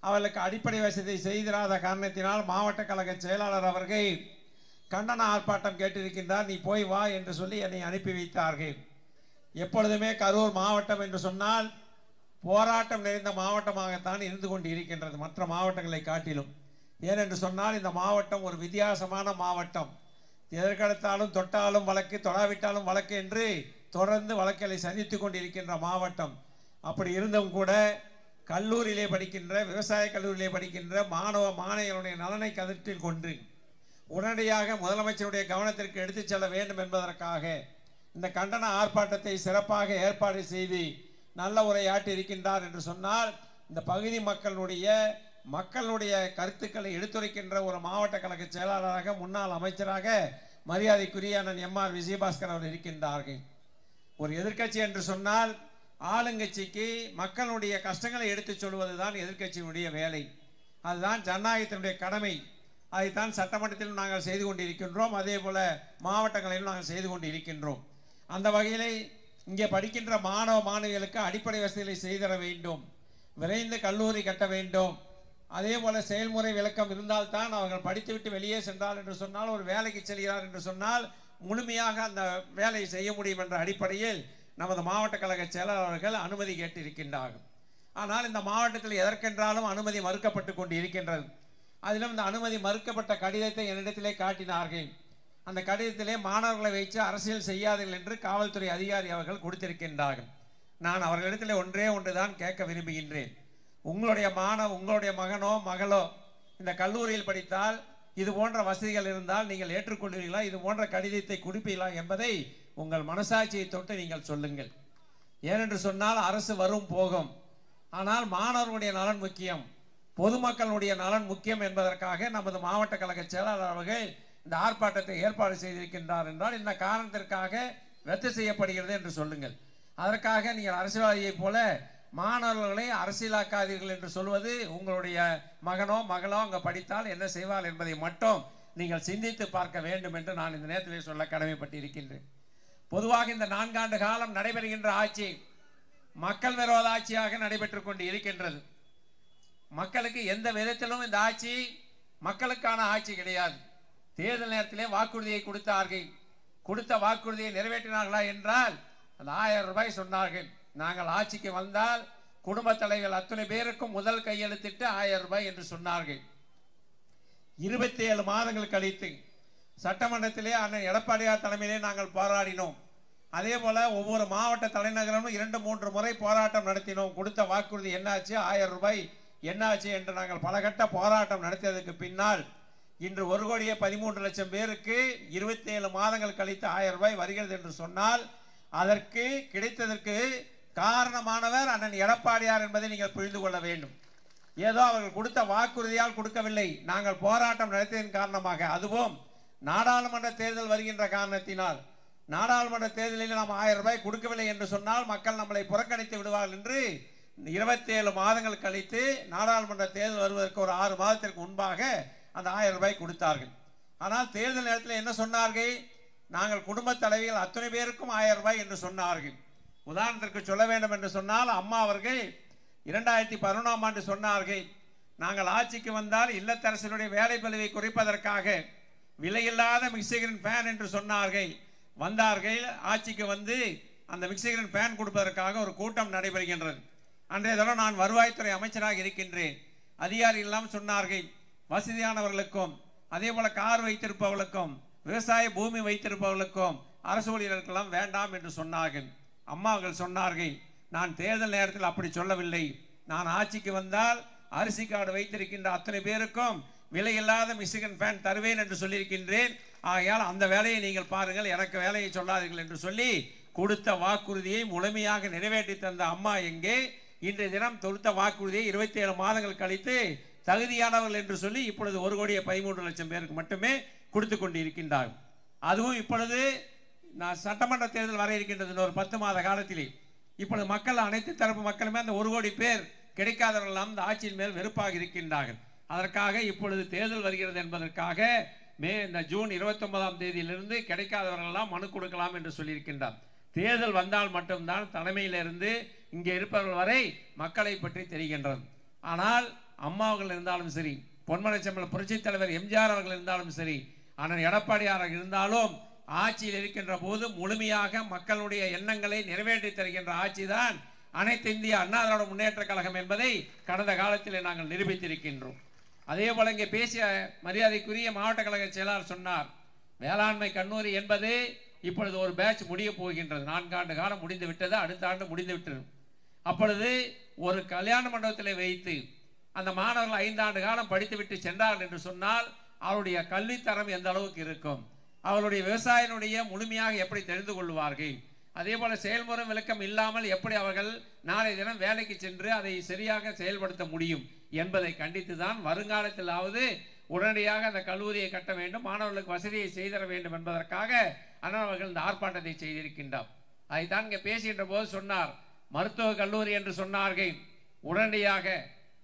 அவர்களுக்கு அடிப்படை வசதி செய்திராத காரணத்தினால் மாவட்ட கழக செயலாளர் அவர்கள் கண்டன ஆர்ப்பாட்டம் கேட்டிருக்கின்றார், நீ போய் வா என்று சொல்லி என்னை அனுப்பி வைத்தார்கள். எப்பொழுதுமே கரூர் மாவட்டம் என்று சொன்னால் போராட்டம் நிறைந்த மாவட்டமாகத்தான் இருந்து கொண்டு இருக்கின்றது, மற்ற மாவட்டங்களை காட்டிலும். ஏனென்று சொன்னால் இந்த மாவட்டம் ஒரு வித்தியாசமான மாவட்டம். எதற்கெடுத்தாலும் தொட்டாலும் வழக்கு, தொடாவிட்டாலும் வழக்கு என்று தொடர்ந்து வழக்குகளை சந்தித்து கொண்டு இருக்கின்ற மாவட்டம். அப்படி இருந்தும் கூட கல்லூரியிலே படிக்கின்ற, விவசாய கல்லூரியிலே படிக்கின்ற மாணவ மாணவிகளுடைய நலனை கருத்தில் கொண்டு உடனடியாக முதலமைச்சருடைய கவனத்திற்கு எடுத்துச் செல்ல வேண்டும் என்பதற்காக இந்த கண்டன ஆர்ப்பாட்டத்தை சிறப்பாக ஏற்பாடு செய்து நல்ல உரையாற்றி இருக்கின்றார் என்று சொன்னால், இந்த பகுதி மக்களுடைய கருத்துக்களை எடுத்துரைக்கின்ற ஒரு மாவட்ட கழக செயலாளராக, முன்னாள் அமைச்சராக மரியாதைக்குரிய அண்ணன் எம்ஆர் விஜயபாஸ்கர் அவர் இருக்கின்றார்கள். ஒரு எதிர்க்கட்சி என்று சொன்னால் ஆளுங்கட்சிக்கு மக்களுடைய கஷ்டங்களை எடுத்துச் சொல்வதுதான் எதிர்க்கட்சியினுடைய வேலை. அதுதான் ஜனநாயகத்தினுடைய கடமை. அதைத்தான் சட்டமன்றத்திலும் நாங்கள் செய்து கொண்டிருக்கின்றோம், அதே போல மாவட்டங்களிலும் நாங்கள் செய்து கொண்டு இருக்கின்றோம். அந்த வகையிலே இங்கே படிக்கின்ற மாணவ மாணவிகளுக்கு அடிப்படை வசதிகளை செய்தர வேண்டும், விரைந்து கல்லூரி கட்ட வேண்டும், அதே போல செயல்முறை விளக்கம் இருந்தால்தான் அவர்கள் படித்துவிட்டு வெளியே சென்றால் என்று சொன்னால், ஒரு வேலைக்கு செல்கிறார் என்று சொன்னால் முழுமையாக அந்த வேலையை செய்ய முடியும் என்ற அடிப்படையில் நமது மாவட்ட கழக செயலாளர்கள் அனுமதி கேட்டிருக்கின்றார்கள். ஆனால் இந்த மாவட்டத்தில் எதற்கென்றாலும் அனுமதி மறுக்கப்பட்டு கொண்டு இருக்கின்றது. அதிலும் இந்த அனுமதி மறுக்கப்பட்ட கடிதத்தை என்னிடத்திலே காட்டினார்கள். அந்த கடிதத்திலே மாணவர்களை வைத்து அரசியல் செய்யாதீர்கள் என்று காவல்துறை அதிகாரி அவர்கள் கொடுத்திருக்கின்றார்கள். நான் அவர்களிடத்தில் ஒன்றே ஒன்றுதான் கேட்க விரும்புகின்றேன். உங்களுடைய மகனோ மகளோ இந்த கல்லூரியில் படித்தால் இது போன்ற வசதிகள் இருந்தால் நீங்கள் ஏற்றுக்கொள்வீர்களா? இது போன்ற கடிதத்தை கொடுப்பீர்களா என்பதை உங்கள் மனசாட்சியை தொட்டு நீங்கள் சொல்லுங்கள். ஏனென்று சொன்னால் அரசு வரும் போகும், ஆனால் மாணவர்களுடைய நலன் முக்கியம், பொதுமக்களுடைய நலன் முக்கியம் என்பதற்காக நமது மாவட்ட கழக செயலாளர் அவர்கள் இந்த ஆர்ப்பாட்டத்தை ஏற்பாடு செய்திருக்கின்றார் என்றால் இந்த காரணத்திற்காக ரத்து செய்யப்படுகிறது என்று சொல்லுங்கள். அதற்காக நீங்கள் அரசியல்வாதியை போல மாணவர்களை அரசியலாக்காதீர்கள் என்று சொல்வது, உங்களுடைய மகனோ மகளோ அங்கே படித்தால் என்ன செய்வார் என்பதை மட்டும் நீங்கள் சிந்தித்து பார்க்க வேண்டும் என்று நான் இந்த நேரத்திலே சொல்ல கடமைப்பட்டிருக்கின்றேன். பொதுவாக இந்த 4 ஆண்டு காலம் நடைபெறுகின்ற ஆட்சி மக்கள் விரோத ஆட்சியாக நடைபெற்றுக் கொண்டு இருக்கின்றது. மக்களுக்கு எந்த விதத்திலும் இந்த ஆட்சி மக்களுக்கான ஆட்சி கிடையாது. தேர்தல் நேரத்திலே வாக்குறுதியை கொடுத்தார்கள். கொடுத்த வாக்குறுதியை நிறைவேற்றினார்களா என்றால் அந்த 1000 ரூபாய் சொன்னார்கள். நாங்கள் ஆட்சிக்கு வந்தால் குடும்ப தலைவர்கள் அத்தனை பேருக்கும் முதல் கையெழுத்திட்டு 1000 ரூபாய் என்று சொன்னார்கள். 27 மாதங்கள் கழித்து சட்டமன்றத்திலே அண்ணன் எடப்பாடியார் தலைமையிலே நாங்கள் போராடினோம். அதே போல ஒவ்வொரு மாவட்ட தலைநகரமும் 2-3 முறை போராட்டம் நடத்தினோம். கொடுத்த வாக்குறுதி என்னாச்சு, 1000 ரூபாய் என்னாச்சு என்று நாங்கள் பல கட்ட போராட்டம் நடத்தியதற்கு பின்னால் இன்று 1,13,00,000 பேருக்கு 27 மாதங்கள் கழித்து 1000 ரூபாய் வருகிறது என்று சொன்னால் அதற்கு கிடைத்ததற்கு காரணமானவர் அண்ணன் எடப்பாடியார் என்பதை நீங்கள் புரிந்து கொள்ள வேண்டும். ஏதோ அவர்கள் கொடுத்த வாக்குறுதியால் கொடுக்கவில்லை, நாங்கள் போராட்டம் நடத்தியதன் காரணமாக. அதுவும் நாடாளுமன்ற தேர்தல் வருகின்ற காரணத்தினால், நாடாளுமன்ற தேர்தலில் நாம் 1000 ரூபாய் கொடுக்கவில்லை என்று சொன்னால் மக்கள் நம்மளை புறக்கணித்து விடுவார்கள் என்று 27 மாதங்கள் கழித்து நாடாளுமன்ற தேர்தல் வருவதற்கு ஒரு 6 மாதத்திற்கு முன்பாக அந்த 1000 ரூபாய் கொடுத்தார்கள். ஆனால் தேர்தல் நேரத்தில் என்ன சொன்னார்கள்? நாங்கள் குடும்ப தலைவிகள் அத்தனை பேருக்கும் 1000 ரூபாய் என்று சொன்னார்கள். உதாரணத்திற்கு சொல்ல வேண்டும் என்று சொன்னால், அம்மா அவர்கள் 2011ஆம் ஆண்டு சொன்னார்கள், நாங்கள் ஆட்சிக்கு வந்தால் இல்லத்தரசினுடைய வேலை பளுவை குறைப்பதற்காக விலையில்லாத மிக்சிகிரன் ஃபேன் என்று சொன்னார்கள். வந்தார்கள், ஆட்சிக்கு வந்து அந்த மிக்சிகிரன் ஃபேன் கொடுப்பதற்காக ஒரு கூட்டம் நடைபெறுகின்றது. அன்றைய தினம் நான் வருவாய்த்துறை அமைச்சராக இருக்கின்றேன். அதிகாரிகள் எல்லாம் சொன்னார்கள், வசதியானவர்களுக்கும் அதே போல கார் வைத்திருப்பவர்களுக்கும் விவசாய பூமி வைத்திருப்பவர்களுக்கும் அரசு ஊழியர்களுக்கெல்லாம் வேண்டாம் என்று சொன்னார்கள். அம்மா அவர்கள் சொன்னார்கள், நான் தேர்தல் நேரத்தில் அப்படி சொல்லவில்லை, நான் ஆட்சிக்கு வந்தால் அரிசி கார்டு வைத்திருக்கின்ற அத்தனை பேருக்கும் விலையில்லாத மிக்சிகன் ஃபேன் தருவேன் என்று சொல்லியிருக்கின்றேன். ஆகையால் அந்த வேலையை நீங்கள் பாருங்கள், எனக்கு வேலையை சொல்லாதீர்கள் என்று சொல்லி கொடுத்த வாக்குறுதியை முழுமையாக நிறைவேற்றி தந்த அம்மா எங்கே? இன்றைய தினம் கொடுத்த வாக்குறுதியை 27 மாதங்கள் கழித்து தகுதியானவர்கள் என்று சொல்லி இப்பொழுது 1,13,00,000 பேருக்கு மட்டுமே கொடுத்து கொண்டு இருக்கின்றார்கள். அதுவும் இப்பொழுது நான் சட்டமன்ற தேர்தல் வர இருக்கின்றது ஒரு 10 மாத காலத்திலே. இப்பொழுது மக்கள் அனைத்து தரப்பு மக்களுமே அந்த 1 கோடி பேர் கிடைக்காதவர்கள் இந்த ஆட்சியின் மேல் வெறுப்பாக இருக்கின்றார்கள். அதற்காக இப்பொழுது தேர்தல் வருகிறது என்பதற்காக இந்த ஜூன் 29ஆம் தேதியிலிருந்து கிடைக்காதவர்களெல்லாம் மனு கொடுக்கலாம் என்று சொல்லியிருக்கின்றார். தேர்தல் வந்தால் மட்டும்தான் தலைமையிலிருந்து இங்கே இருப்பவர்கள் வரை மக்களை பற்றி தெரிகின்றது. ஆனால் அம்மா அவர்கள் இருந்தாலும் சரி, பொன்மனச்செம்மல் புரட்சித் தலைவர் எம்ஜிஆர் அவர்கள் இருந்தாலும் சரி, அண்ணன் எடப்பாடியார் இருந்தாலும் ஆட்சியில் இருக்கின்ற போது முழுமையாக மக்களுடைய எண்ணங்களை நிறைவேற்றி தருகின்ற ஆட்சி தான் அனைத்து இந்திய அண்ணா திராவிட முன்னேற்ற கழகம் என்பதை கடந்த காலத்தில் நாங்கள் நிரூபித்திருக்கின்றோம். அதே போல இங்கே பேசிய மரியாதைக்குரிய மாவட்ட கழக செயலாளர் சொன்னார், வேளாண்மை கல்லூரி என்பது இப்பொழுது ஒரு பேட்ச் முடிய போகின்றது. 4 ஆண்டு காலம் முடிந்து விட்டது, அடுத்த ஆண்டு முடிந்து விட்டது. அப்பொழுது ஒரு கல்யாண மண்டபத்தில் வைத்து அந்த மாணவர்கள் 5 ஆண்டு காலம் படித்துவிட்டு சென்றார்கள் என்று சொன்னால் அவருடைய கல்வித்தரம் எந்த அளவுக்கு இருக்கும், அவருடைய விவசாயினுடைய முழுமையாக எப்படி தெரிந்து கொள்வார்கள், அதே போல செயல்முறை விளக்கம் இல்லாமல் எப்படி அவர்கள் நாளை தினம் வேலைக்கு சென்று அதை சரியாக செயல்படுத்த முடியும் என்பதை கண்டித்து தான் வருங்காலத்திலாவது உடனடியாக அந்த கல்லூரியை கட்ட வேண்டும், மாணவர்களுக்கு வசதியை செய்தர வேண்டும் என்பதற்காக அண்ணன் அவர்கள் இந்த ஆர்ப்பாட்டத்தை செய்திருக்கின்றார். அதைத்தான் இங்கே பேசுகின்ற போது சொன்னார், மருத்துவக் கல்லூரி என்று சொன்னார்கள். உடனடியாக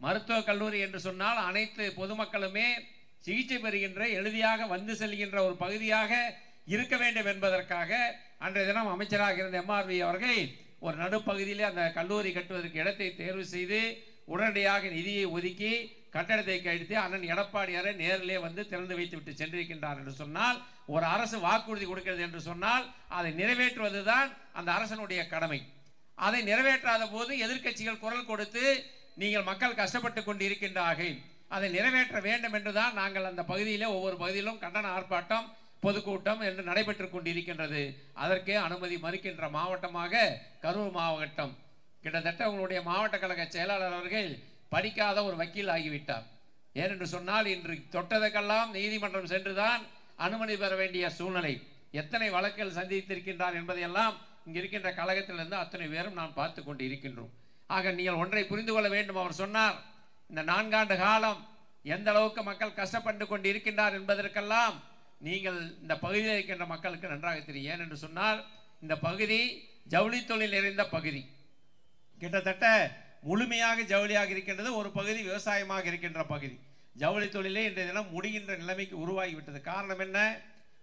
மருத்துவக் கல்லூரி என்று சொன்னால் அனைத்து பொதுமக்களுமே சிகிச்சை பெறுகின்ற எளிதாக வந்து செல்கின்ற ஒரு பகுதியாக இருக்க வேண்டும் என்பதற்காக அன்றைய தினம் அமைச்சராக இருந்த MRV அவர்கள் ஒரு நடுப்பகுதியிலே அந்த கல்லூரி கட்டுவதற்கு இடத்தை தேர்வு செய்து உடனடியாக நிதியை ஒதுக்கி கட்டடத்தை கழித்து அண்ணன் எடப்பாடியாரை நேரிலே வந்து திறந்து வைத்து விட்டு சென்றிருக்கின்றார் என்று சொன்னால், ஒரு அரசு வாக்குறுதி கொடுக்கிறது என்று சொன்னால் அதை நிறைவேற்றுவதுதான் அந்த அரசனுடைய கடமை. அதை நிறைவேற்றாத போது எதிர்க்கட்சிகள் குரல் கொடுத்து நீங்கள் மக்கள் கஷ்டப்பட்டு கொண்டு இருக்கின்றார்கள், அதை நிறைவேற்ற வேண்டும் என்றுதான் நாங்கள் அந்த பகுதியிலே ஒவ்வொரு பகுதியிலும் கண்டன ஆர்ப்பாட்டம் பொதுக்கூட்டம் என்று நடைபெற்று கொண்டிருக்கின்றது. அதற்கே அனுமதி மறுக்கின்ற மாவட்டமாக கரூர் மாவட்டம். கிட்டத்தட்ட உங்களுடைய மாவட்ட கழக செயலாளர் அவர்கள் படிக்காத ஒரு வக்கீல் ஆகிவிட்டார். ஏனென்று சொன்னால் இன்று தொட்டதற்கெல்லாம் நீதிமன்றம் சென்றுதான் அனுமதி பெற வேண்டிய சூழ்நிலை. எத்தனை வழக்குகள் சந்தித்திருக்கின்றார் என்பதையெல்லாம் இங்கு இருக்கின்ற கழகத்திலிருந்து அத்தனை பேரும் நாம் பார்த்து கொண்டு இருக்கின்றோம். ஆக நீங்கள் ஒன்றை புரிந்து கொள்ள வேண்டும். அவர் சொன்னார், இந்த 4 ஆண்டு காலம் எந்த அளவுக்கு மக்கள் கஷ்டப்பட்டு கொண்டு இருக்கின்றார் என்பதற்கெல்லாம் நீங்கள் இந்த பகுதியில் இருக்கின்ற மக்களுக்கு நன்றாக தெரியும். ஏனென்று சொன்னால் இந்த பகுதி ஜவுளி தொழில் நிறைந்த பகுதி. கிட்டத்தட்ட முழுமையாக ஜவுளியாக இருக்கின்றது. ஒரு பகுதி விவசாயமாக இருக்கின்ற பகுதி. ஜவுளி தொழிலே இன்றைய தினம் முடிகின்ற நிலைமைக்கு உருவாகிவிட்டது. காரணம் என்ன?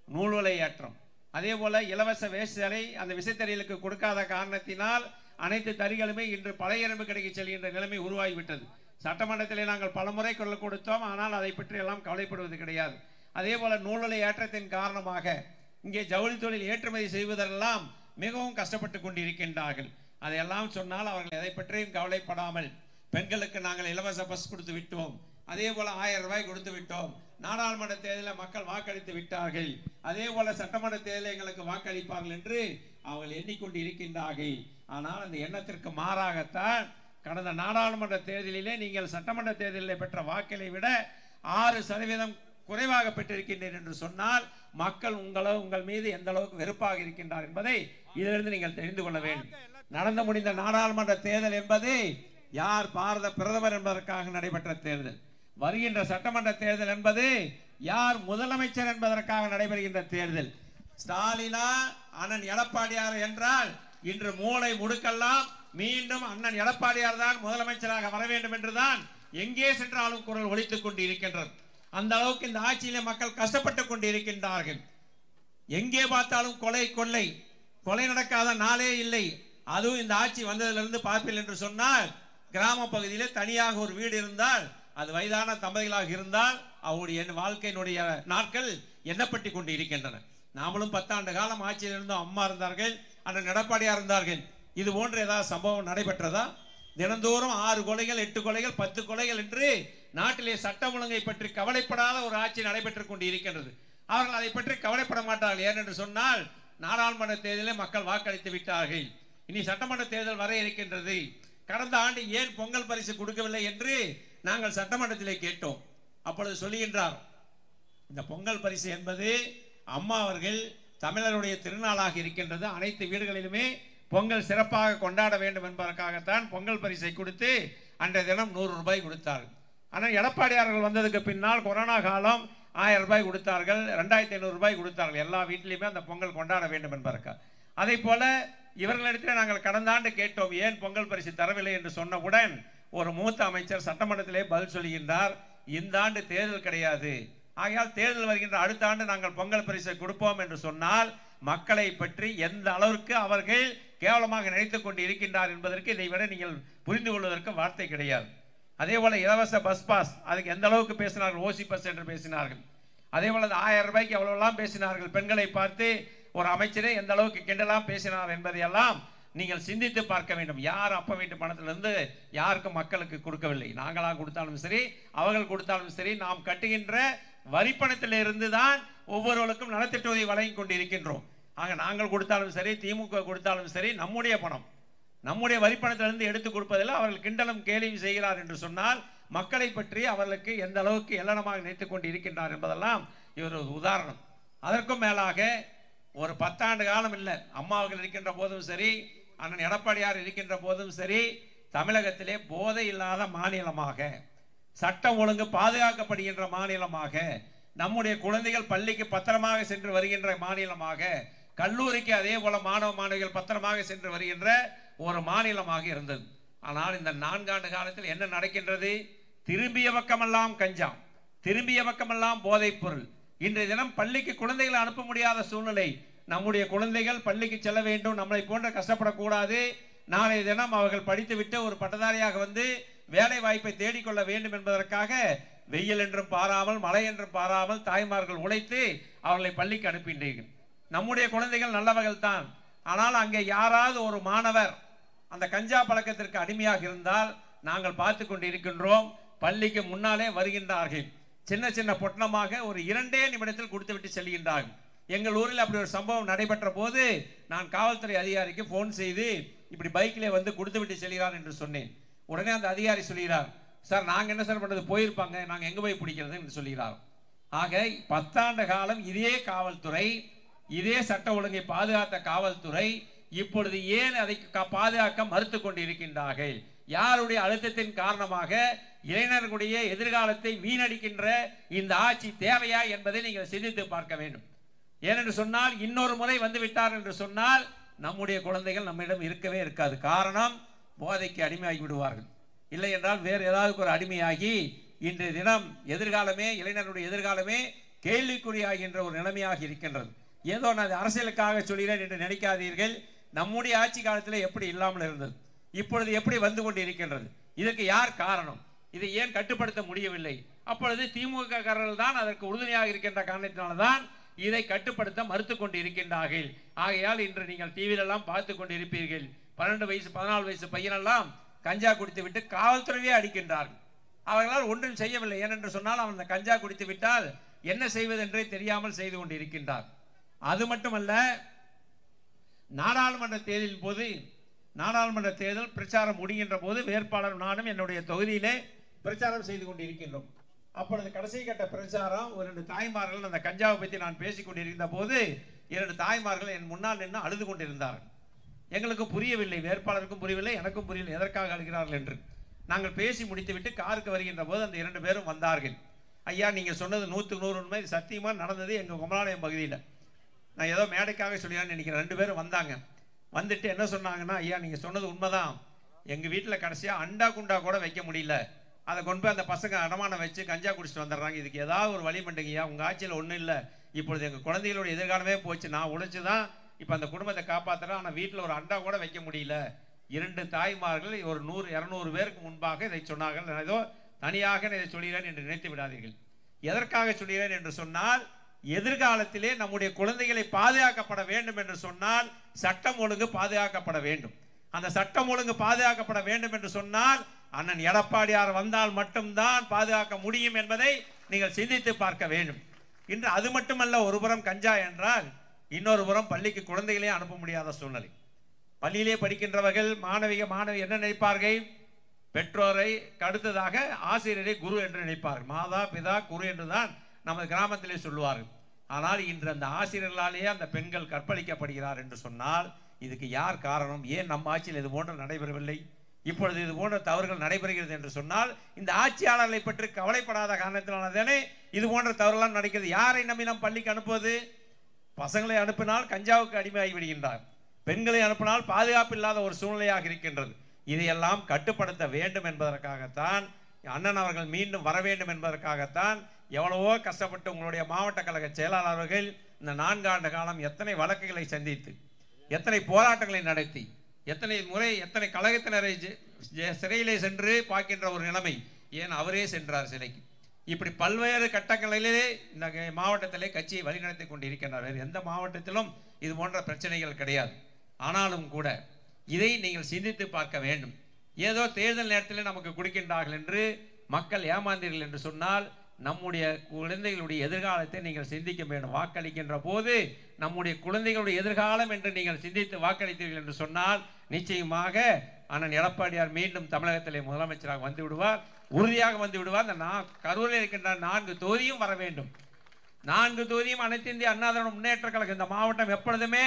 நூல்வலை ஏற்றம். அதே போல இலவச வேஷ்டலை அந்த விசைத்தறிகளுக்கு கொடுக்காத காரணத்தினால் அனைத்து தறிகளுமே இன்று பழைய எறும்பு கிடைக்க செல்கின்ற நிலைமை உருவாகிவிட்டது. சட்டமன்றத்திலே நாங்கள் பலமுறை குரல் கொடுத்தோம், ஆனால் அதை பற்றி எல்லாம் கவலைப்படுவது கிடையாது. அதே போல நூல்வலை ஏற்றத்தின் காரணமாக இங்கே ஜவுளி தொழில் ஏற்றுமதி செய்வதெல்லாம் மிகவும் கஷ்டப்பட்டு கொண்டிருக்கின்றார்கள். அதையெல்லாம் சொன்னால் அவர்கள் எதை பற்றியும் கவலைப்படாமல், பெண்களுக்கு நாங்கள் இலவச பஸ் கொடுத்து விட்டோம், அதே போல 1000 ரூபாய் கொடுத்து விட்டோம், நாடாளுமன்ற தேர்தலில் மக்கள் வாக்களித்து விட்டார்கள், அதே போல சட்டமன்ற தேர்தலில் எங்களுக்கு வாக்களிப்பார்கள் என்று அவர்கள் எண்ணிக்கொண்டு இருக்கின்றார்கள். ஆனால் அந்த எண்ணத்திற்கு மாறாகத்தான் கடந்த நாடாளுமன்ற தேர்தலிலே நீங்கள் சட்டமன்ற தேர்தலில் பெற்ற வாக்களை விட 6% குறைவாக பெற்றிருக்கின்றனர் என்று சொன்னால் மக்கள் உங்கள் மீது எந்த அளவுக்கு வெறுப்பாக இருக்கின்றார் என்பதை இதிலிருந்து நீங்கள் தெரிந்து கொள்ள வேண்டும். நடந்து முடிந்த நாடாளுமன்ற தேர்தல் என்பது யார் பாரத பிரதமர் என்பதற்காக நடைபெற்ற தேர்தல். வருகின்ற சட்டமன்ற தேர்தல் என்பது யார் முதலமைச்சர் என்பதற்காக நடைபெறுகின்ற தேர்தல். ஸ்டாலினா அண்ணன் எடப்பாடியார் என்றால் இன்று மூளை முடுக்கெல்லாம் மீண்டும் அண்ணன் எடப்பாடியார் தான் முதலமைச்சராக வர வேண்டும் என்றுதான் எங்கே சென்றாலும் குரல் ஒலித்துக் கொண்டு இருக்கின்றது. அந்த அளவுக்கு இந்த ஆட்சியிலே மக்கள் கஷ்டப்பட்டு கொண்டு இருக்கின்றார்கள். எங்கே பார்த்தாலும் கொலை கொள்ளை, கொலை நடக்காத நாளே இல்லை. அதுவும் இந்த ஆட்சி வந்ததிலிருந்து பார்ப்பீர்கள் என்று சொன்னால், கிராம பகுதியிலே தனியாக ஒரு வீடு இருந்தால், அது வயதான தம்பதிகளாக இருந்தால் அவருடைய வாழ்க்கையினுடைய நாட்கள் எண்ணப்பட்டு கொண்டு இருக்கின்றன. நாமளும் 10 ஆண்டு காலம் ஆட்சியில் இருந்தோம். அம்மா இருந்தார்கள், அண்ணன் எடப்பாடியார் இருந்தார்கள். இது போன்ற ஏதாவது சம்பவம் நடைபெற்றதா? தினந்தோறும் 6 கொலைகள் 8 கொலைகள் 10 கொலைகள் என்று நாட்டிலே சட்டம் ஒழுங்கை பற்றி கவலைப்படாத ஒரு ஆட்சி நடைபெற்றுக் கொண்டு இருக்கின்றது. அவர்கள் அதை பற்றி கவலைப்பட மாட்டார்கள். ஏனென்று சொன்னால் நாடாளுமன்ற தேர்தலில் மக்கள் வாக்களித்து விட்டார்கள். இனி சட்டமன்ற தேர்தல் வர இருக்கின்றது. கடந்த ஆண்டு ஏன் பொங்கல் பரிசு கொடுக்கவில்லை என்று நாங்கள் சட்டமன்றத்திலே கேட்டோம். அப்பொழுது சொல்லுகின்றார், இந்த பொங்கல் பரிசு என்பது அம்மா அவர்கள் தமிழருடைய திருநாளாக இருக்கின்றது, அனைத்து வீடுகளிலுமே பொங்கல் சிறப்பாக கொண்டாட வேண்டும் என்பதற்காகத்தான் பொங்கல் பரிசை கொடுத்து அன்றைய தினம் 100 ரூபாய் கொடுத்தார்கள். ஆனால் எடப்பாடியார்கள் வந்ததுக்கு பின்னால் கொரோனா காலம் 1000 ரூபாய் கொடுத்தார்கள், 2500 ரூபாய் கொடுத்தார்கள். எல்லா வீட்டிலையுமே அந்த பொங்கல் கொண்டாட வேண்டும் என்பதற்காக. அதே போல இவர்களிடத்தில் நாங்கள் கடந்த ஆண்டு கேட்டோம், ஏன் பொங்கல் பரிசு தரவில்லை என்று சொன்னவுடன் ஒரு மூத்த அமைச்சர் சட்டமன்றத்திலே பதில் சொல்லுகின்றார், இந்த ஆண்டு தேர்தல் கிடையாது, ஆகையால் தேர்தல் வருகின்ற அடுத்த ஆண்டு நாங்கள் பொங்கல் பரிசை கொடுப்போம் என்று சொன்னால் மக்களை பற்றி எந்த அளவிற்கு அவர்கள் கேவலமாக நினைத்துக் கொண்டு இருக்கின்றார் என்பதற்கு இதை விட நீங்கள் புரிந்து கொள்வதற்கு வார்த்தை கிடையாது. அதே போல இலவச பஸ் பாஸ், அதுக்கு எந்த அளவுக்கு பேசினார்கள், ஓசி பஸ் என்று பேசினார்கள். அதே போல 1000 ரூபாய்க்கு எவ்வளவுலாம் பேசினார்கள். பெண்களை பார்த்து ஒரு அமைச்சரே எந்த அளவுக்கு கிண்டலாம் பேசினார் என்பதையெல்லாம் நீங்கள் சிந்தித்து பார்க்க வேண்டும். யார் அப்ப வீட்டு பணத்திலிருந்து யாருக்கும் மக்களுக்கு கொடுக்கவில்லை. நாங்களாக கொடுத்தாலும் சரி, அவர்கள் கொடுத்தாலும் சரி, நாம் கட்டுகின்ற வரிப்பணத்தில் இருந்து தான் ஒவ்வொருவருக்கும் நலத்திட்ட உதவி வழங்கி கொண்டு இருக்கின்றோம். ஆக நாங்கள் கொடுத்தாலும் சரி, திமுக கொடுத்தாலும் சரி, நம்முடைய பணம், நம்முடைய வரிப்பணத்திலிருந்து எடுத்து கொடுப்பதில் அவர்கள் கிண்டலும் கேலியும் செய்கிறார் என்று சொன்னால் மக்களை பற்றி அவர்களுக்கு எந்த அளவுக்கு ஏளனமாக நினைத்துக் கொண்டு இருக்கின்றார் என்பதெல்லாம் இவர் ஒரு உதாரணம். அதற்கும் மேலாக ஒரு 10 ஆண்டு காலம் இல்லை, அம்மா அவர்கள் இருக்கின்ற போதும் சரி, அண்ணன் எடப்பாடியார் இருக்கின்ற போதும் சரி, தமிழகத்திலே போதை இல்லாத மாநிலமாக, சட்டம் ஒழுங்கு பாதுகாக்கப்படுகின்ற மாநிலமாக, நம்முடைய குழந்தைகள் பள்ளிக்கு பத்திரமாக சென்று வருகின்ற மாநிலமாக, கல்லூரிக்கு அதே போல மாணவ மாணவிகள் பத்திரமாக சென்று வருகின்ற ஒரு மாநிலமாக இருந்தது. ஆனால் இந்த 4 ஆண்டு காலத்தில் என்ன நடக்கின்றது? திரும்பிய பக்கமெல்லாம் கஞ்சா, திரும்பிய பக்கமெல்லாம் போதைப் பொருள். இன்றைய தினம் பள்ளிக்கு குழந்தைகளை அனுப்ப முடியாத சூழ்நிலை. நம்முடைய குழந்தைகள் பள்ளிக்கு செல்ல வேண்டும், நம்மளை போன்ற கஷ்டப்படக்கூடாது. நாளைய தினம் அவர்கள் படித்துவிட்டு ஒரு பட்டதாரியாக வந்து வேலை வாய்ப்பை தேடிக்கொள்ள வேண்டும் என்பதற்காக வெயில் என்றும் பாராமல் மழை என்றும் பாராமல் தாய்மார்கள் உழைத்து அவர்களை பள்ளிக்கு அனுப்பின்றீர்கள். நம்முடைய குழந்தைகள் நல்லவர்கள் தான். ஆனால் அங்கே யாராவது ஒரு மாணவர் அந்த கஞ்சா பழக்கத்திற்கு அடிமையாக இருந்தால் நாங்கள் பார்த்து கொண்டு இருக்கின்றோம். பள்ளிக்கு முன்னாலே வருகின்றார்கள், சின்ன சின்ன பொட்டணமாக ஒரு 2 நிமிடத்தில் கொடுத்து விட்டு செல்கின்றார்கள். எங்கள் ஊரில் அப்படி ஒரு சம்பவம் நடைபெற்ற போது நான் காவல்துறை அதிகாரிக்கு போன் செய்து இப்படி பைக்கிலே வந்து கொடுத்து விட்டு செல்கிறார் என்று சொன்னேன். உடனே அந்த அதிகாரி சொல்கிறார், சார் நாங்கள் என்ன சார் பண்ணுறது, போயிருப்பாங்க, நாங்கள் எங்கே போய் பிடிக்கிறது என்று சொல்கிறார். ஆக 10 ஆண்டு காலம் இதே காவல்துறை, இதே சட்ட ஒழுங்கை பாதுகாத்த காவல்துறை இப்பொழுது ஏன் அதை பாதுகாக்க மறுத்து கொண்டு இருக்கின்றார்கள்? யாருடைய அழுத்தத்தின் காரணமாக இளைஞர்களுடைய எதிர்காலத்தை வீணடிக்கின்ற இந்த ஆட்சி தேவையா என்பதை நீங்கள் சிந்தித்து பார்க்க வேண்டும். ஏனென்று சொன்னால் இன்னொரு முறை வந்து விட்டார் என்று சொன்னால் நம்முடைய குழந்தைகள் நம்மிடம் இருக்கவே இருக்காது. காரணம், போதைக்கு அடிமையாகி விடுவார்கள். இல்லை என்றால் வேறு ஏதாவது ஒரு அடிமையாகி இன்றைய தினம் எதிர்காலமே, இளைஞருடைய எதிர்காலமே கேள்விக்குறியாகின்ற ஒரு நிலைமையாக இருக்கின்றது. ஏதோ நான் அரசியலுக்காக சொல்கிறேன் என்று நினைக்காதீர்கள். நம்முடைய ஆட்சி காலத்தில் எப்படி இல்லாமல் இருந்தது, இப்பொழுது எப்படி வந்து கொண்டு இருக்கின்றது. இதற்கு யார் காரணம்? இதை ஏன் கட்டுப்படுத்த முடியவில்லை? அப்பொழுது திமுக காரர்கள் தான் அதற்கு உறுதுணையாக இருக்கின்ற காரணத்தினால்தான் இதை கட்டுப்படுத்த மறுத்து கொண்டு இருக்கின்றார்கள். ஆகையால் இன்று நீங்கள் டிவியிலெல்லாம் பார்த்து கொண்டு இருப்பீர்கள், 12 வயசு 14 வயசு பையனெல்லாம் கஞ்சா குடித்து விட்டு காவல்துறையே அடிக்கின்றார்கள். அவர்களால் ஒன்றும் செய்யவில்லை. ஏனென்று சொன்னால் அவன் அந்த கஞ்சா குடித்து விட்டால் என்ன செய்வதென்றே தெரியாமல் செய்து கொண்டு இருக்கின்றார். அது மட்டுமல்ல, நாடாளுமன்ற தேர்தலின் போது, நாடாளுமன்ற தேர்தல் பிரச்சாரம் முடிகின்ற போது வேட்பாளர் நானும் என்னுடைய தொகுதியிலே பிரச்சாரம் செய்து கொண்டு இருக்கின்றோம். அப்பொழுது கடைசி கட்ட பிரச்சாரம், 2 தாய்மார்கள் அந்த கஞ்சாவை பற்றி நான் பேசிக் கொண்டிருந்த போது 2 தாய்மார்கள் என் முன்னால் நின்று அழுது கொண்டிருந்தார்கள். எங்களுக்கு புரியவில்லை, வேட்பாளருக்கும் புரியவில்லை, எனக்கும் புரியவில்லை எதற்காக அழுகிறார்கள் என்று. நாங்கள் பேசி முடித்துவிட்டு காருக்கு வருகின்ற போது அந்த 2 பேரும் வந்தார்கள். ஐயா, நீங்கள் சொன்னது 100க்கு 100 உண்மை, சத்தியமாக நடந்தது எங்கள் குமராலயம் பகுதியில். நான் ஏதோ மேடைக்காக சொல்லியான்னு நினைக்கிறேன். 2 பேரும் வந்தாங்க. வந்துட்டு என்ன சொன்னாங்கன்னா, ஐயா நீங்கள் சொன்னது உண்மைதான், எங்கள் வீட்டில் கடைசியாக அண்டா குண்டா கூட வைக்க முடியல, அதை கொண்டு போய் அந்த பசங்க அடமானம் வச்சு கஞ்சா குடிச்சிட்டு வந்துடுறாங்க. இதுக்கு ஏதாவது ஒரு வழி பண்ணுங்கய்யா, உங்கள் ஆட்சியில் ஒன்றும் இல்லை, இப்பொழுது எங்கள் குழந்தைகளோட எதிர்காலமே போச்சு, நான் உழைச்சி தான் இப்போ அந்த குடும்பத்தை காப்பாற்றுறேன், ஆனால் வீட்டில் ஒரு அண்டா கூட வைக்க முடியல. 2 தாய்மார்கள் ஒரு 100-200 பேருக்கு முன்பாக இதை சொன்னார்கள். நான் ஏதோ தனியாக இதை சொல்கிறேன் என்று நினைத்து விடாதீர்கள். எதற்காக சொல்கிறேன் என்று சொன்னால், எதிர்காலத்திலே நம்முடைய குழந்தைகளை பாதுகாக்கப்பட வேண்டும் என்று சொன்னால் சட்டம் ஒழுங்கு பாதுகாக்கப்பட வேண்டும். அந்த சட்டம் ஒழுங்கு பாதுகாக்கப்பட வேண்டும் என்று சொன்னால் அண்ணன் எடப்பாடியார் வந்தால் மட்டும்தான் பாதுகாக்க முடியும் என்பதை நீங்கள் சிந்தித்து பார்க்க வேண்டும். இன்று அது மட்டுமல்ல, ஒரு புறம் கஞ்சா என்றால் இன்னொரு புறம் பள்ளிக்கு குழந்தைகளே அனுப்ப முடியாத சூழ்நிலை. பள்ளியிலே படிக்கின்றவர்கள் மாணவி என்ன நினைப்பார்கள்? பெற்றோரை அடுத்ததாக ஆசிரியரை குரு என்று நினைப்பார்கள். மாதா பிதா குரு என்றுதான் நமது கிராமத்திலே சொல்லுவார்கள். ஆனால் இன்று அந்த ஆசிரியர்களாலேயே அந்த பெண்கள் கற்பழிக்கப்படுகிறார் என்று சொன்னால் இதுக்கு யார் காரணம்? ஏன் நம்ம ஆட்சியில் இது போன்று நடைபெறவில்லை? இப்பொழுது இது போன்ற தவறுகள் நடைபெறுகிறது என்று சொன்னால் இந்த ஆட்சியாளர்களை பற்றி கவலைப்படாத காரணத்தினால்தானே இது போன்ற தவறுலாம் நடக்கிறது. யாரை நம்பி நாம் பள்ளிக்கு அனுப்புவது? பசங்களை அனுப்பினால் கஞ்சாவுக்கு அடிமையாகி விடுகின்றார், பெண்களை அனுப்பினால் பாதுகாப்பு இல்லாத ஒரு சூழ்நிலையாக இருக்கின்றது. இதையெல்லாம் கட்டுப்படுத்த வேண்டும் என்பதற்காகத்தான் அண்ணன் அவர்கள் மீண்டும் வர வேண்டும் என்பதற்காகத்தான் எவ்வளவோ கஷ்டப்பட்டு உங்களுடைய மாவட்ட கழக செயலாளர்கள் இந்த 4 ஆண்டு காலம் எத்தனை வழக்குகளை சந்தித்து, எத்தனை போராட்டங்களை நடத்தி, எத்தனை முறை எத்தனை கழகத்தினரை சிறையிலே சென்று பார்க்கின்ற ஒரு நிலைமை. ஏன் அவரே சென்றார் சிறைக்கு. இப்படி பல்வேறு கட்டங்களிலே இந்த மாவட்டத்திலே கட்சியை வழிநடத்தி கொண்டு இருக்கின்றார். வேறு எந்த மாவட்டத்திலும் இது போன்ற பிரச்சனைகள் கிடையாது. ஆனாலும் கூட இதை நீங்கள் சிந்தித்து பார்க்க வேண்டும். ஏதோ தேர்தல் நேரத்தில் நமக்கு கொடுக்கின்றார்கள் என்று மக்கள் ஏமாந்தீர்கள் என்று சொன்னால் நம்முடைய குழந்தைகளுடைய எதிர்காலத்தை நீங்கள் சிந்திக்க வேண்டும். வாக்களிக்கின்ற போது நம்முடைய குழந்தைகளுடைய எதிர்காலம் என்று நீங்கள் சிந்தித்து வாக்களித்தீர்கள் என்று சொன்னால் நிச்சயமாக அண்ணன் எடப்பாடியார் மீண்டும் தமிழகத்திலே முதலமைச்சராக வந்து விடுவார், உறுதியாக வந்து விடுவார். அந்த கரூரில் இருக்கின்ற 4 தொகுதியும் வர வேண்டும். 4 தொகுதியும் அனைத்து இந்திய அண்ணா திராவிட முன்னேற்ற கழகம். இந்த மாவட்டம் எப்பொழுதுமே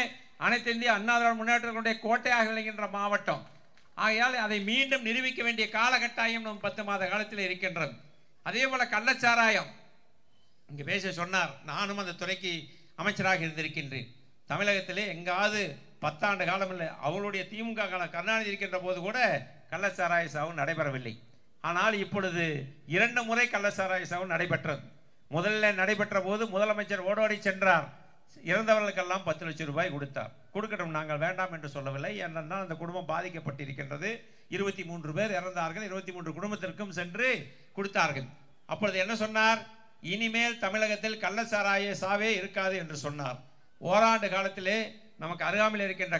அனைத்து இந்திய அண்ணா திராவிட முன்னேற்ற கழகத்துடைய கோட்டையாக விளங்குகின்ற மாவட்டம். ஆகையால் அதை மீண்டும் நிரூபிக்க வேண்டிய காலகட்டாயம் நம் 10 மாத காலத்தில் இருக்கின்றது. அதே போல கள்ளச்சாராயம் இங்கே பேச சொன்னார். நானும் அந்த துறைக்கு அமைச்சராக இருந்திருக்கின்றேன். தமிழகத்திலே எங்காவது 10 ஆண்டு காலம் இல்லை, அவளுடைய திமுக காலம் கருணாநிதி இருக்கின்ற போது கூட கள்ளச்சாராய சாவு நடைபெறவில்லை. ஆனால் இப்பொழுது 2 முறை கள்ளச்சாராய சாவு நடைபெற்றது. முதலில் நடைபெற்ற போது முதலமைச்சர் ஓடோடி சென்றார். இறந்தவர்களுக்கெல்லாம் 10 லட்சம் ரூபாய் கொடுத்தார். கொடுக்கட்டும், நாங்கள் வேண்டாம் என்று சொல்லவில்லை. ஏனென்றால் அந்த குடும்பம் பாதிக்கப்பட்டிருக்கின்றது. 23 பேர் இறந்தார்கள். 23 குடும்பத்திற்கும் சென்று கொடுத்தார்கள். அப்பொழுது என்ன சொன்னார்? இனிமேல் தமிழகத்தில் கள்ளச்சாராய சாவே இருக்காது என்று சொன்னார். ஓராண்டு காலத்திலே நமக்கு அருகாமையில் இருக்கின்ற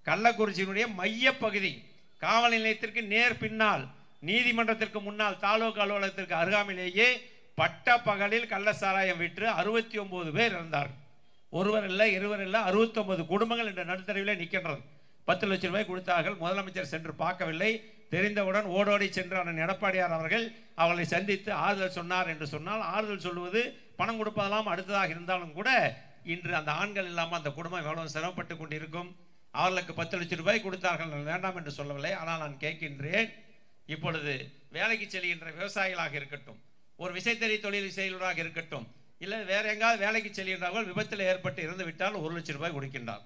கள்ளக்குறிச்சியினுடைய மைய பகுதி காவல் நிலையத்திற்கு நேர் பின்னால், நீதிமன்றத்திற்கு முன்னால், தாலுகா அலுவலகத்திற்கு அருகாமையிலேயே பட்ட பகலில் கள்ளச்சாராயம் விற்று 69 பேர் இறந்தார்கள். ஒருவர் இல்லை, இருவர் இல்லை, 69 குடும்பங்கள் என்ற நடுத்தரவிலே நிற்கின்றது. 10 லட்சம் ரூபாய் கொடுத்தார்கள். முதலமைச்சர் சென்று பார்க்கவில்லை. தெரிந்தவுடன் ஓடோடி சென்று அண்ணன் எடப்பாடியார் அவர்கள் அவர்களை சந்தித்து ஆறுதல் சொன்னார் என்று சொன்னால், ஆறுதல் சொல்லுவது பணம் கொடுப்பதெல்லாம் அடுத்ததாக இருந்தாலும் கூட இன்று அந்த ஆண்கள் இல்லாமல் அந்த குடும்பம் எவ்வளவு சிரமப்பட்டு கொண்டிருக்கும். அவர்களுக்கு 10 லட்சம் ரூபாய் கொடுத்தார்கள். நான் வேண்டாம் என்று சொல்லவில்லை. ஆனால் நான் கேட்கின்றேன், இப்பொழுது வேலைக்கு செல்கின்ற விவசாயிகளாக இருக்கட்டும், ஒரு விசைத்தறி தொழில் செய்கிறவராக இருக்கட்டும், இல்லை வேற எங்காவது வேலைக்கு செல்கின்றவர்கள் விபத்தில் ஏற்பட்டு இறந்து விட்டால் 1 லட்சம் ரூபாய் கொடுக்கின்றார்.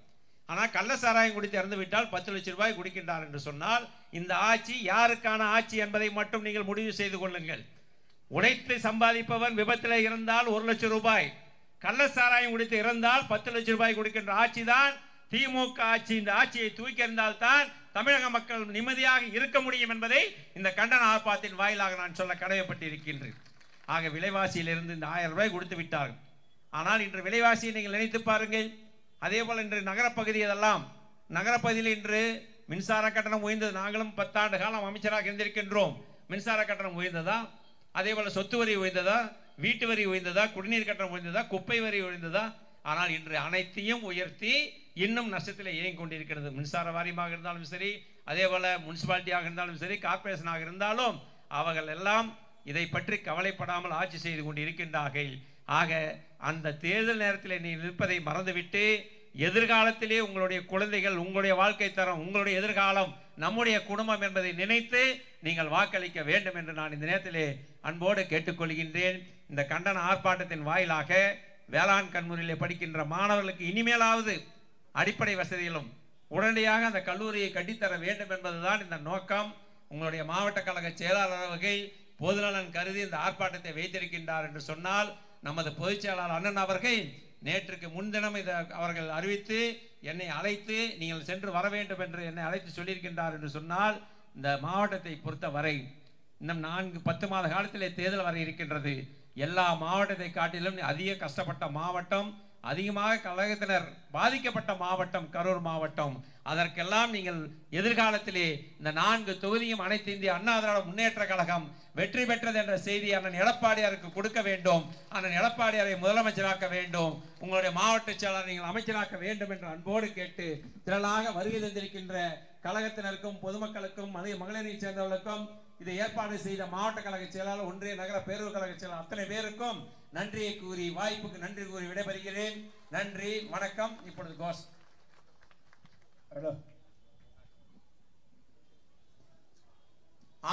ஆனால் கள்ளச்சாராயம் குடித்து இறந்து விட்டால் 10 லட்சம் ரூபாய் கொடுக்கின்றார் என்று சொன்னால், இந்த ஆட்சி யாருக்கான ஆட்சி என்பதை மட்டும் நீங்கள் முடிவு செய்து கொள்ளுங்கள். உழைத்து சம்பாதிப்பவன் விபத்தில் இறந்தால் 1 லட்சம் ரூபாய், கள்ளச்சாராயம் குடித்து இறந்தால் 10 லட்சம் ரூபாய் கொடுக்கின்ற ஆட்சி தான் திமுக ஆட்சி. இந்த ஆட்சியை தூக்கி எறிந்தால் தான் தமிழக மக்கள் நிம்மதியாக இருக்க முடியும் என்பதை இந்த கண்டன ஆர்ப்பாட்டத்தின் வாயிலாக நான் சொல்ல கடமைப்பட்டிருக்கின்றேன். ஆக விலைவாசியிலிருந்து இந்த 1000 ரூபாய் கொடுத்து விட்டார்கள். ஆனால் இன்று விலைவாசியை நீங்கள் நினைத்து பாருங்கள். அதே போல் இன்று நகரப்பகுதி இதெல்லாம் நகரப்பகுதியில் இன்று மின்சார கட்டணம் உயர்ந்தது. நாங்களும் 10 ஆண்டு காலம் அமைச்சராக இருந்திருக்கின்றோம். மின்சார கட்டணம் உயர்ந்ததா? அதே போல சொத்து வரி உயர்ந்ததா? வீட்டு வரி உயர்ந்ததா? குடிநீர் கட்டணம் உயர்ந்ததா? குப்பை வரி உயர்ந்ததா? ஆனால் இன்று அனைத்தையும் உயர்த்தி இன்னும் நஷ்டத்தில் இயங்கிக் கொண்டிருக்கிறது. மின்சார வாரியமாக இருந்தாலும் சரி, அதே போல முனிசிபாலிட்டியாக இருந்தாலும் சரி, கார்பரேஷனாக இருந்தாலும் அவர்கள் எல்லாம் இதை பற்றி கவலைப்படாமல் ஆட்சி செய்து கொண்டு இருக்கின்றார்கள். ஆக அந்த தேர்தல் நேரத்தில் நீ நிற்பதை மறந்துவிட்டு எதிர்காலத்திலே உங்களுடைய குழந்தைகள், உங்களுடைய வாழ்க்கை தரம், உங்களுடைய எதிர்காலம் நம்முடைய குடும்பம் என்பதை நினைத்து நீங்கள் வாக்களிக்க வேண்டும் என்று நான் இந்த நேரத்திலே அன்போடு கேட்டுக்கொள்கின்றேன். இந்த கண்டன ஆர்ப்பாட்டத்தின் வாயிலாக வேளாண் கல்லூரியிலே படிக்கின்ற மாணவர்களுக்கு இனிமேலாவது அடிப்படை வசதிகளும் உடனடியாக அந்த கல்லூரியை கட்டித்தர வேண்டும் என்பதுதான் இந்த நோக்கம். உங்களுடைய மாவட்ட கழக செயலாளர் அவர்கள் பொதுநலன் கருதி இந்த ஆர்ப்பாட்டத்தை வைத்திருக்கின்றார் என்று சொன்னால், நமது பொதுச் செயலாளர் அண்ணன் அவர்கள் நேற்றுக்கு முன்தினம் இதை அவர்கள் அறிவித்து என்னை அழைத்து நீங்கள் சென்று வர வேண்டும் என்று என்னை அழைத்து சொல்லியிருக்கின்றார் என்று சொன்னால், இந்த மாவட்டத்தை பொறுத்த வரை இன்னும் 4-10 மாத காலத்திலே தேர்தல் வர இருக்கின்றது. எல்லா மாவட்டத்தை காட்டிலும் அதிக கஷ்டப்பட்ட மாவட்டம், அதிகமாக கழகத்தினர் பாதிக்கப்பட்ட மாவட்டம் கரூர் மாவட்டம். அதற்கெல்லாம் நீங்கள் எதிர்காலத்திலே இந்த 4 தொகுதியும் அனைத்து இந்திய அண்ணா திராவிட முன்னேற்ற கழகம் வெற்றி பெற்றது என்ற செய்தி அண்ணன் எடப்பாடியாருக்கு கொடுக்க வேண்டும். அண்ணன் எடப்பாடியாரை முதலமைச்சராக்க வேண்டும். உங்களுடைய மாவட்ட செயலாளர் நீங்கள் அமைச்சராக்க வேண்டும் என்று அன்போடு கேட்டு, திரளாக வருகை தந்திருக்கின்ற கழகத்தினருக்கும் பொதுமக்களுக்கும் மகளிரை சேர்ந்தவர்களுக்கும் இதை ஏற்பாடு செய்த மாவட்ட கழக செயலாளர், ஒன்றிய நகர பேரூர் கழக செயலாளர் அத்தனை பேருக்கும் நன்றியை கூறி, வாய்ப்புக்கு நன்றி கூறி விடைபெறுகிறேன். நன்றி, வணக்கம். இப்பொழுது கோஷ்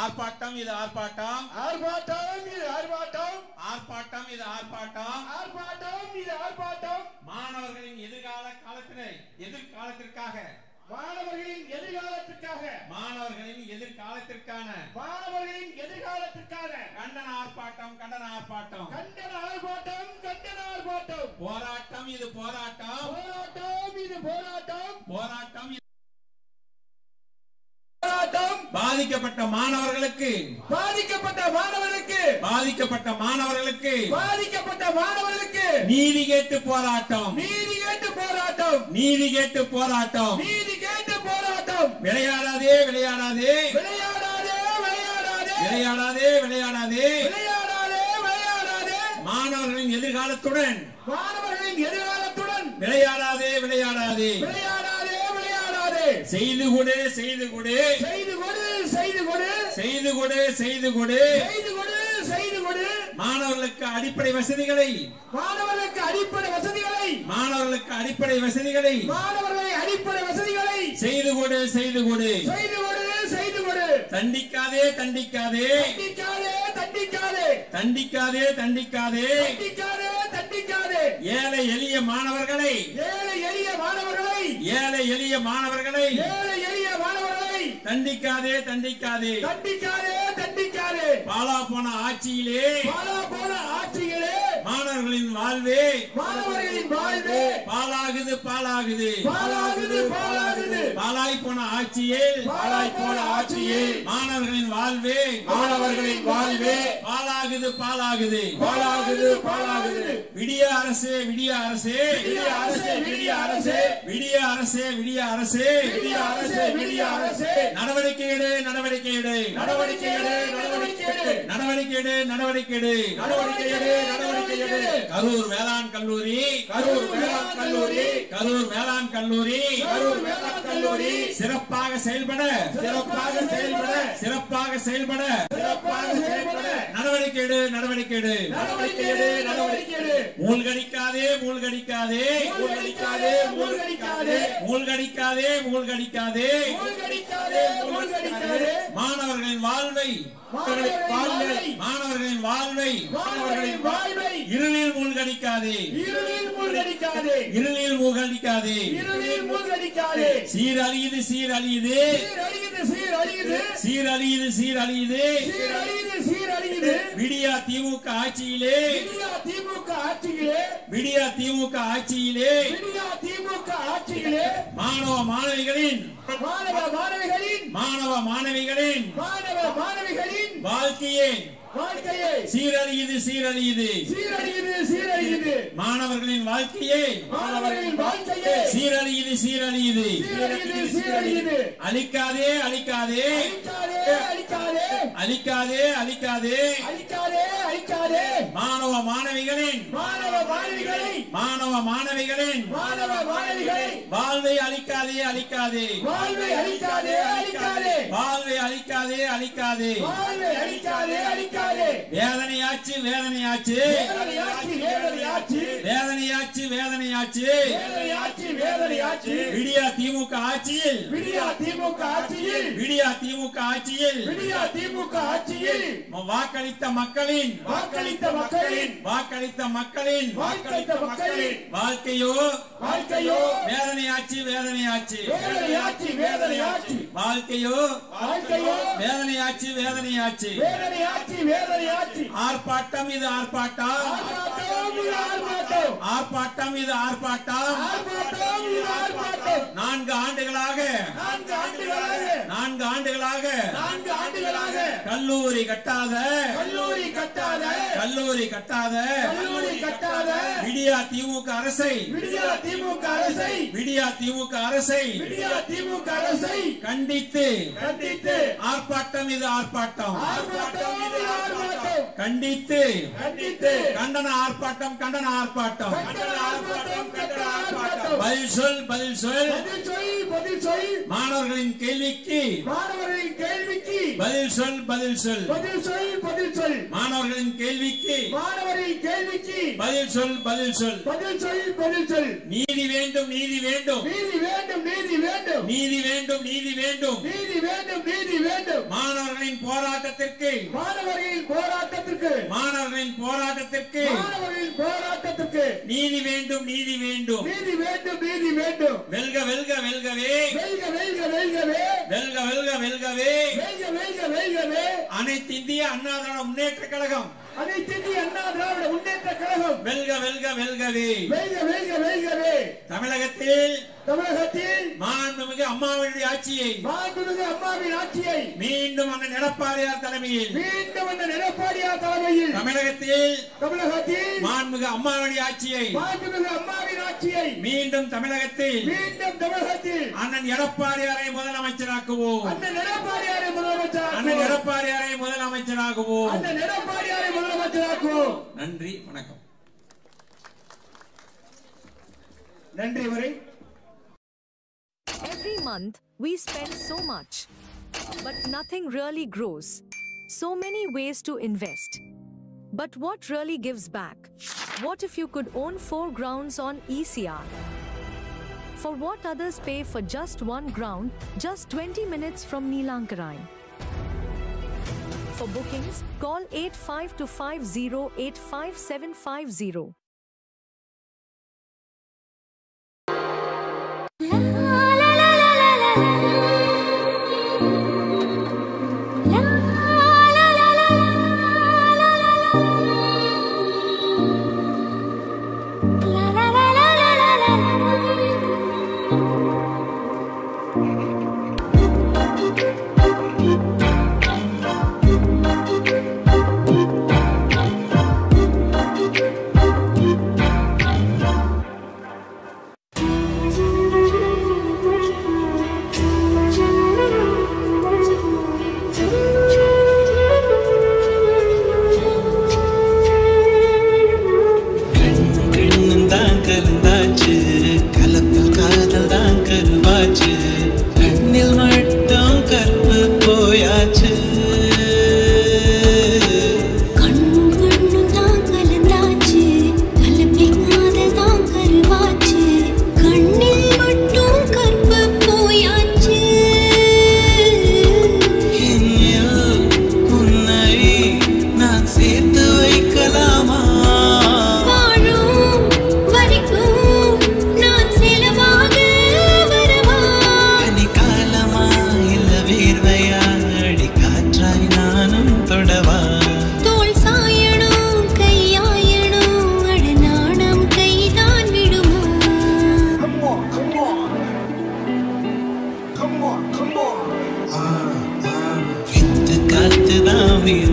ஆர்ப்பாட்டம், இது ஆர்ப்பாட்டம், ஆர்ப்பாட்டம், இது ஆர்ப்பாட்டம், ஆர்ப்பாட்டம், இது ஆர்ப்பாட்டம், ஆர்ப்பாட்டம், இது ஆர்ப்பாட்டம். மாணவர்களின் எதிர்காலத்திற்காக மாணவர்களின் எதிர்காலத்திற்காக, மாணவர்களின் எதிர்காலத்திற்கான, மாணவர்களின் எதிர்காலத்திற்கான கண்டன ஆர்ப்பாட்டம், கண்டன ஆர்ப்பாட்டம், கண்டன ஆர்ப்பாட்டம், கண்டன ஆர்ப்பாட்டம். போராட்டம், இது போராட்டம், போராட்டம், இது போராட்டம், போராட்டம், போராட்டம். பாதிக்கப்பட்ட மாணவர்களுக்கு, பாதிக்கப்பட்ட மாணவர்களுக்கு, பாதிக்கப்பட்ட மாணவர்களுக்கு, பாதிக்கப்பட்ட மாணவர்களுக்கு நீதி கேட்டு போராட்டம், நீதி கேட்டு போராட்டம், நீதி கேட்டு போராட்டம், நீதி கேட்டு போராட்டம். விளையாடாதே, விளையாடாதே, விளையாடாதே, விளையாடாதே, விளையாடாதே, விளையாடாதே, விளையாடாதே, விளையாடாதே. மாணவர்களின் எதிர்காலத்துடன், மாணவர்களின் எதிர்காலத்துடன் விளையாடாதே, விளையாடாதே, விளையாடாதே, விளையாடாதே. செய்து கொடு, செய்து கொடு, செய்து கொடு, செய்து கொடு, செய்து கொடு, செய்து கொடு, செய்து கொடு, செய்து கொடு. மாணவர்களுக்கு அடிப்படை வசதிகளை, மாணவர்களுக்கு அடிப்படை வசதிகளை, மாணவர்களுக்கு அடிப்படை வசதிகளை, மாணவர்களை அடிப்படை வசதிகளை செய்து கொடு, செய்து கொடு, செய்து கொடு, செய்து கொடு. தண்டிக்காதே, தண்டிக்காதே, தண்டிக்காதே, தண்டிக்காதே, தண்டிக்காதே, தண்டிக்காதே, தண்டிக்காதே, தண்டிக்காதே. ஏழை எளிய மாணவர்களை, ஏழை எளிய மாணவர்களை, ஏழை எளிய மாணவர்களை ஏழை எளிய மாணவர்களை தண்டிக்காதே, தண்டிக்காதே, தண்டிக்காதே, தண்டிக்காதே. பாலா போன ஆட்சியிலே, பாலா போன ஆட்சியிலே மாணவர்களின் வாழ்வே மாணவர்களின் வாழ்வே பாலாகுது பாலாகுது பாலாகுது பாலாகுது பாலாய் போன ஆட்சியில் பாலாய் போன ஆட்சியில் மாணவர்களின் வாழ்வே மாணவர்களின் வாழ்வே பாலாகுது பாலாகுது பாலாகுது பாலாகுது விடிய அரசே விடிய அரசே விடிய அரசே விடிய அரசே விடிய அரசே விடிய அரசே விடிய அரசே விடிய அரசே நடவடிக்கை எடு நடவடிக்கை எடு நடவடிக்கை எடு நடவடிக்கை எடு நடவடிக்கை எடு நடவடிக்கை எடு நடவடிக்கை எடு நடவடிக்கை எடு கரூர் வேளாண் கல்லூரி கரூர் வேளாண் கல்லூரி கரூர் வேளாண் கல்லூரி கரூர் வேளாண் கல்லூரி சிறப்பாக செயல்பட சிறப்பாக செயல்பட சிறப்பாக செயல்பட சிறப்பாக செயல்பட நடவடிக்கை எடு நடவடிக்கை எடு நடவடிக்கை எடு நடவடிக்கை எடு மூழ்கடிக்காதே மூழ்கடிக்காதே மூழ்கடிக்காதே மூழ்கடிக்காதே மூழ்கடிக்காதே மூழ்கடிக்காதே மூழ்கடிக்காதே மூழ்கடிக்காதே மாணவர்களின் வாழ்வை மாணவர்களின் வாழ்வை மாணவர்களின் வாழ்வை இருளில் மூழ்கடிக்காதே இருளில் மூழ்கடிக்காதே இருளில் மூழ்கடிக்காதே இருளில் மூழ்கடிக்காதே சீரழியுது சீரழியுது சீரழியுது சீரழியுது சீரழியுது சீரழியுது சீரழியுது சீரழியுது விடியா திமுக ஆட்சியிலே விடியா திமுக ஆட்சியிலே விடியா திமுக ஆட்சியிலே விடியா திமுக ஆட்சியிலே மாணவ மாணவிகளின் மாணவ மாணவிகளின் மாணவ மாணவிகளின் மாணவ மாணவிகளின் வாழ்க்கையே வாழ்க்கையை சீரழியுது சீரழியுது சீரழியுது சீரழியுது மாணவர்களின் வாழ்க்கையே மாணவர்களின் வாழ்க்கையை சீரழியுது சீரழியுது சீரழியுது சீரழியுது அழிக்காதே அழிக்காதே அழிக்காதே அழிக்காதே அழிக்காதே அழிக்காதே அழிக்காதே அழிக்காதே மாணவ மாணவிகளின் மாணவ மாணவிகளை மாணவ மாணவிகளின் மாணவ மாணவிகளை வாழ்வை அழிக்காதே அழிக்காதே வாழ்வை அழிக்காதே அழிக்காதே வாழ்வை அழிக்காதே அழிக்காதே வாழ்வை அழிக்காதே அழிக்காதே வேதனையாச்சு வேதனையாச்சு வேதனையாச்சு வேதனையாச்சு வேதனையாச்சு வேதனையாச்சு வேதனையாச்சு வேதனையாச்சு விடியா திமுக ஆட்சியில் விடியா திமுக ஆட்சியில் விடியா திமுக ஆட்சியில் விடியா திமுக ஆட்சியில் வாக்களித்த மக்களின் வாக்களித்த மக்களின் வாக்களித்த மக்களின் வாக்களித்த மக்களின் வாழ்க்கையோ வாழ்க்கையோ வேதனையாச்சு வேதனையாச்சு வேதனையாச்சு வேதனையாச்சு வாழ்க்கையோ வாழ்க்கையோ வேதனையாச்சு வேதனையாச்சு வேதனையாச்சு வேதனையாச்சு ஆர்ப்பாட்டம் இது ஆர்ப்பாட்டம் ஆர்ப்பாட்டம் இது ஆர்ப்பாட்டம் ஆர்ப்பாட்டம் இது ஆர்ப்பாட்டம் ஆர்ப்பாட்டம் இது ஆர்ப்பாட்டம் 4 ஆண்டுகளாக 4 ஆண்டுகளாக 4 ஆண்டுகளாக 4 ஆண்டுகளாக கல்லூரி கட்டாத கல்லூரி கட்டாத கல்லூரி கட்டாத கல்லூரி கட்டாத விடியா திமுக அரசை விடியா திமுக அரசை விடியா திமுக அரசை விடியா திமுக அரசை கண்டித்து கண்டித்து ஆர்ப்பாட்டம் இது ஆர்ப்பாட்டம் ஆர்ப்பாட்டம் இது ஆர்ப்பாட்டம் கண்டித்து கண்டித்து கண்டன ஆர்ப்பாட்டம் கண்டன ஆர்ப்பாட்டம் கண்டன ஆர்ப்பாட்டம் கண்டன ஆர்ப்பாட்டம் பதில் சொல் பதில் சொல் பதில் சொல் பதில் சொல் மாணவர்களின் கேள்விக்கு மாணவர்களின் கேள்விக்கு பதில் சொல் பதில் சொல் பதில் சொல் பதில் சொல் மாணவர்களின் கேள்விக்கு மாணவர்களின் கேள்விக்கு பதில் சொல் பதில் சொல் பதில் சொல் பதில் சொல் நீதி வேண்டும் நீதி வேண்டும் நீதி வேண்டும் நீதி வேண்டும் நீதி வேண்டும் நீதி வேண்டும் நீதி வேண்டும் நீதி வேண்டும் மாணவர்களின் போராட்டத்திற்கு மாணவர்களின் போராட்டத்திற்கு மாணவர்களின் போராட்டத்திற்கு மாணவர்களின் போராட்டத்திற்கு நீதி வேண்டும் நீதி வேண்டும் நீதி வேண்டும் நீதி வேண்டும் வெல்க வெல்க வெல்கவே வெல்க வெல்க வெல்கவே வெல்க வெல்க வெல்கவே வெல்க வெல்க வெல்கவே அனைத்து இந்திய அண்ணா திராவிட முன்னேற்ற கழகம் அனைத்து இந்திய அண்ணா திராவிட முன்னேற்ற கழகம் வெல்க வெல்க வெல்கவே வெல்க வெல்க வெல்கவே தமிழகத்தில் தமிழகத்தில் மாண்புமிகு அம்மாவுடைய ஆட்சியை மாண்புமிகு அம்மாவின் ஆட்சியை மீண்டும் அண்ணன் எடப்பாடியார் தலைமையில் மீண்டும் அந்த எடப்பாடியார் தலைமையில் தமிழகத்தில் மாண்புமிகு அம்மாவுடைய ஆட்சியை மாண்புமிகு அம்மாவின் ஆட்சியை மீண்டும் தமிழகத்தில் அண்ணன் எடப்பாடியாரை முதலமைச்சராக்குவோம் அண்ணன் எடப்பாடியாரை முதலமைச்சராக்குவோம் அண்ணன் எடப்பாடியாரை முதலமைச்சராக்குவோம் அண்ணன் எடப்பாடியாரை முதலமைச்சராக்குவோம். நன்றி வணக்கம். நன்றி வரை. Every month we spend so much, but nothing really grows. So many ways to invest. But what really gives back? What if you could own 4 grounds on ECR? For what others pay for just 1 ground, just 20 minutes from Neelankarai. For bookings, call 8525085750. these